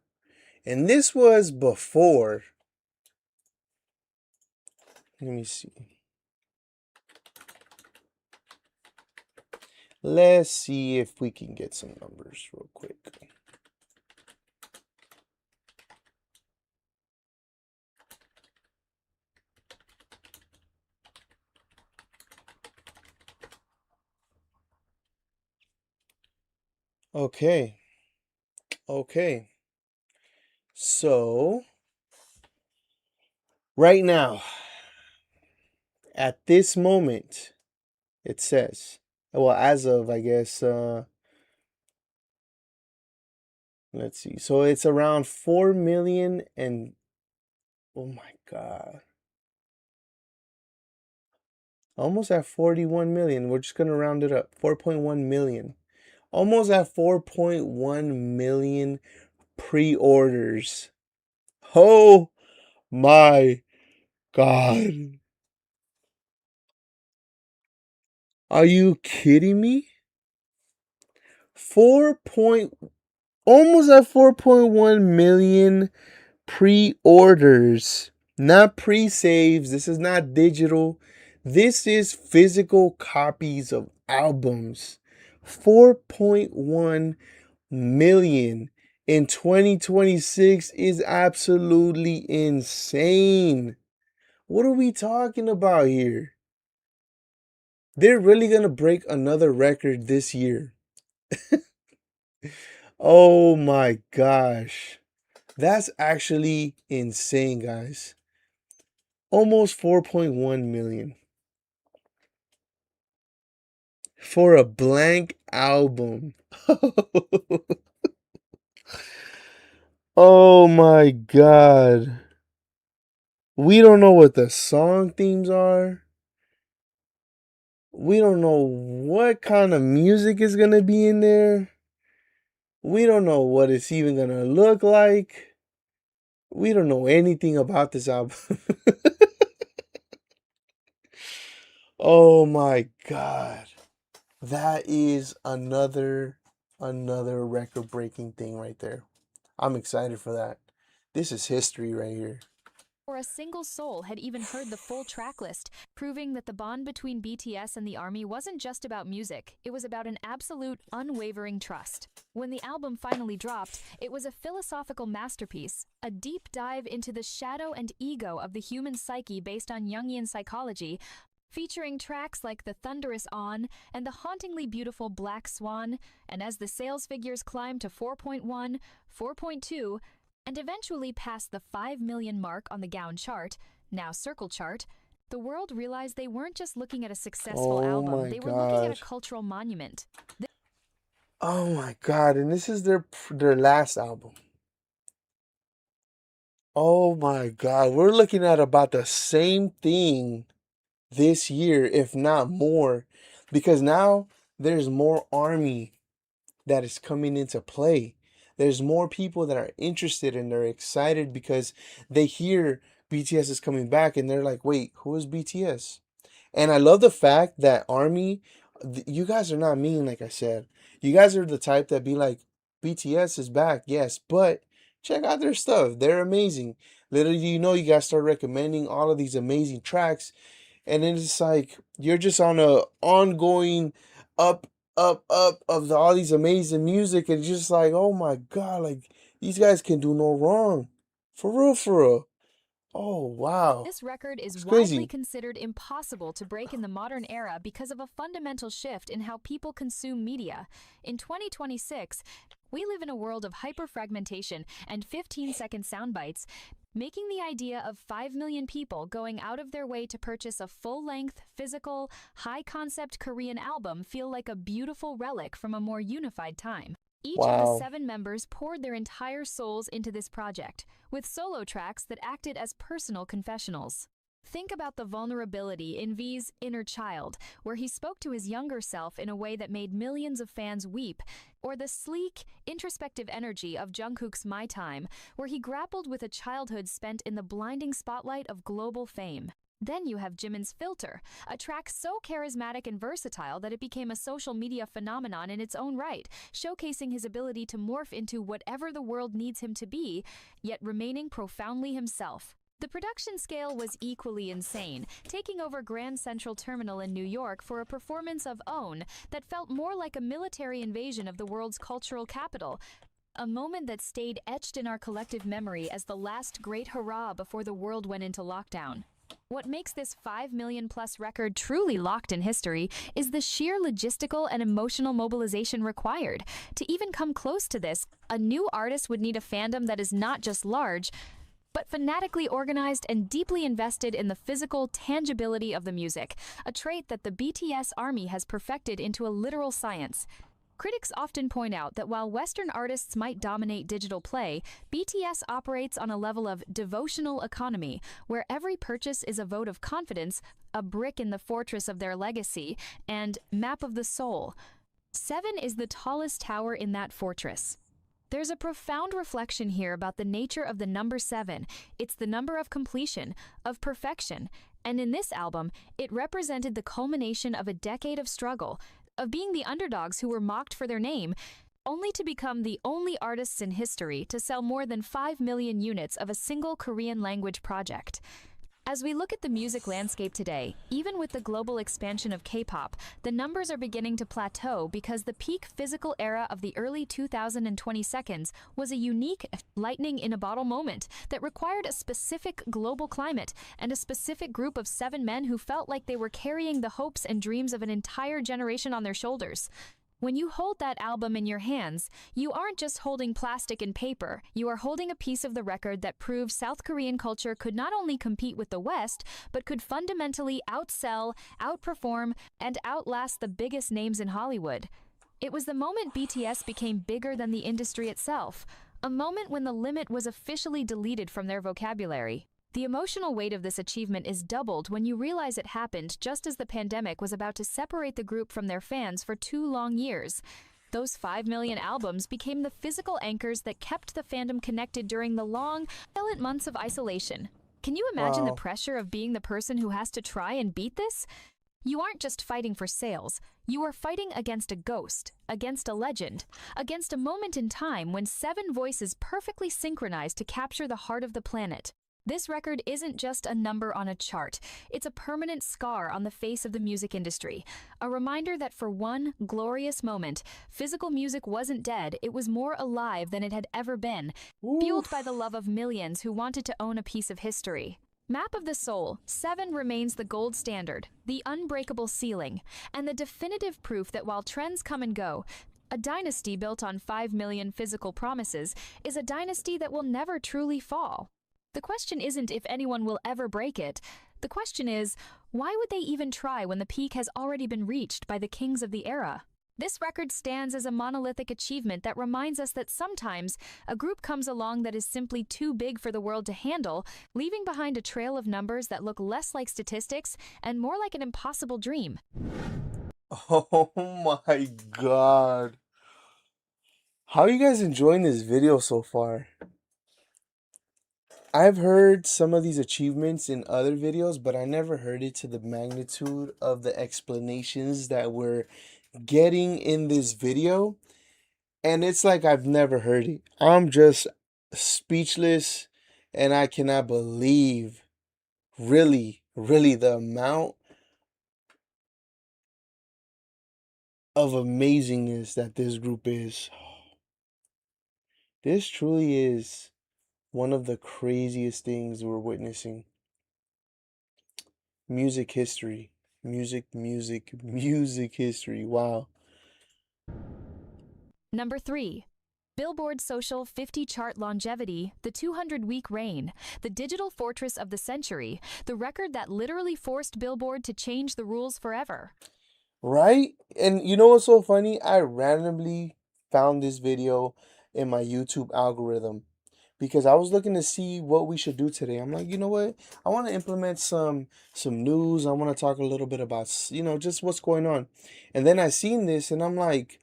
And this was before. Let me see. Let's see if we can get some numbers real quick. Okay. So, right now, at this moment, it says, well, as of, I guess, let's see. So it's around 4 million and, oh my God. Almost at 41 million. We're just going to round it up. 4.1 million. Almost at 4.1 million pre-orders. Oh my God. Are you kidding me? Almost at 4.1 million pre-orders. Not pre-saves. This is not digital. This is physical copies of albums. 4.1 million in 2026 is absolutely insane. What are we talking about here? They're really going to break another record this year. Oh my gosh. That's actually insane, guys. Almost 4.1 million for a blank album. Oh my God. We don't know what the song themes are. We don't know what kind of music is going to be in there. We don't know what it's even going to look like. We don't know anything about this album. Oh my God. That is another record-breaking thing right there. I'm excited for that. This is history right here. a single soul had even heard the full track list, proving that the bond between BTS and the ARMY wasn't just about music, it was about an absolute, unwavering trust. When the album finally dropped, it was a philosophical masterpiece, a deep dive into the shadow and ego of the human psyche based on Jungian psychology, featuring tracks like The Thunderous On and the hauntingly beautiful Black Swan, and as the sales figures climbed to 4.1, 4.2, and eventually passed the 5 million mark on the Gaon chart, now Circle chart, the world realized they weren't just looking at a successful album, they were looking at a cultural monument. Oh my God, and this is their last album. Oh my God, we're looking at about the same thing this year, if not more, because now there's more ARMY that is coming into play. There's more people that are interested and they're excited because they hear BTS is coming back and they're like, wait, who is BTS? And I love the fact that ARMY, you guys are not mean, like I said. You guys are the type that be like, BTS is back, yes, but check out their stuff. They're amazing. Little do you know, you guys start recommending all of these amazing tracks. and then it's like you're just on a ongoing up, up of all these amazing music, and just like, oh my God, like these guys can do no wrong, for real, for real. Oh wow, This record is it's widely crazy. considered impossible to break in the modern era because of a fundamental shift in how people consume media. In 2026, we live in a world of hyperfragmentation and 15-second sound bites, making the idea of 5 million people going out of their way to purchase a full-length, physical, high-concept Korean album feel like a beautiful relic from a more unified time. Each of the Wow. 7 members poured their entire souls into this project, with solo tracks that acted as personal confessionals. Think about the vulnerability in V's Inner Child, where he spoke to his younger self in a way that made millions of fans weep, or the sleek, introspective energy of Jungkook's My Time, where he grappled with a childhood spent in the blinding spotlight of global fame. Then you have Jimin's Filter, a track so charismatic and versatile that it became a social media phenomenon in its own right, showcasing his ability to morph into whatever the world needs him to be, yet remaining profoundly himself. The production scale was equally insane, taking over Grand Central Terminal in New York for a performance of Own that felt more like a military invasion of the world's cultural capital, a moment that stayed etched in our collective memory as the last great hurrah before the world went into lockdown. What makes this 5 million plus record truly locked in history is the sheer logistical and emotional mobilization required. To even come close to this, a new artist would need a fandom that is not just large, but fanatically organized and deeply invested in the physical tangibility of the music, a trait that the BTS army has perfected into a literal science. Critics often point out that while Western artists might dominate digital play, BTS operates on a level of devotional economy, where every purchase is a vote of confidence, a brick in the fortress of their legacy, and map of the soul. 7 is the tallest tower in that fortress. There's a profound reflection here about the nature of the number 7. It's the number of completion, of perfection, and in this album, it represented the culmination of a decade of struggle, of being the underdogs who were mocked for their name, only to become the only artists in history to sell more than 5 million units of a single Korean language project. As we look at the music landscape today, even with the global expansion of K-pop, the numbers are beginning to plateau because the peak physical era of the early 2020s was a unique lightning in a bottle moment that required a specific global climate and a specific group of 7 men who felt like they were carrying the hopes and dreams of an entire generation on their shoulders. When you hold that album in your hands, you aren't just holding plastic and paper, you are holding a piece of the record that proves South Korean culture could not only compete with the West, but could fundamentally outsell, outperform, and outlast the biggest names in Hollywood. It was the moment BTS became bigger than the industry itself, a moment when the limit was officially deleted from their vocabulary. The emotional weight of this achievement is doubled when you realize it happened just as the pandemic was about to separate the group from their fans for 2 long years. Those 5 million albums became the physical anchors that kept the fandom connected during the long, silent months of isolation. Can you imagine the Wow. pressure of being the person who has to try and beat this? You aren't just fighting for sales. You are fighting against a ghost, against a legend, against a moment in time when 7 voices perfectly synchronized to capture the heart of the planet. This record isn't just a number on a chart, it's a permanent scar on the face of the music industry. A reminder that for one glorious moment, physical music wasn't dead, it was more alive than it had ever been, fueled by the love of millions who wanted to own a piece of history. Map of the Soul, 7 remains the gold standard, the unbreakable ceiling, and the definitive proof that while trends come and go, a dynasty built on 5 million physical promises is a dynasty that will never truly fall. The question isn't if anyone will ever break it. The question is, why would they even try when the peak has already been reached by the kings of the era? This record stands as a monolithic achievement that reminds us that sometimes a group comes along that is simply too big for the world to handle, leaving behind a trail of numbers that look less like statistics and more like an impossible dream. Oh my God. How are you guys enjoying this video so far? I've heard some of these achievements in other videos, but I never heard it to the magnitude of the explanations that we're getting in this video. And it's like I've never heard it. I'm just speechless, and I cannot believe really the amount of amazingness that this group is. This truly is one of the craziest things we're witnessing. Music history. Music history. Wow. Number 3. Billboard Social 50 Chart Longevity, the 200-week reign, the digital fortress of the century, the record that literally forced Billboard to change the rules forever. Right? And you know what's so funny? I randomly found this video in my YouTube algorithm because I was looking to see what we should do today. I'm like, you know what? I want to implement some news. I want to talk a little bit about, just what's going on. And then I seen this and I'm like,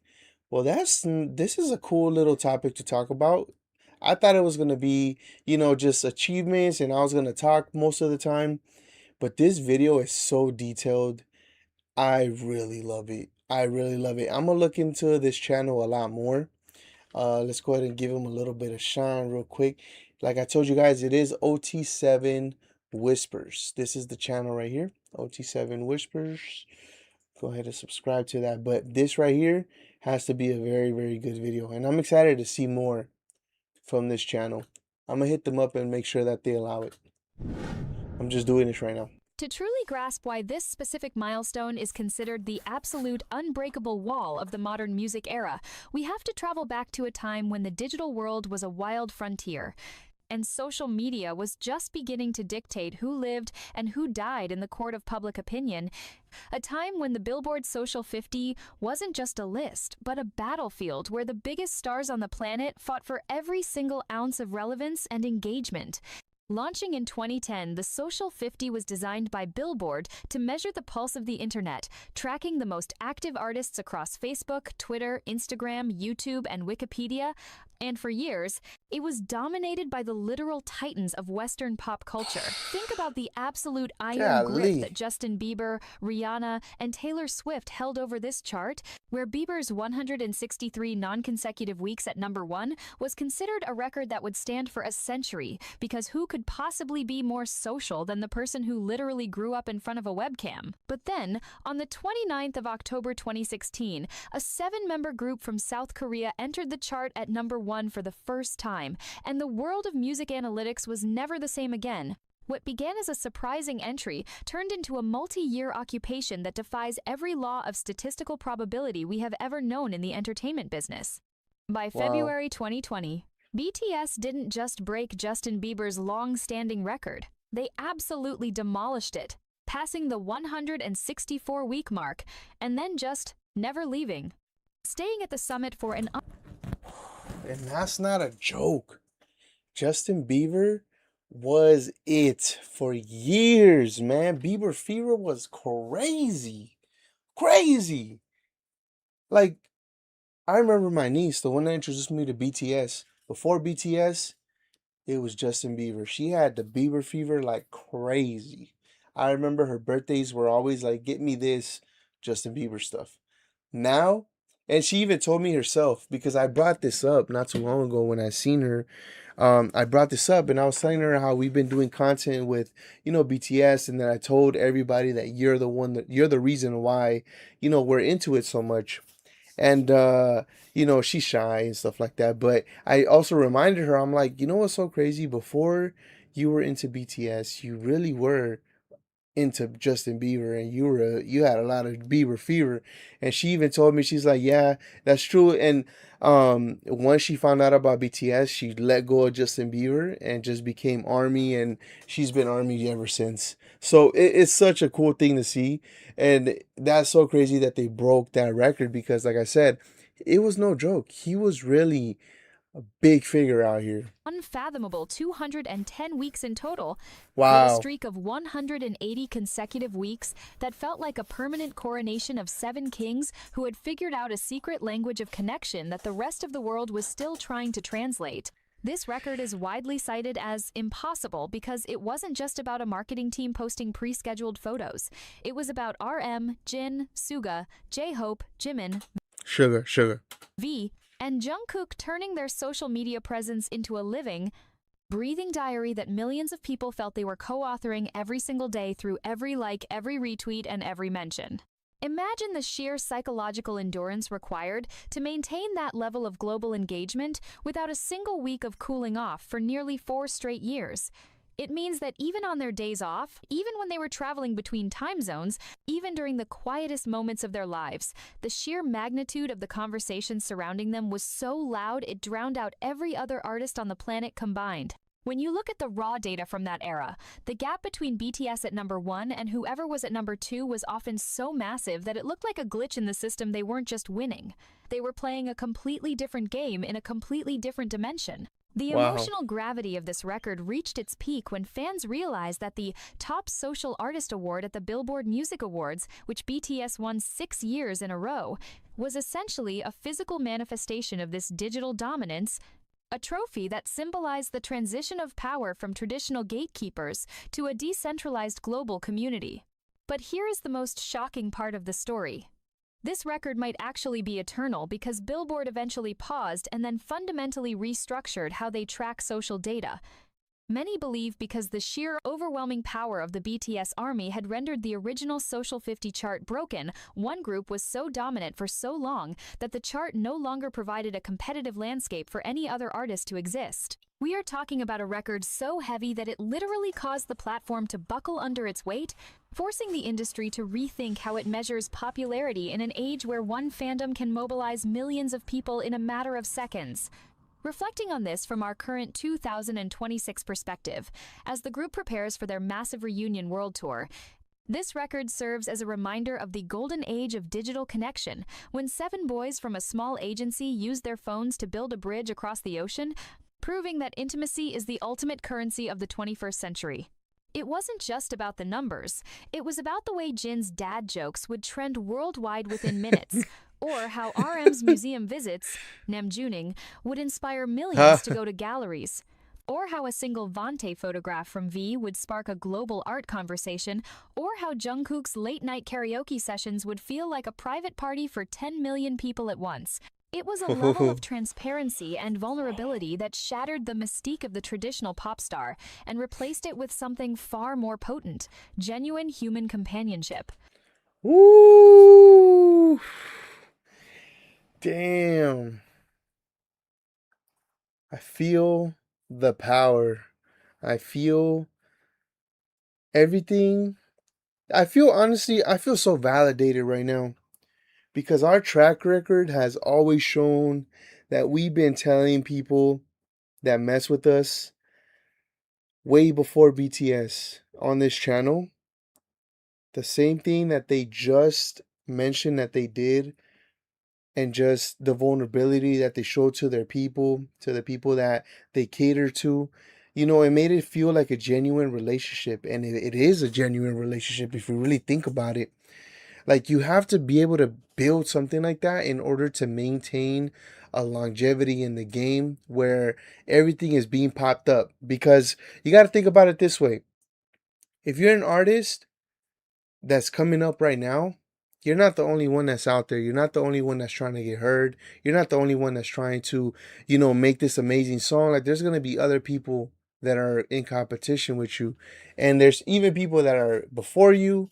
well, this is a cool little topic to talk about. I thought it was going to be, just achievements and I was going to talk most of the time, but this video is so detailed. I really love it. I really love it. I'm gonna look into this channel a lot more. Let's go ahead and give him a little bit of shine real quick. Like I told you guys, it is OT7 Whispers. This is the channel right here, OT7 Whispers. Go ahead and subscribe to that. But this right here has to be a very, very good video. And I'm excited to see more from this channel. I'm gonna hit them up and make sure that they allow it. I'm just doing this right now. To truly grasp why this specific milestone is considered the absolute unbreakable wall of the modern music era, we have to travel back to a time when the digital world was a wild frontier, and social media was just beginning to dictate who lived and who died in the court of public opinion, a time when the Billboard Social 50 wasn't just a list, but a battlefield where the biggest stars on the planet fought for every single ounce of relevance and engagement. Launching in 2010, the Social 50 was designed by Billboard to measure the pulse of the internet, tracking the most active artists across Facebook, Twitter, Instagram, YouTube, and Wikipedia. And for years, it was dominated by the literal titans of Western pop culture. Think about the absolute iron grip that Justin Bieber, Rihanna, and Taylor Swift held over this chart, where Bieber's 163 non-consecutive weeks at number 1 was considered a record that would stand for a century, because who could possibly be more social than the person who literally grew up in front of a webcam? But then, on the 29th of October 2016, a 7-member group from South Korea entered the chart at number 1 for the first time, and the world of music analytics was never the same again. What began as a surprising entry turned into a multi-year occupation that defies every law of statistical probability we have ever known in the entertainment business. By February 2020, BTS didn't just break Justin Bieber's long-standing record. They absolutely demolished it, passing the 164-week mark, and then just never leaving. Staying at the summit for an... And that's not a joke. Justin Bieber was it for years, man. Bieber fever was crazy. Crazy. Like, I remember my niece, the one that introduced me to BTS. Before BTS, it was Justin Bieber. She had the Bieber fever like crazy. I remember her birthdays were always like, get me this Justin Bieber stuff. Now, and she even told me herself, because I brought this up not too long ago when I seen her. I brought this up and I was telling her how we've been doing content with, BTS, and then I told everybody that you're the reason why, we're into it so much. And, she's shy and stuff like that. But I also reminded her, I'm like, you know what's so crazy? Before you were into BTS, you really were into Justin Bieber, and you had a lot of Bieber fever. And she even told me, she's like, yeah, that's true. And once she found out about BTS, she let go of Justin Bieber and just became Army, and she's been Army ever since. So it's such a cool thing to see, and that's so crazy that they broke that record, because like I said, it was no joke. He was really a big figure out here. Unfathomable 210 weeks in total. Wow. With a streak of 180 consecutive weeks that felt like a permanent coronation of 7 kings who had figured out a secret language of connection that the rest of the world was still trying to translate. This record is widely cited as impossible because it wasn't just about a marketing team posting pre-scheduled photos. It was about RM, Jin, Suga, J-Hope, Jimin, Sugar. V, and Jungkook turning their social media presence into a living, breathing diary that millions of people felt they were co-authoring every single day through every like, every retweet, and every mention. Imagine the sheer psychological endurance required to maintain that level of global engagement without a single week of cooling off for nearly 4 straight years. It means that even on their days off, even when they were traveling between time zones, even during the quietest moments of their lives, the sheer magnitude of the conversation surrounding them was so loud it drowned out every other artist on the planet combined. When you look at the raw data from that era, the gap between BTS at number 1 and whoever was at number 2 was often so massive that it looked like a glitch in the system. They weren't just winning. They were playing a completely different game in a completely different dimension. The Wow. emotional gravity of this record reached its peak when fans realized that the Top Social Artist Award at the Billboard Music Awards, which BTS won 6 years in a row, was essentially a physical manifestation of this digital dominance, a trophy that symbolized the transition of power from traditional gatekeepers to a decentralized global community. But here is the most shocking part of the story. This record might actually be eternal because Billboard eventually paused and then fundamentally restructured how they track social data. Many believe because the sheer overwhelming power of the BTS army had rendered the original Social 50 chart broken. One group was so dominant for so long that the chart no longer provided a competitive landscape for any other artist to exist. We are talking about a record so heavy that it literally caused the platform to buckle under its weight, forcing the industry to rethink how it measures popularity in an age where one fandom can mobilize millions of people in a matter of seconds. Reflecting on this from our current 2026 perspective, as the group prepares for their massive reunion world tour, this record serves as a reminder of the golden age of digital connection, when 7 boys from a small agency used their phones to build a bridge across the ocean, proving that intimacy is the ultimate currency of the 21st century. It wasn't just about the numbers, it was about the way Jin's dad jokes would trend worldwide within minutes, or how RM's museum visits, Namjuning, would inspire millions to go to galleries, or how a single Vante photograph from V would spark a global art conversation, or how Jungkook's late-night karaoke sessions would feel like a private party for 10 million people at once. It was a level of transparency and vulnerability that shattered the mystique of the traditional pop star and replaced it with something far more potent, genuine human companionship. Ooh. Damn. I feel the power. I feel everything. Honestly, I feel so validated right now. Because our track record has always shown that we've been telling people that mess with us way before BTS on this channel. The same thing that they just mentioned that they did, and just the vulnerability that they showed to their people, to the people that they cater to. You know, it made it feel like a genuine relationship. And it is a genuine relationship if you really think about it. Like, you have to be able to build something like that in order to maintain a longevity in the game where everything is being popped up. Because you got to think about it this way. If you're an artist that's coming up right now, you're not the only one that's out there. You're not the only one that's trying to get heard. You're not the only one that's trying to, make this amazing song. Like, there's going to be other people that are in competition with you. And there's even people that are before you,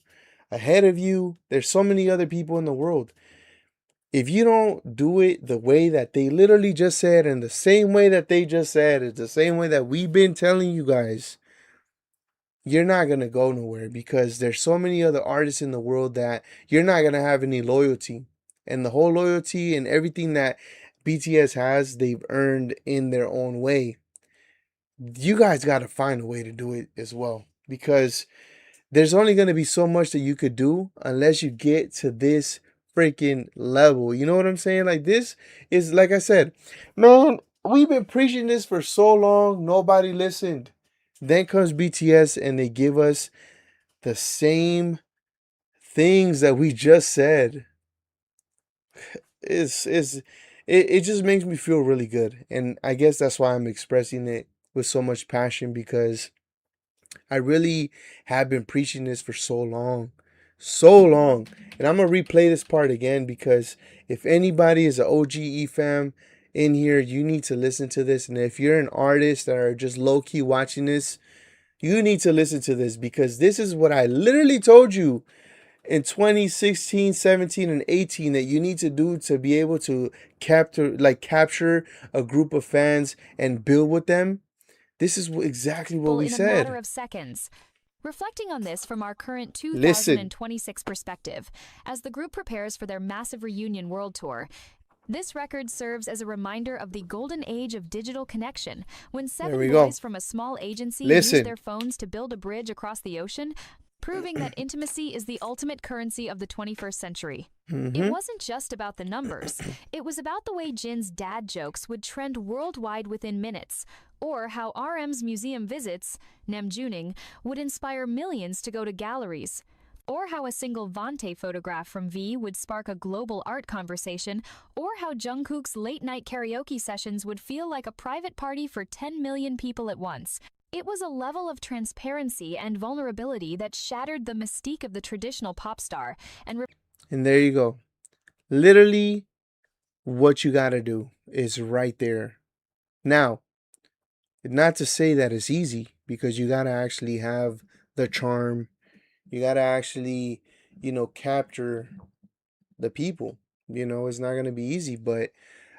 ahead of you. There's so many other people in the world. If you don't do it the way that they literally just said, and the same way that they just said, it's the same way that we've been telling you guys, you're not going to go nowhere, because there's so many other artists in the world that you're not going to have any loyalty. And the whole loyalty and everything that BTS has, they've earned in their own way. You guys got to find a way to do it as well, because there's only going to be so much that you could do unless you get to this freaking level. You know what I'm saying? Like, this is, like I said, man, we've been preaching this for so long. Nobody listened. Then comes BTS and they give us the same things that we just said. It just makes me feel really good. And I guess that's why I'm expressing it with so much passion, because I really have been preaching this for so long. So long. And I'm going to replay this part again, because if anybody is an OG eFam in here, you need to listen to this. And if you're an artist that are just low-key watching this, you need to listen to this, because this is what I literally told you in 2016, 17, and 18 that you need to do to be able to capture a group of fans and build with them. This is exactly what we in a matter said. of seconds. Reflecting on this from our current Listen, 2026 perspective, as the group prepares for their massive reunion world tour, this record serves as a reminder of the golden age of digital connection, when there 7 we go. boys from a small agency used Listen, their phones to build a bridge across the ocean, proving that intimacy is the ultimate currency of the 21st century. It wasn't just about the numbers. It was about the way Jin's dad jokes would trend worldwide within minutes, or how RM's museum visits, Namjuning, would inspire millions to go to galleries, or how a single Vante photograph from V would spark a global art conversation, or how Jungkook's late-night karaoke sessions would feel like a private party for 10 million people at once. It was a level of transparency and vulnerability that shattered the mystique of the traditional pop star and there you go. Literally, what you gotta do is right there. Now, not to say that it's easy, because you gotta actually have the charm. You gotta actually, capture the people. It's not gonna be easy, but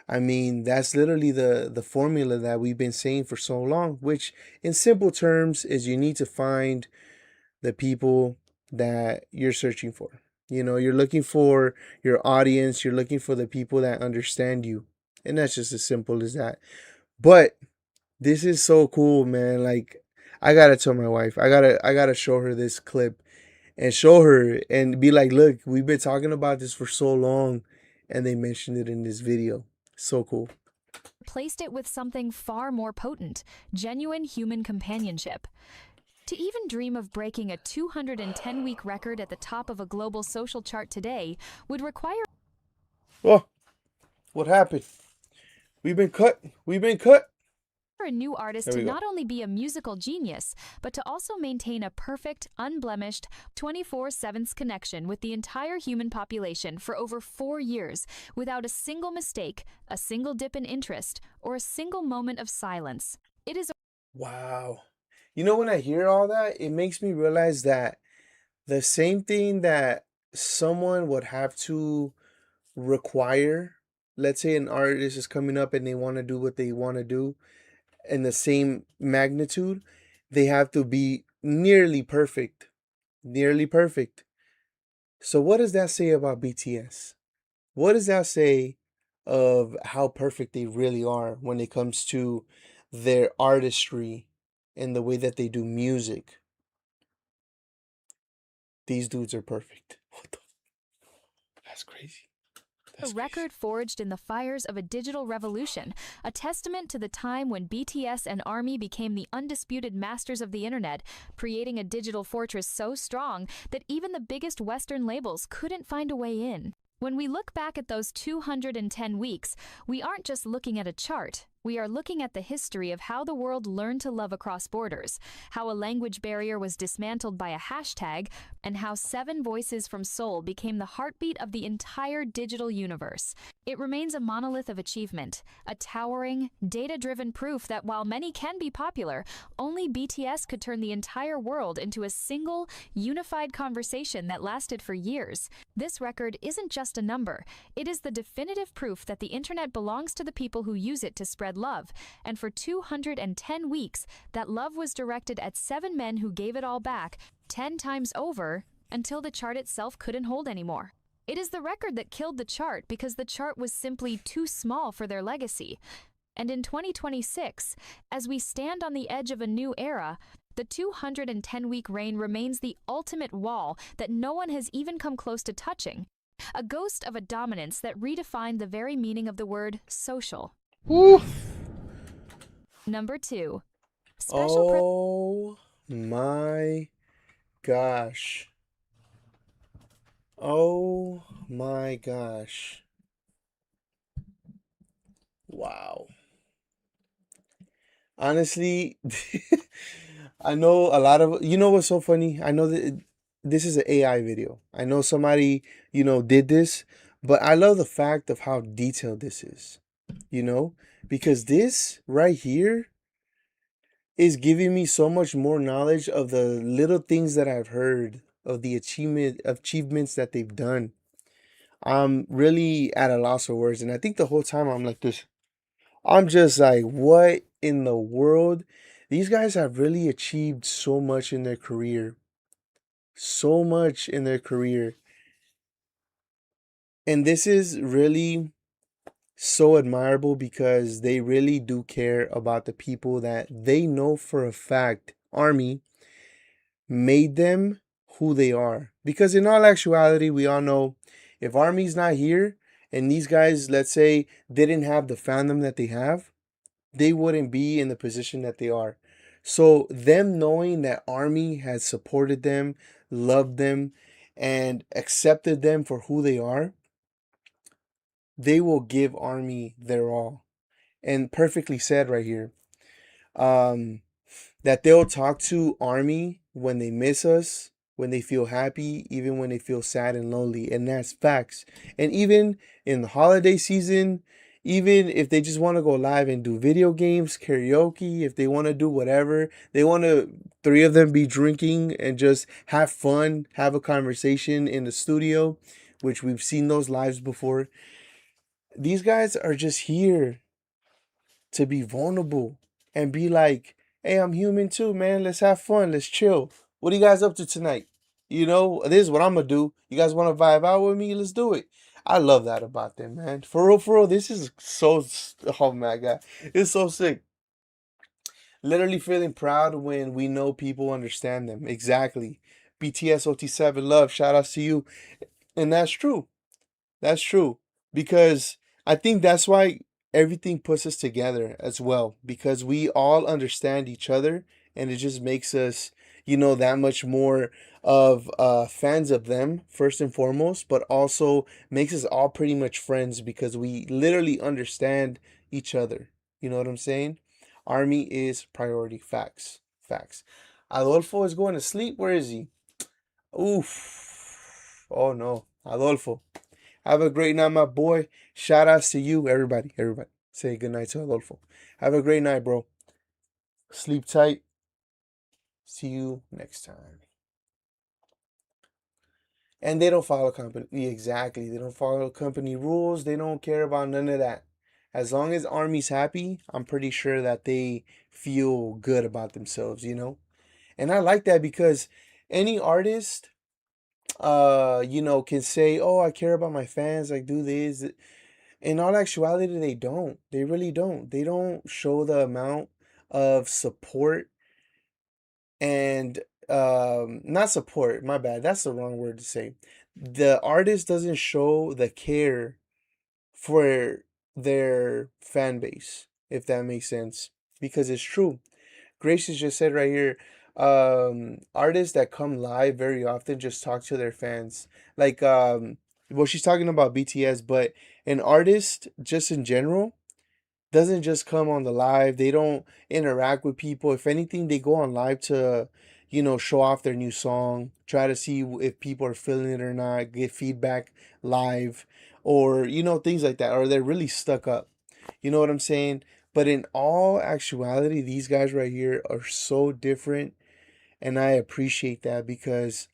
I mean, that's literally the formula that we've been saying for so long, which in simple terms is you need to find the people that you're searching for. You're looking for your audience, you're looking for the people that understand you. And that's just as simple as that. But this is so cool, man. Like, I gotta tell my wife, I gotta show her this clip and show her and be like, look, we've been talking about this for so long, and they mentioned it in this video. So cool. replaced it with something far more potent, genuine human companionship. To even dream of breaking a 210-week record at the top of a global social chart today would require Oh, what happened? We've been cut. We've been cut. a new artist There to we go. not only be a musical genius, but to also maintain a perfect, unblemished, 24/7 connection with the entire human population for over 4 years, without a single mistake, a single dip in interest, or a single moment of silence. It is Wow. When I hear all that, it makes me realize that the same thing that someone would have to require, let's say an artist is coming up and they want to do what they want to do in the same magnitude, they have to be nearly perfect. Nearly perfect. So what does that say about BTS? What does that say of how perfect they really are when it comes to their artistry and the way that they do music? These dudes are perfect. What the? That's crazy. a That's crazy. record forged in the fires of a digital revolution, a testament to the time when BTS and ARMY became the undisputed masters of the internet, creating a digital fortress so strong that even the biggest Western labels couldn't find a way in. When we look back at those 210 weeks, we aren't just looking at a chart. We are looking at the history of how the world learned to love across borders, how a language barrier was dismantled by a hashtag, and how 7 voices from Seoul became the heartbeat of the entire digital universe. It remains a monolith of achievement, a towering, data-driven proof that while many can be popular, only BTS could turn the entire world into a single, unified conversation that lasted for years. This record isn't just a number. It is the definitive proof that the internet belongs to the people who use it to spread love, and for 210 weeks, that love was directed at 7 men who gave it all back, 10 times over, until the chart itself couldn't hold anymore. It is the record that killed the chart because the chart was simply too small for their legacy. And in 2026, as we stand on the edge of a new era, the 210-week reign remains the ultimate wall that no one has even come close to touching, a ghost of a dominance that redefined the very meaning of the word social. Woo. Number 2. Oh my gosh. Oh my gosh. Wow. Honestly, I know a lot of, what's so funny? I know that this is an AI video. I know somebody, did this, but I love the fact of how detailed this is, because this right here is giving me so much more knowledge of the little things that I've heard of the achievements that they've done. I'm really at a loss for words, and I think the whole time I'm like this. I'm just like, what in the world? These guys have really achieved so much in their career. So much in their career. And this is really so admirable because they really do care about the people that they know for a fact Army made them who they are. Because in all actuality, we all know if Army's not here and these guys, let's say, didn't have the fandom that they have, they wouldn't be in the position that they are. So them knowing that Army has supported them, loved them, and accepted them for who they are, they will give Army their all. And perfectly said right here. That they'll talk to Army when they miss us, when they feel happy, even when they feel sad and lonely. And that's facts. And even in the holiday season, even if they just want to go live and do video games, karaoke, if they want to do whatever, they want to, three of them be drinking and just have fun, have a conversation in the studio, which we've seen those lives before. These guys are just here to be vulnerable and be like, hey, I'm human too, man. Let's have fun. Let's chill. What are you guys up to tonight? You know, this is what I'm going to do. You guys want to vibe out with me? Let's do it. I love that about them, man. For real, this is so, oh my God. It's so sick. Literally feeling proud when we know people understand them. Exactly. BTS OT7 love. Shout outs to you. And that's true. That's true. Because I think that's why everything puts us together as well. Because we all understand each other and it just makes us, that much more of fans of them, first and foremost, but also makes us all pretty much friends because we literally understand each other. You know what I'm saying? Army is priority. Facts. Facts. Adolfo is going to sleep. Where is he? Oof. Oh no. Adolfo. Have a great night, my boy. Shout outs to you, everybody. Everybody. Say good night to Adolfo. Have a great night, bro. Sleep tight. See you next time. And they don't follow company. Exactly. They don't follow company rules. They don't care about none of that. As long as Army's happy, I'm pretty sure that they feel good about themselves, And I like that because any artist can say, oh, I care about my fans, like do this. In all actuality, they don't. They really don't. They don't show the amount of support and not support, my bad. That's the wrong word to say. The artist doesn't show the care for their fan base, if that makes sense. Because it's true. Gracious just said right here, artists that come live very often just talk to their fans. Like well, she's talking about BTS, but an artist just in general doesn't just come on the live. They don't interact with people. If anything, they go on live to, show off their new song, try to see if people are feeling it or not, get feedback live, or, things like that. Or they're really stuck up. You know what I'm saying? But in all actuality, these guys right here are so different. And I appreciate that because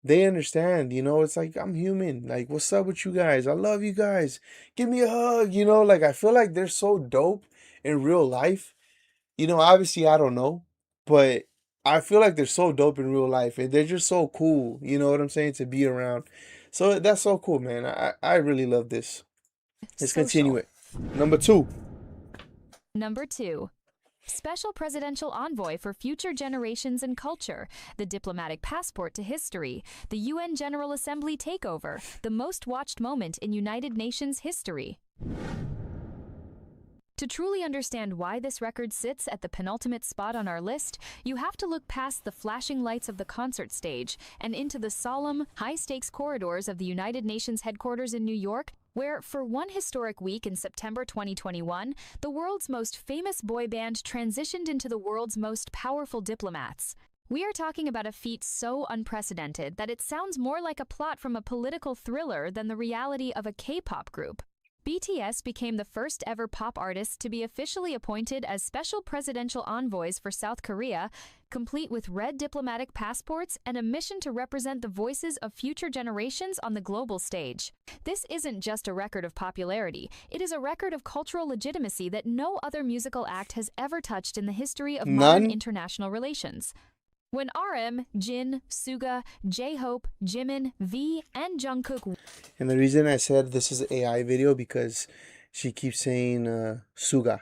they understand, it's like I'm human. Like, what's up with you guys? I love you guys. Give me a hug, like I feel like they're so dope in real life. Obviously I don't know, but I feel like they're so dope in real life and they're just so cool, you know what I'm saying, to be around. So that's so cool, man. I really love this. Let's continue it. Number 2. Number 2. Special Presidential Envoy for Future Generations and Culture, the Diplomatic Passport to History, the UN General Assembly Takeover, the most watched moment in United Nations history. To truly understand why this record sits at the penultimate spot on our list, you have to look past the flashing lights of the concert stage and into the solemn, high-stakes corridors of the United Nations headquarters in New York, where, for one historic week in September 2021, the world's most famous boy band transitioned into the world's most powerful diplomats. We are talking about a feat so unprecedented that it sounds more like a plot from a political thriller than the reality of a K-pop group. BTS became the first ever pop artists to be officially appointed as special presidential envoys for South Korea, complete with red diplomatic passports and a mission to represent the voices of future generations on the global stage. This isn't just a record of popularity, it is a record of cultural legitimacy that no other musical act has ever touched in the history of modern international relations. When RM, Jin, Suga, J-Hope, Jimin, V, and Jungkook... And the reason I said this is an AI video because she keeps saying Suga.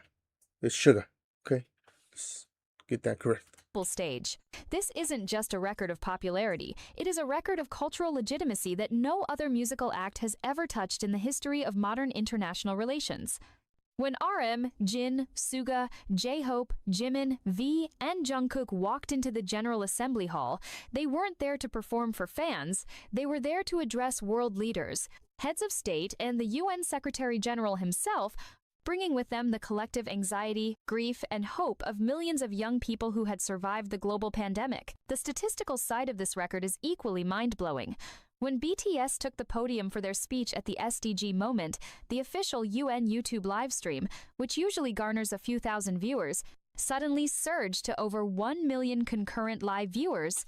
It's sugar. Okay? Let's get that correct. Stage. This isn't just a record of popularity, it is a record of cultural legitimacy that no other musical act has ever touched in the history of modern international relations. When RM, Jin, Suga, J-Hope, Jimin, V, and Jungkook walked into the General Assembly Hall, they weren't there to perform for fans, they were there to address world leaders, heads of state, and the UN Secretary-General himself, bringing with them the collective anxiety, grief, and hope of millions of young people who had survived the global pandemic. The statistical side of this record is equally mind-blowing. When BTS took the podium for their speech at the SDG Moment, the official UN YouTube livestream, which usually garners a few thousand viewers, suddenly surged to over 1 million concurrent live viewers,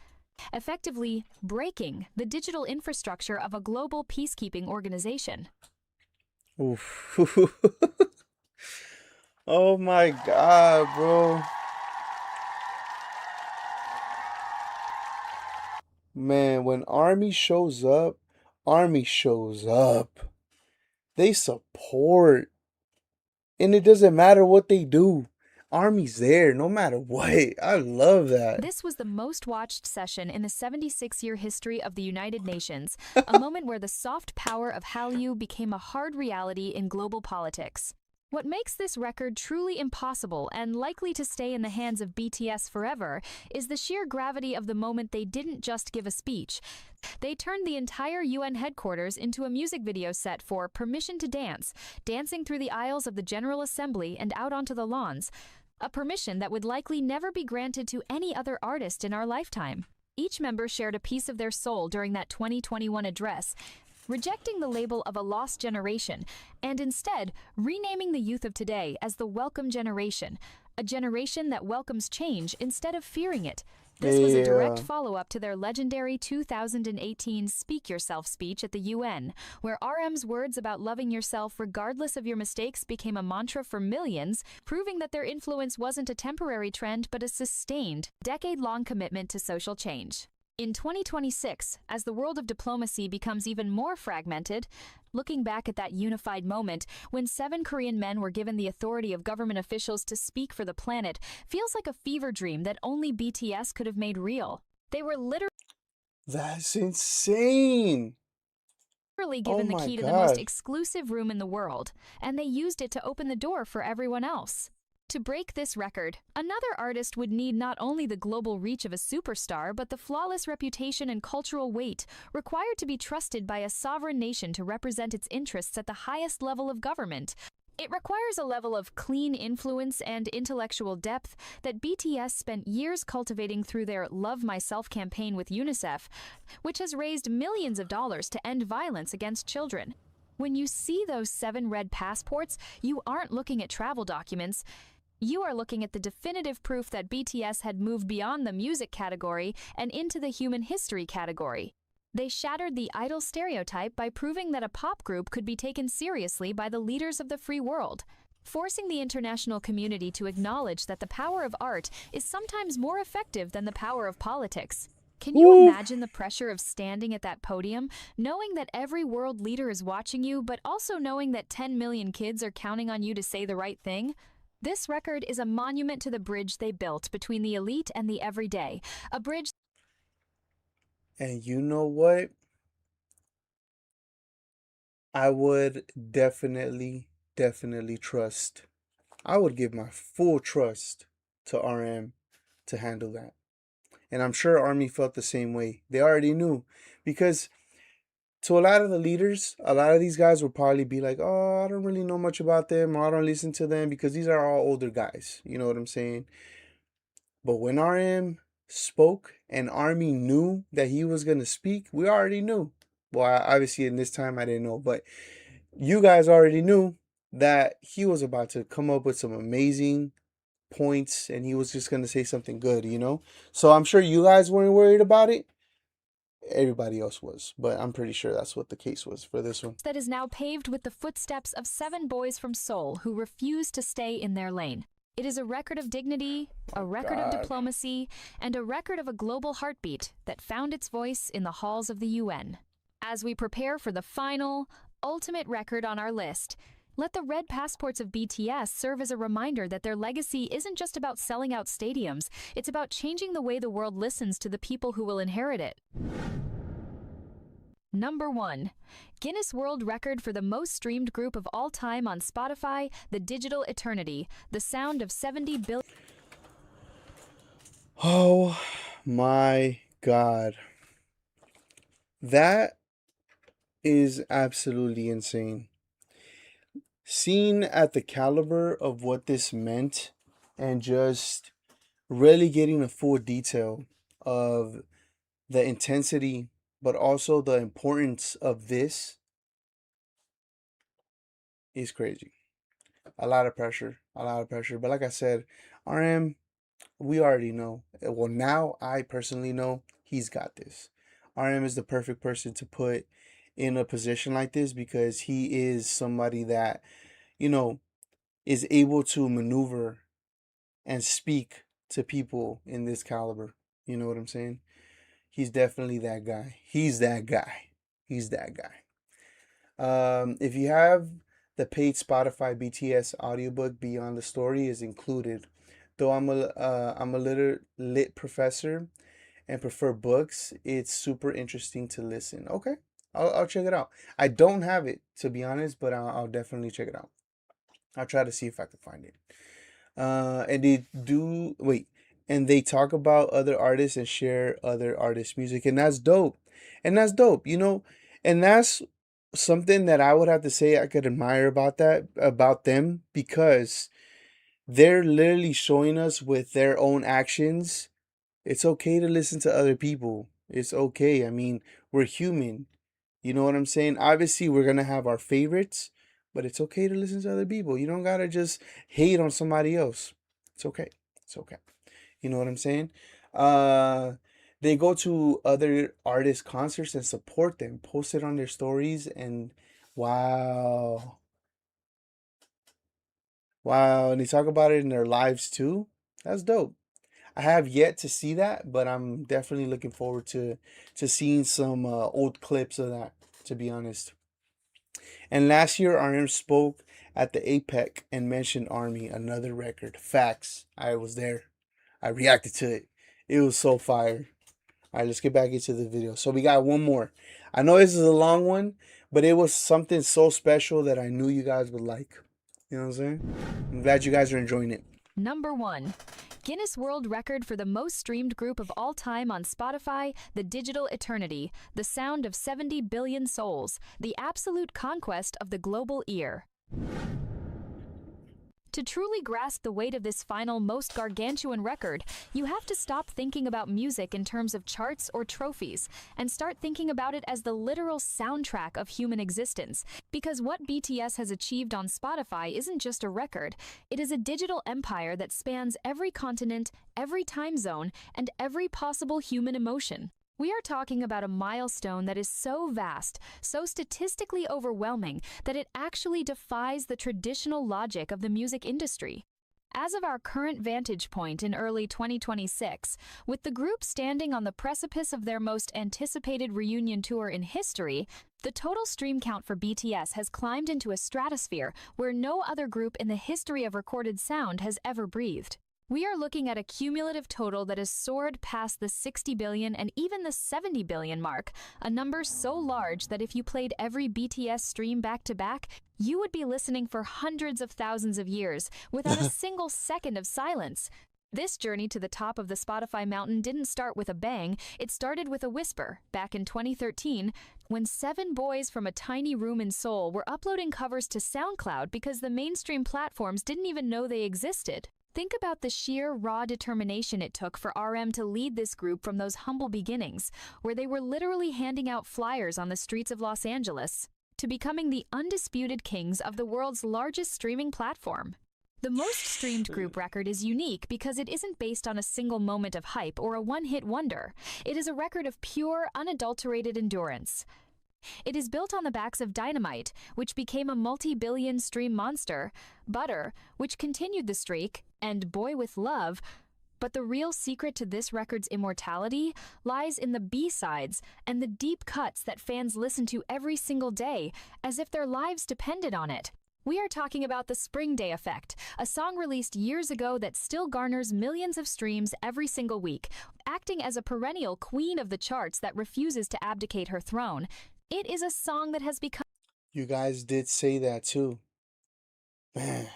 effectively breaking the digital infrastructure of a global peacekeeping organization. Oof. Oh my God, bro. Man, when Army shows up, Army shows up. They support. And it doesn't matter what they do. Army's there no matter what. I love that. This was the most watched session in the 76-year history of the United Nations, a moment where the soft power of Hallyu became a hard reality in global politics. What makes this record truly impossible and likely to stay in the hands of BTS forever is the sheer gravity of the moment. They didn't just give a speech. They turned the entire UN headquarters into a music video set for Permission to Dance, dancing through the aisles of the General Assembly and out onto the lawns, a permission that would likely never be granted to any other artist in our lifetime. Each member shared a piece of their soul during that 2021 address, rejecting the label of a lost generation, and instead renaming the youth of today as the Welcome Generation, a generation that welcomes change instead of fearing it. This was a direct follow-up to their legendary 2018 Speak Yourself speech at the UN, where RM's words about loving yourself regardless of your mistakes became a mantra for millions, proving that their influence wasn't a temporary trend but a sustained, decade-long commitment to social change. In 2026, as the world of diplomacy becomes even more fragmented, looking back at that unified moment when 7 Korean men were given the authority of government officials to speak for the planet feels like a fever dream that only BTS could have made real. They were literally That's insane. given the key to the most exclusive room in the world, and they used it to open the door for everyone else. To break this record, another artist would need not only the global reach of a superstar, but the flawless reputation and cultural weight required to be trusted by a sovereign nation to represent its interests at the highest level of government. It requires a level of clean influence and intellectual depth that BTS spent years cultivating through their Love Myself campaign with UNICEF, which has raised millions of dollars to end violence against children. When you see those 7 red passports, you aren't looking at travel documents. You are looking at the definitive proof that BTS had moved beyond the music category and into the human history category. They shattered the idol stereotype by proving that a pop group could be taken seriously by the leaders of the free world, forcing the international community to acknowledge that the power of art is sometimes more effective than the power of politics. Can you imagine the pressure of standing at that podium, knowing that every world leader is watching you, but also knowing that 10 million kids are counting on you to say the right thing? This record is a monument to the bridge they built between the elite and the everyday, a bridge. And you know what? I would definitely trust. I would give my full trust to RM to handle that. And I'm sure Army felt the same way. They already knew. Because to a lot of the leaders, a lot of these guys will probably be like, oh, I don't really know much about them, or I don't listen to them, because these are all older guys. You know what I'm saying? But when RM spoke and Army knew that he was going to speak, we already knew. Well, obviously in this time I didn't know, but you guys already knew that he was about to come up with some amazing points and he was just going to say something good, you know? So I'm sure you guys weren't worried about it. Everybody else was, but I'm pretty sure that's what the case was for this one. That is now paved with the footsteps of 7 boys from Seoul who refused to stay in their lane. It is a record of dignity, a record of diplomacy, and a record of a global heartbeat that found its voice in the halls of the UN. As we prepare for the final, ultimate record on our list, let the red passports of BTS serve as a reminder that their legacy isn't just about selling out stadiums, it's about changing the way the world listens to the people who will inherit it. Number 1. Guinness World Record for the most streamed group of all time on Spotify, The Digital Eternity, The Sound of 70 billion. Oh my God. That is absolutely insane. Seeing at the caliber of what this meant and just really getting a full detail of the intensity, but also the importance of this is crazy. A lot of pressure, a lot of pressure. But like I said, RM, we already know. Well, now I personally know he's got this. RM is the perfect person to put in a position like this because he is somebody that, you know, is able to maneuver and speak to people in this caliber. You know what I'm saying? He's definitely that guy. He's that guy. He's that guy. If you have the paid Spotify BTS audiobook, Beyond the Story is included. Though I'm a little lit professor and prefer books, it's super interesting to listen. Okay, I'll check it out. I don't have it, to be honest, but I'll definitely check it out. I'll try to see if I can find it. And they do wait, and they talk about other artists and share other artists' music, and that's dope. And that's dope, you know. And that's something that I would have to say I could admire about them because they're literally showing us with their own actions. It's okay to listen to other people. It's okay. I mean, we're human. You know what I'm saying? Obviously, we're gonna have our favorites, but it's okay to listen to other people. You don't gotta just hate on somebody else. It's okay. It's okay. You know what I'm saying? Uh, they go to other artists' concerts and support them, post it on their stories, and wow, wow, and they talk about it in their lives too. That's dope. I have yet to see that, but I'm definitely looking forward to seeing some old clips of that. To be honest. And last year, RM spoke at the APEC and mentioned Army, another record. Facts. I was there. I reacted to it. It was so fire. All right, let's get back into the video. So we got one more. I know this is a long one, but it was something so special that I knew you guys would like. You know what I'm saying? I'm glad you guys are enjoying it. Number 1. Guinness World Record for the most streamed group of all time on Spotify, The Digital Eternity, The Sound of 70 Billion Souls, The Absolute Conquest of the Global Ear. To truly grasp the weight of this final, most gargantuan record, you have to stop thinking about music in terms of charts or trophies and start thinking about it as the literal soundtrack of human existence. Because what BTS has achieved on Spotify isn't just a record, it is a digital empire that spans every continent, every time zone, and every possible human emotion. We are talking about a milestone that is so vast, so statistically overwhelming, that it actually defies the traditional logic of the music industry. As of our current vantage point in early 2026, with the group standing on the precipice of their most anticipated reunion tour in history, the total stream count for BTS has climbed into a stratosphere where no other group in the history of recorded sound has ever breathed. We are looking at a cumulative total that has soared past the 60 billion and even the 70 billion mark, a number so large that if you played every BTS stream back to back, you would be listening for hundreds of thousands of years without a single second of silence. This journey to the top of the Spotify mountain didn't start with a bang, it started with a whisper back in 2013 when 7 boys from a tiny room in Seoul were uploading covers to SoundCloud because the mainstream platforms didn't even know they existed. Think about the sheer raw determination it took for RM to lead this group from those humble beginnings, where they were literally handing out flyers on the streets of Los Angeles. to becoming the undisputed kings of the world's largest streaming platform. The most streamed group record is unique because it isn't based on a single moment of hype or a one-hit wonder. It is a record of pure, unadulterated endurance. It is built on the backs of Dynamite, which became a multi-billion stream monster, Butter, which continued the streak, and Boy With Love. But the real secret to this record's immortality lies in the B-sides and the deep cuts that fans listen to every single day, as if their lives depended on it. We are talking about the Spring Day Effect, a song released years ago that still garners millions of streams every single week, acting as a perennial queen of the charts that refuses to abdicate her throne. It is a song that has become... You guys did say that too. Man.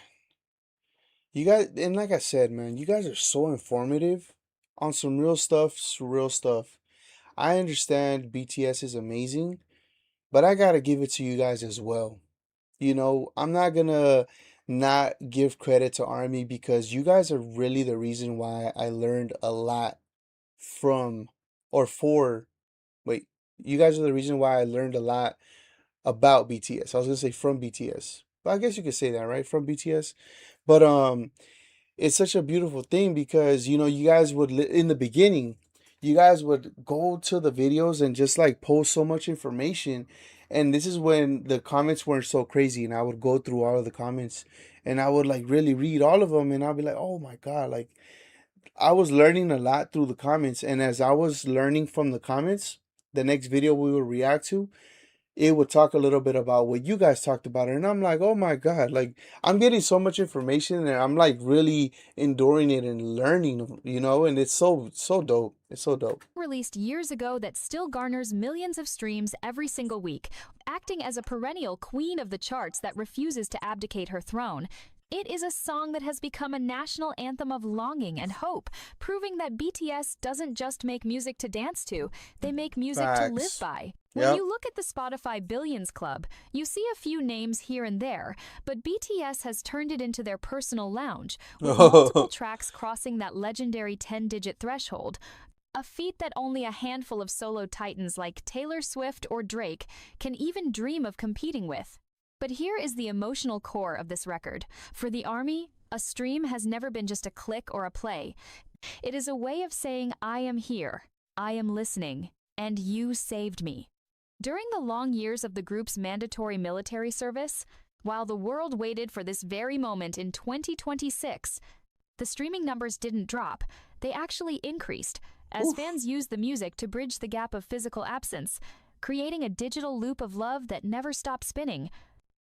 You guys, and like I said, man, you guys are so informative on some real stuff, surreal stuff. I understand BTS is amazing, but I gotta give it to you guys as well. You know, I'm not gonna not give credit to Army because you guys are really the reason why I learned a lot from or for wait, you guys are the reason why I learned a lot about BTS. I was gonna say from BTS. But I guess you could say that, right? From BTS. But it's such a beautiful thing because you know you guys would in the beginning you guys would go to the videos and just like post so much information, and this is when the comments weren't so crazy, and I would go through all of the comments and I would like really read all of them, and I'll be like, oh my god, like I was learning a lot through the comments. And as I was learning from the comments, the next video we would react to, it would talk a little bit about what you guys talked about. And I'm like, oh my God, like I'm getting so much information and I'm like really enduring it and learning, you know, and it's so dope. It's so dope. Released years ago that still garners millions of streams every single week, acting as a perennial queen of the charts that refuses to abdicate her throne. It is a song that has become a national anthem of longing and hope, proving that BTS doesn't just make music to dance to, they make music to live Facts. by. When you look at the Spotify Billions Club, you see a few names here and there, but BTS has turned it into their personal lounge, with multiple tracks crossing that legendary 10-digit threshold, a feat that only a handful of solo titans like Taylor Swift or Drake can even dream of competing with. But here is the emotional core of this record. For the ARMY, a stream has never been just a click or a play. It is a way of saying, I am here, I am listening, and you saved me. During the long years of the group's mandatory military service, while the world waited for this very moment in 2026, the streaming numbers didn't drop, they actually increased, as fans used the music to bridge the gap of physical absence, creating a digital loop of love that never stopped spinning.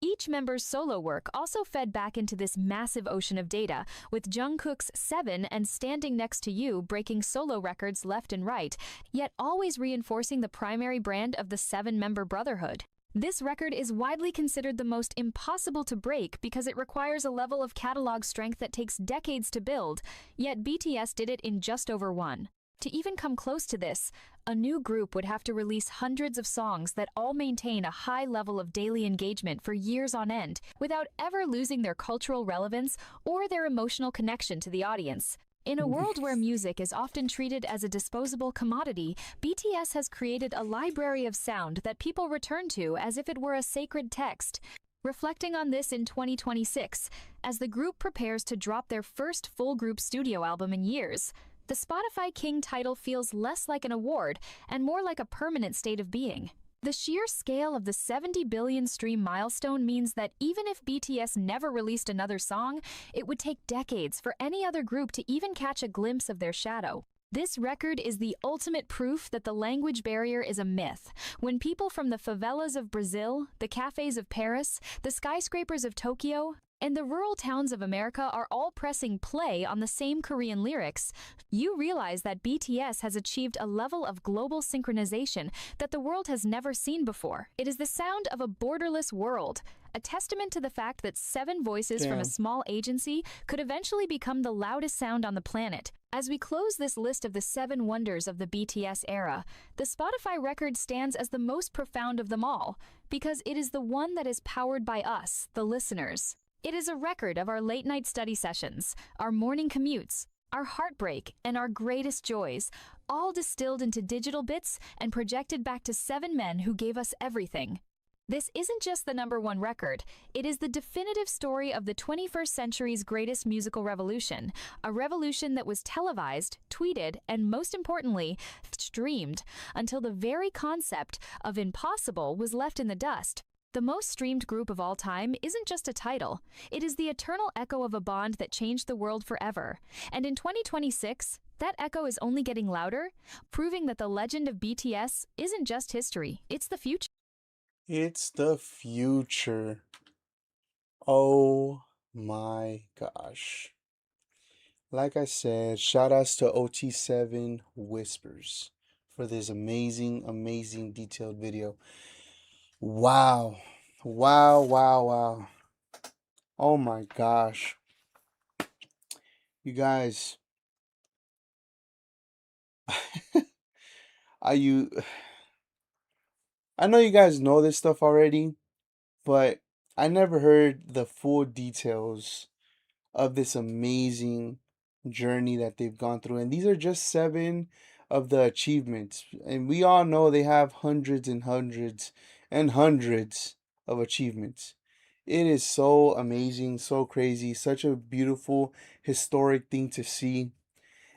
Each member's solo work also fed back into this massive ocean of data, with Jungkook's 7 and Standing Next to You breaking solo records left and right, yet always reinforcing the primary brand of the 7-member brotherhood. This record is widely considered the most impossible to break because it requires a level of catalog strength that takes decades to build, yet BTS did it in just over one. To even come close to this, a new group would have to release hundreds of songs that all maintain a high level of daily engagement for years on end, without ever losing their cultural relevance or their emotional connection to the audience. In a world where music is often treated as a disposable commodity, BTS has created a library of sound that people return to as if it were a sacred text. Reflecting on this in 2026, as the group prepares to drop their first full group studio album in years, the Spotify King title feels less like an award and more like a permanent state of being. The sheer scale of the 70 billion stream milestone means that even if BTS never released another song, it would take decades for any other group to even catch a glimpse of their shadow. This record is the ultimate proof that the language barrier is a myth. When people from the favelas of Brazil, the cafes of Paris, the skyscrapers of Tokyo, and the rural towns of America are all pressing play on the same Korean lyrics, you realize that BTS has achieved a level of global synchronization that the world has never seen before. It is the sound of a borderless world, a testament to the fact that 7 voices from a small agency could eventually become the loudest sound on the planet. As we close this list of the 7 wonders of the BTS era, the Spotify record stands as the most profound of them all, because it is the one that is powered by us, the listeners. It is a record of our late-night study sessions, our morning commutes, our heartbreak, and our greatest joys, all distilled into digital bits and projected back to 7 men who gave us everything. This isn't just the #1 record, it is the definitive story of the 21st century's greatest musical revolution, a revolution that was televised, tweeted, and most importantly, streamed, until the very concept of impossible was left in the dust. The most streamed group of all time isn't just a title, it is the eternal echo of a bond that changed the world forever. And in 2026, that echo is only getting louder, proving that the legend of BTS isn't just history, it's the future. It's the future. Oh my gosh. Like I said, shout outs to OT7 Whispers for this amazing, amazing detailed video. Wow. Wow, wow, wow. Oh my gosh. You guys, are you I know you guys know this stuff already, but I never heard the full details of this amazing journey that they've gone through. And these are just 7 of the achievements. And we all know they have hundreds and hundreds and hundreds of achievements. It is so amazing, so crazy, such a beautiful, historic thing to see.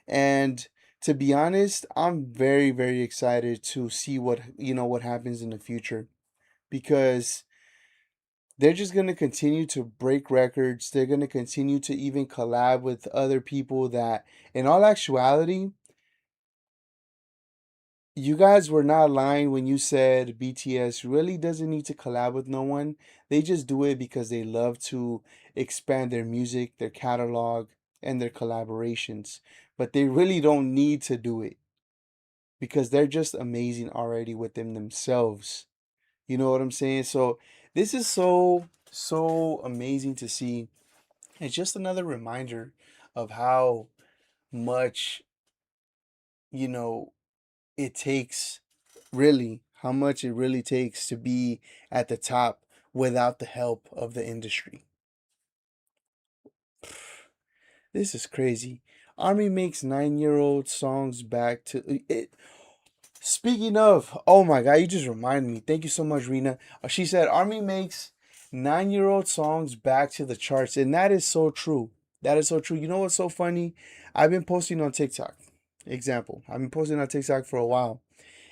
And to be honest, I'm very, very excited to see what happens in the future, because they're just going to continue to break records. They're going to continue to even collab with other people that, in all actuality, you guys were not lying when you said BTS really doesn't need to collab with no one. They just do it because they love to expand their music, their catalog, and their collaborations. But they really don't need to do it because they're just amazing already within themselves. You know what I'm saying? So this is so, so amazing to see. It's just another reminder of how much, you know, it takes, really, how much it really takes to be at the top without the help of the industry. This is crazy. Army makes 9-year-old songs back to it. Speaking of, oh my God, you just reminded me. Thank you so much, Rena. She said Army makes 9-year-old songs back to the charts, and that is so true. That is so true. You know what's so funny? I've been posting on TikTok. Example, I've been posting on TikTok for a while,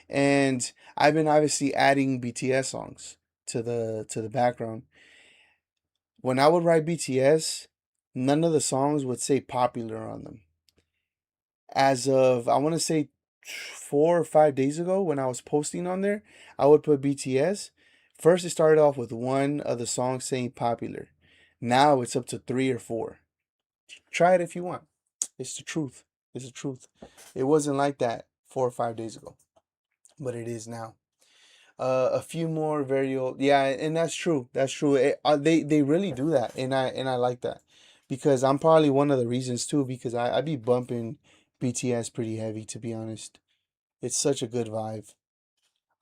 and I've been obviously adding BTS songs to the background. When I would write BTS, none of the songs would say popular on them. As of, I want to say, 4 or 5 days ago, when I was posting on there, I would put BTS. First, it started off with one of the songs saying popular. Now it's up to 3 or 4. Try it if you want. It's the truth. It's the truth. It wasn't like that 4 or 5 days ago, but it is now. A few more very old, yeah, and that's true. That's true. They really do that, and I like that, because I'm probably one of the reasons too. Because I be bumping BTS pretty heavy, to be honest. It's such a good vibe.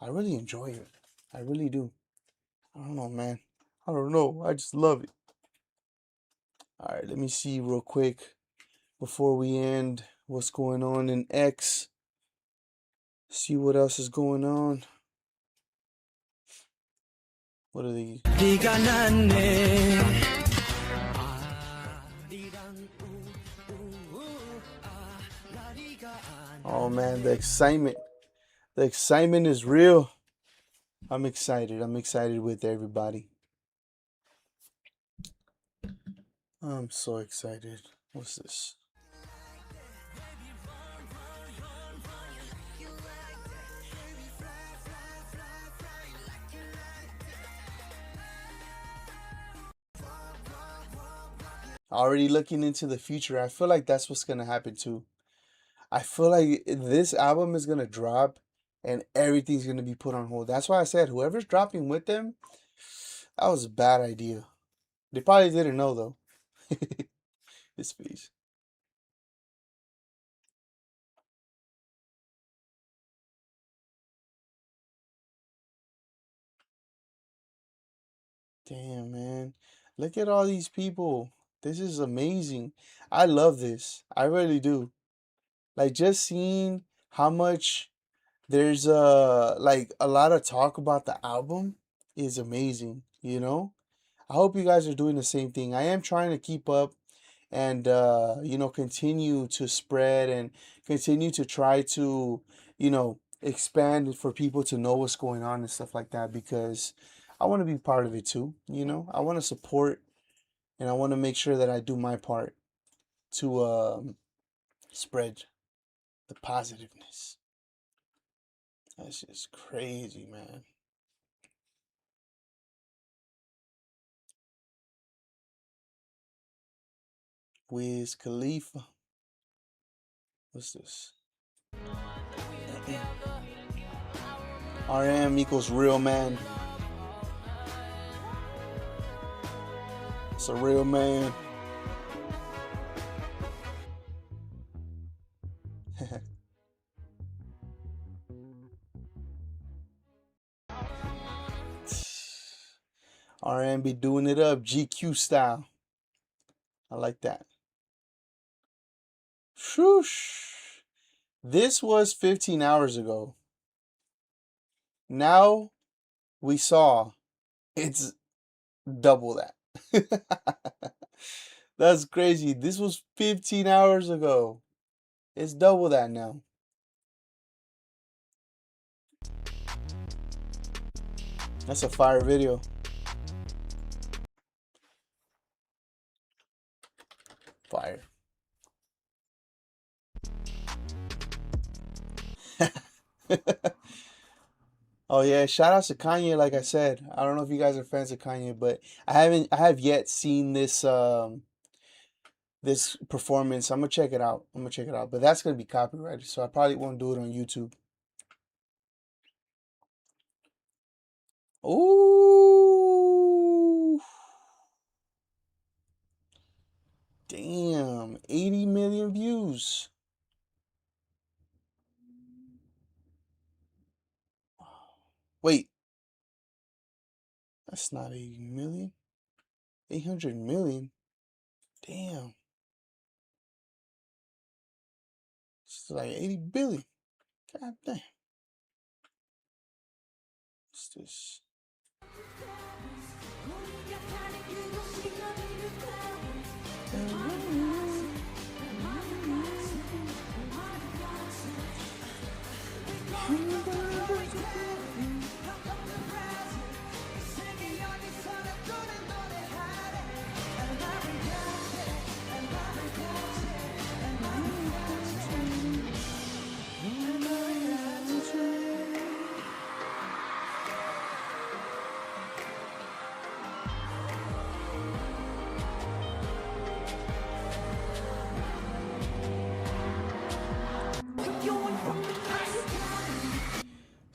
I really enjoy it. I really do. I don't know, man. I don't know. I just love it. All right, let me see real quick before we end what's going on in X. See what else is going on. What are these? Oh man, the excitement. The excitement is real. I'm excited. I'm excited with everybody. I'm so excited. What's this? Already looking into the future. I feel like that's what's gonna happen too. I feel like this album is gonna drop and everything's gonna be put on hold. That's why I said whoever's dropping with them, that was a bad idea. They probably didn't know though. This piece. Damn, man. Look at all these people. This is amazing. I love this. I really do. Like, just seeing how much there's like a lot of talk about the album. is amazing, you know? I hope you guys are doing the same thing. I am trying to keep up and continue to spread and continue to try to, expand for people to know what's going on and stuff like that, because I want to be part of it too, I want to support, and I want to make sure that I do my part to spread the positiveness. That's just crazy, man. Wiz Khalifa. What's this? RM equals real man. It's a real man. RM be doing it up, GQ style. I like that. Shoosh. This was 15 hours ago. Now we saw it's double that. That's crazy. This was 15 hours ago. It's double that now. That's a fire video. Fire. Oh yeah, shout out to Kanye. Like I said, I don't know if you guys are fans of Kanye, but I have yet seen this this performance. I'm gonna check it out. But that's gonna be copyrighted, so I probably won't do it on YouTube. Ooh, damn, 80 million views. Wait, that's not 80 million. 800 million. Damn, it's like 80 billion. God damn. What's this?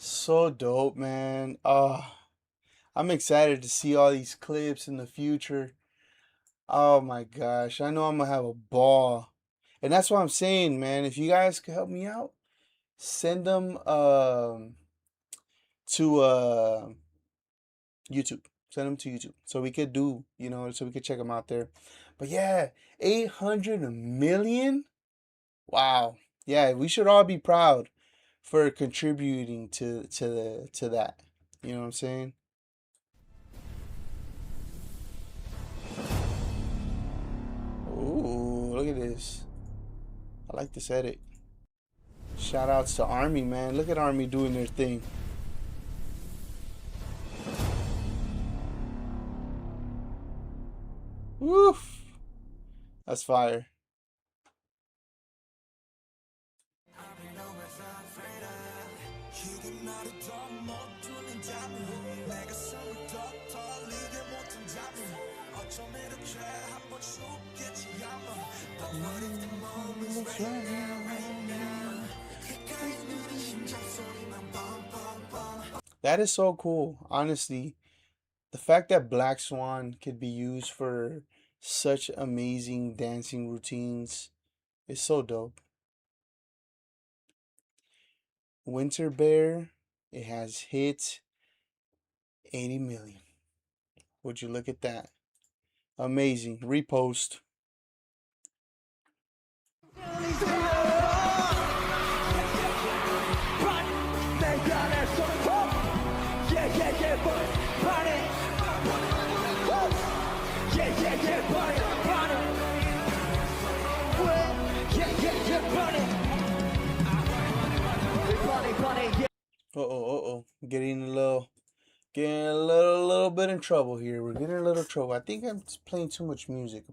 So dope, man. I'm excited to see all these clips in the future. Oh my gosh, I know I'm gonna have a ball. And that's what I'm saying, man. If you guys could help me out, send them to YouTube. Send them to YouTube so we could do, so we could check them out there. But yeah, 800 million. Wow. Yeah, we should all be proud for contributing to that. You know what I'm saying? Ooh, look at this. I like this edit. Shout outs to Army, man. Look at Army doing their thing. Woof. That's fire. That is so cool, honestly. The fact that Black Swan could be used for such amazing dancing routines is so dope. Winter Bear, it has hit 80 million. Would you look at that? Amazing. Repost. getting a little bit in trouble here. We're getting a little trouble. I think I'm just playing too much music.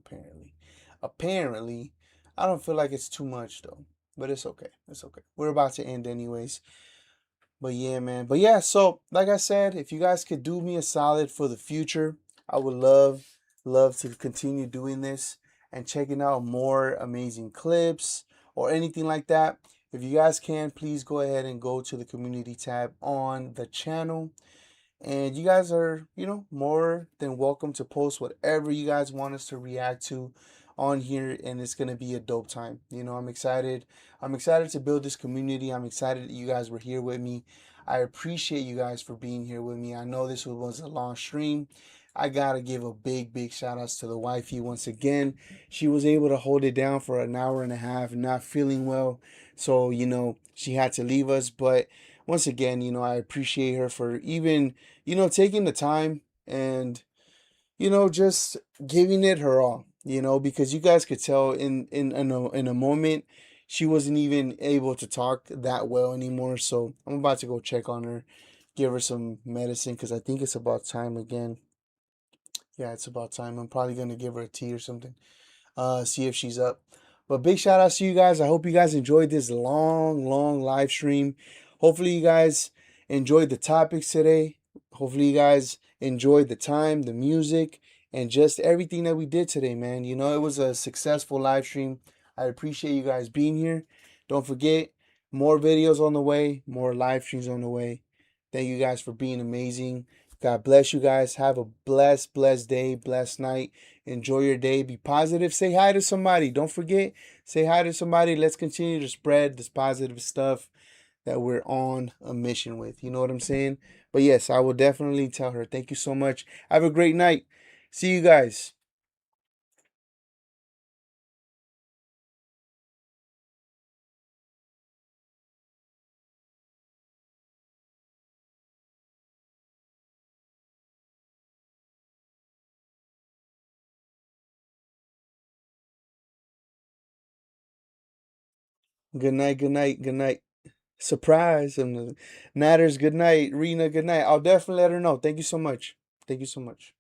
Apparently, I don't feel like it's too much though. But it's okay. It's okay. We're about to end anyways. But yeah, man. But yeah, so like I said, if you guys could do me a solid for the future, I would love to continue doing this and checking out more amazing clips or anything like that. If you guys can, please go ahead and go to the community tab on the channel. And you guys are, more than welcome to post whatever you guys want us to react to on here, and it's gonna be a dope time. I'm excited. I'm excited to build this community. I'm excited that you guys were here with me. I appreciate you guys for being here with me. I know this was a long stream. I gotta give a big shout outs to the wifey once again. She was able to hold it down for an hour and a half, not feeling well. So, she had to leave us. But once again, I appreciate her for even, taking the time and, just giving it her all, because you guys could tell in a moment she wasn't even able to talk that well anymore. So I'm about to go check on her, give her some medicine because I think it's about time again. Yeah, it's about time. I'm probably gonna give her a tea or something. See if she's up. But big shout out to you guys. I hope you guys enjoyed this long live stream. Hopefully you guys enjoyed the topics today. Hopefully you guys enjoyed the time, the music, and just everything that we did today, man. It was a successful live stream. I appreciate you guys being here. Don't forget, more videos on the way, more live streams on the way. Thank you guys for being amazing. God bless you guys. Have a blessed day, blessed night. Enjoy your day. Be positive. Say hi to somebody. Don't forget, say hi to somebody. Let's continue to spread this positive stuff that we're on a mission with. You know what I'm saying? But yes, I will definitely tell her. Thank you so much. Have a great night. See you guys. Good night, good night, good night. Surprise. Natters, good night. Rena, good night. I'll definitely let her know. Thank you so much. Thank you so much.